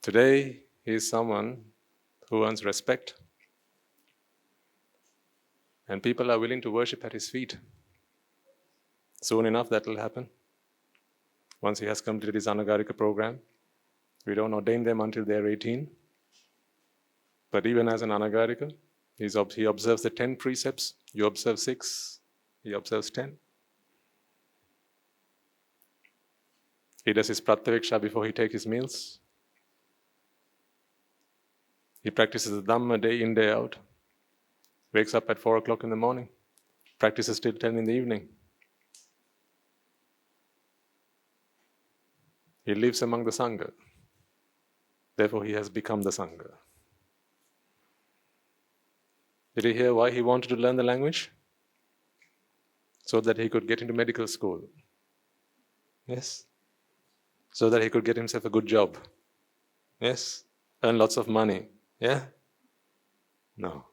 Today, he is someone who earns respect, and people are willing to worship at his feet. Soon enough, that will happen. Once he has completed his Anagarika program, we don't ordain them until they are 18. But even as an Anagarika, he observes the 10 precepts. You observe 6, he observes 10. He does his pratyaviksha before he takes his meals. He practices the dhamma day in, day out. Wakes up at 4 o'clock in the morning. Practices till 10 in the evening. He lives among the Sangha. Therefore, he has become the Sangha. Did you hear why he wanted to learn the language? So that he could get into medical school. Yes. So that he could get himself a good job. Yes. Earn lots of money. Yeah? No.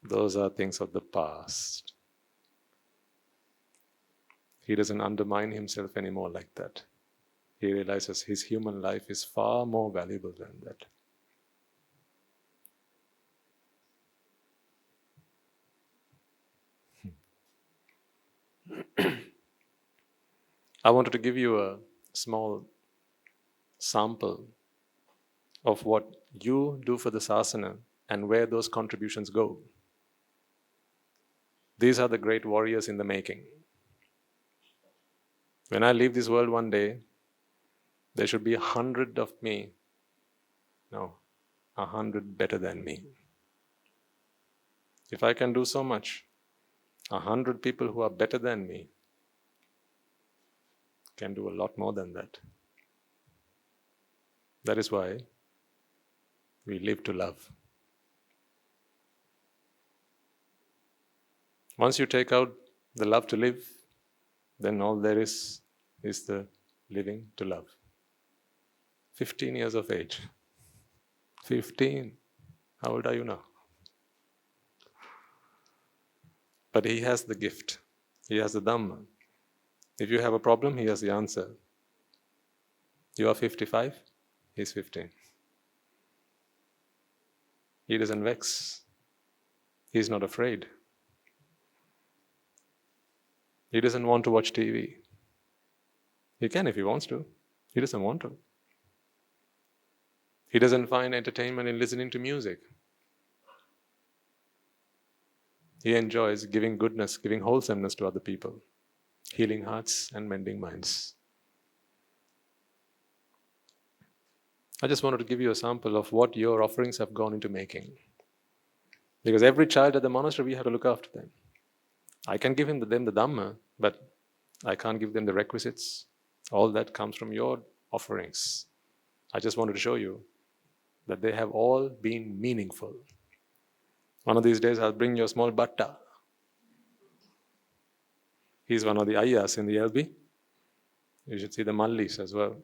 Those are things of the past. He doesn't undermine himself anymore like that. He realizes his human life is far more valuable than that. I wanted to give you a small sample of what you do for the sasana and where those contributions go. These are the great warriors in the making. When I leave this world one day, there should be 100 of me. No, 100 better than me. If I can do so much, 100 people who are better than me can do a lot more than that. That is why we live to love. Once you take out the love to live, then all there is the living to love. 15 years of age. 15. How old are you now? But he has the gift. He has the dhamma. If you have a problem, he has the answer. You are 55, he's 15. He doesn't vex. He's not afraid. He doesn't want to watch TV. He can if he wants to. He doesn't want to. He doesn't find entertainment in listening to music. He enjoys giving goodness, giving wholesomeness to other people, healing hearts and mending minds. I just wanted to give you a sample of what your offerings have gone into making. Because every child at the monastery, we have to look after them. I can give them the dhamma, but I can't give them the requisites. All that comes from your offerings. I just wanted to show you that they have all been meaningful. One of these days, I'll bring you a small bhatta. He's one of the ayahs in the LB. You should see the mallis as well.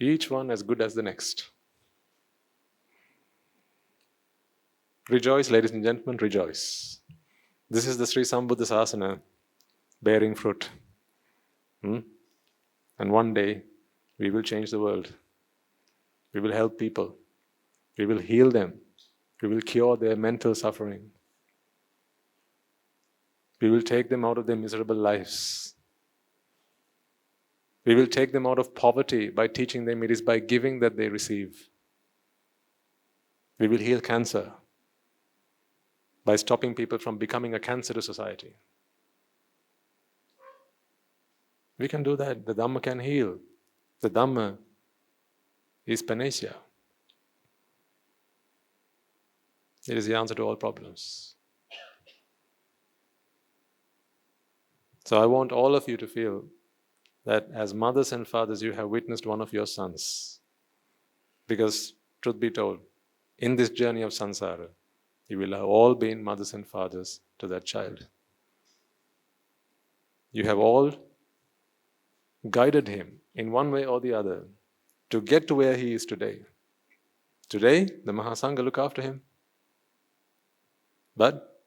Each one as good as the next. Rejoice, ladies and gentlemen, rejoice. This is the Sri Sambuddha Sasana bearing fruit. And one day, we will change the world. We will help people. We will heal them. We will cure their mental suffering. We will take them out of their miserable lives. We will take them out of poverty by teaching them it is by giving that they receive. We will heal cancer by stopping people from becoming a cancer to society. We can do that. The Dhamma can heal. The Dhamma is panacea. It is the answer to all problems. So I want all of you to feel that as mothers and fathers you have witnessed one of your sons. Because, truth be told, in this journey of samsara, you will have all been mothers and fathers to that child. You have all guided him in one way or the other to get to where he is today. Today, the Mahasangha look after him. But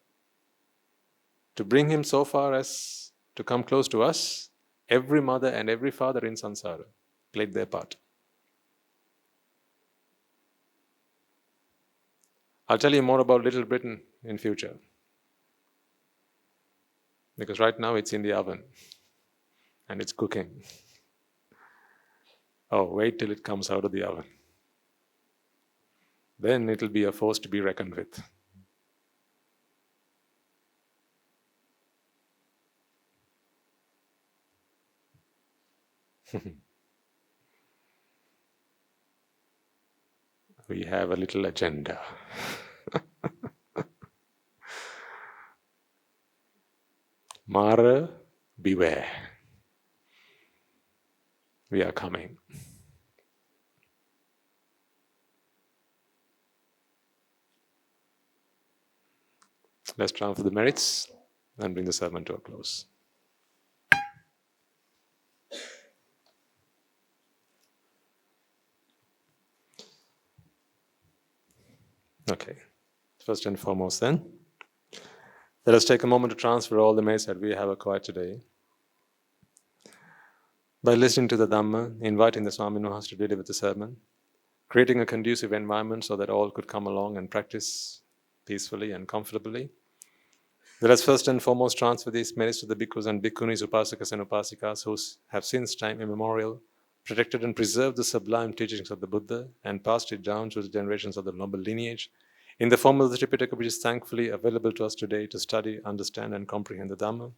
to bring him so far as to come close to us, every mother and every father in samsara played their part. I'll tell you more about Little Britain in future. Because right now it's in the oven and it's cooking. Oh, wait till it comes out of the oven. Then it'll be a force to be reckoned with. We have a little agenda. Mara, beware. We are coming. Let's transfer the merits and bring the sermon to a close. Okay, first and foremost then, let us take a moment to transfer all the merits that we have acquired today by listening to the Dhamma, inviting the Swami Nuhas to deliver the sermon, creating a conducive environment so that all could come along and practice peacefully and comfortably. Let us first and foremost transfer these merits to the bhikkhus and bhikkhunis, upasakas and upasikas who have since time immemorial protected and preserved the sublime teachings of the Buddha and passed it down through the generations of the noble lineage in the form of the Tripitaka, which is thankfully available to us today to study, understand and comprehend the Dhamma.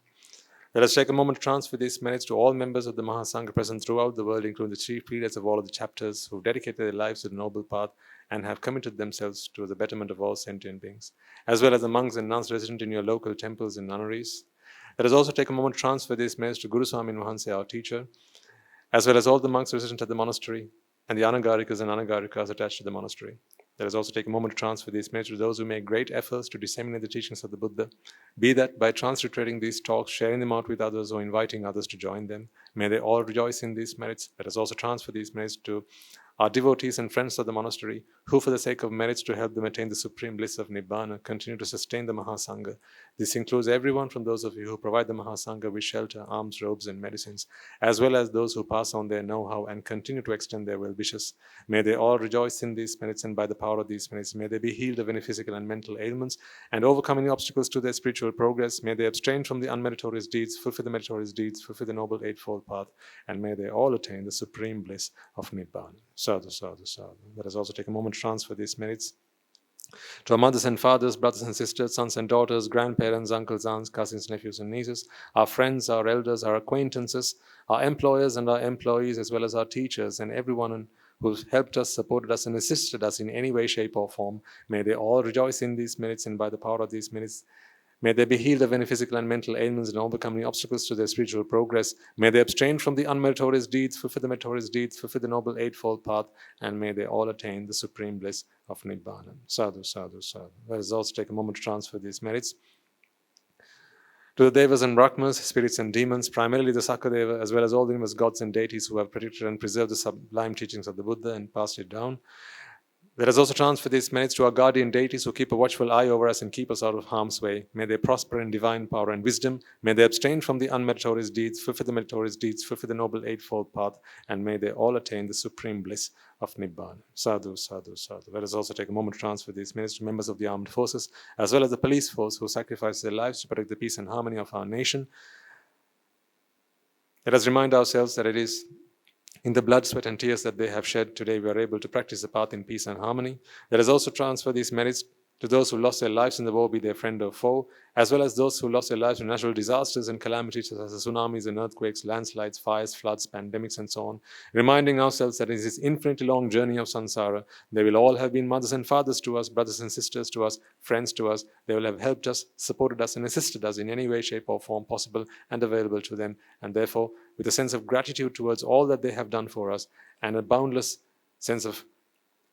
Let us take a moment to transfer these merits to all members of the Mahasangha present throughout the world, including the chief leaders of all of the chapters who have dedicated their lives to the noble path and have committed themselves to the betterment of all sentient beings, as well as the monks and nuns resident in your local temples and nunneries. Let us also take a moment to transfer these merits to Guru Swami Nuhanse, our teacher, as well as all the monks resident at the monastery and the Anagarikas and Anagarikas attached to the monastery. Let us also take a moment to transfer these merits to those who make great efforts to disseminate the teachings of the Buddha, be that by transliterating these talks, sharing them out with others, or inviting others to join them. May they all rejoice in these merits. Let us also transfer these merits to our devotees and friends of the monastery, who for the sake of merits to help them attain the supreme bliss of Nibbana, continue to sustain the Mahasangha. This includes everyone from those of you who provide the Mahasangha with shelter, alms, robes and medicines, as well as those who pass on their know-how and continue to extend their well-wishes. May they all rejoice in these merits, and by the power of these merits, may they be healed of any physical and mental ailments, and overcome any obstacles to their spiritual progress. May they abstain from the unmeritorious deeds, fulfill the meritorious deeds, fulfill the noble eightfold path, and may they all attain the supreme bliss of Nibbana. Sadhu, sadhu, sadhu. Let us also take a moment to transfer these merits to our mothers and fathers, brothers and sisters, sons and daughters, grandparents, uncles, aunts, cousins, nephews and nieces, our friends, our elders, our acquaintances, our employers and our employees, as well as our teachers and everyone who's helped us, supported us and assisted us in any way, shape or form. May they all rejoice in these merits, and by the power of these merits, may they be healed of any physical and mental ailments and overcome any obstacles to their spiritual progress. May they abstain from the unmeritorious deeds, fulfill the meritorious deeds, fulfill the noble eightfold path, and may they all attain the supreme bliss of Nibbana. Sadhu, sadhu, sadhu. Let us also take a moment to transfer these merits to the Devas and Brahmas, spirits and demons, primarily the Sakadeva, as well as all the numerous gods and deities who have protected and preserved the sublime teachings of the Buddha and passed it down. Let us also transfer these merits to our guardian deities who keep a watchful eye over us and keep us out of harm's way. May they prosper in divine power and wisdom. May they abstain from the unmeritorious deeds, fulfill the meritorious deeds, fulfill the noble eightfold path, and may they all attain the supreme bliss of Nibbana. Sadhu, sadhu, sadhu. Let us also take a moment to transfer these merits to members of the armed forces, as well as the police force who sacrifice their lives to protect the peace and harmony of our nation. Let us remind ourselves that it is in the blood, sweat and tears that they have shed, today we are able to practice the path in peace and harmony. Let us also transfer these merits to those who lost their lives in the war, be they friend or foe, as well as those who lost their lives in natural disasters and calamities such as tsunamis and earthquakes, landslides, fires, floods, pandemics, and so on, reminding ourselves that in this infinitely long journey of samsara, they will all have been mothers and fathers to us, brothers and sisters to us, friends to us. They will have helped us, supported us, and assisted us in any way, shape, or form possible and available to them. And therefore, with a sense of gratitude towards all that they have done for us and a boundless sense of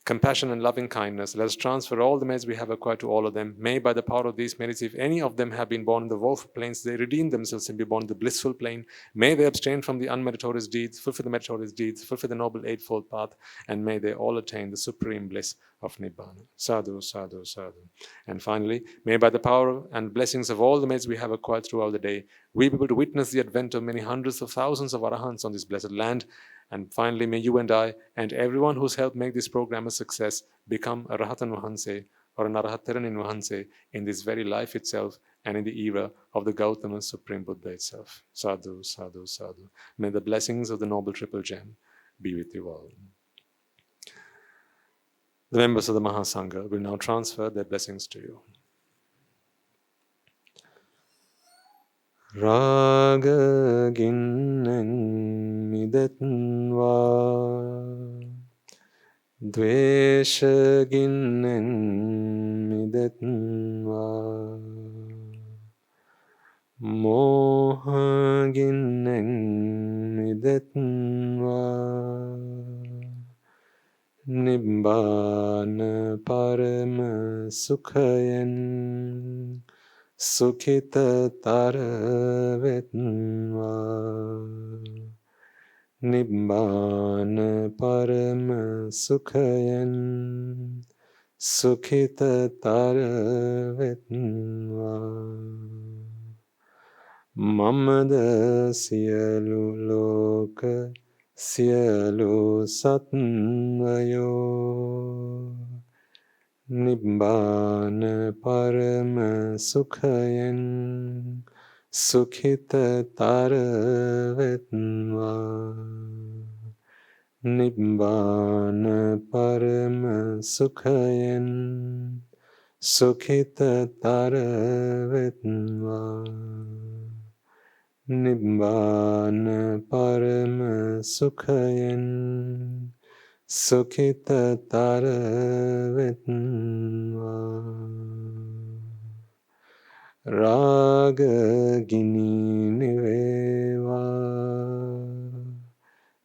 compassion and loving kindness, let us transfer all the merits we have acquired to all of them. May, by the power of these merits, if any of them have been born in the woeful planes, they redeem themselves and be born in the blissful plane. May they abstain from the unmeritorious deeds, fulfill the meritorious deeds, fulfill the noble eightfold path, and may they all attain the supreme bliss of Nibbana. Sadhu, sadhu, sadhu. And finally, may by the power and blessings of all the merits we have acquired throughout the day, we be able to witness the advent of many hundreds of thousands of arahants on this blessed land. And finally, may you and I and everyone who's helped make this program a success become a Rahatan Vahanse or an Arahataran Vahanse in this very life itself and in the era of the Gautama Supreme Buddha itself. Sadhu, sadhu, sadhu. May the blessings of the Noble Triple Gem be with you all. The members of the Mahasangha will now transfer their blessings to you. Raga ginnen midetva, dvesha ginnen midetva, moha ginnen midetva, Nibbāna parama sukhayan Sukhita taravetva, Nibbāna parama sukhayan, Sukhita taravetva. Mamada siyalu loka, siyalu satvayo, Nibbāna parama sukhayan, Sukhita taravetva, Nibbāna parama sukhayan, Sukhita taravetva, Nibbāna parama sukhayan, Sukhita taravetva. Raga gini niveva,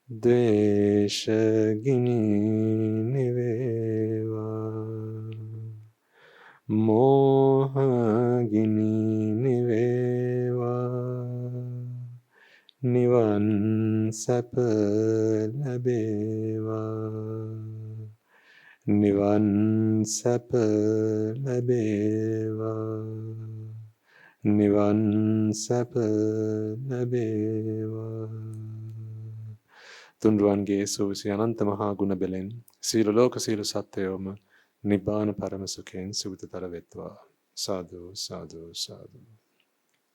Dvesha gini niveva, Moha gini niveva, Nivan sapa labeva, Nivan sapa labeva, Nivan sapa labeva. Tunduange suvisi ananta maha guna belen, sila loka sila satyoma, Nibbāna parama sukhen suvita taravetva. Sadhu, sadhu, sadhu.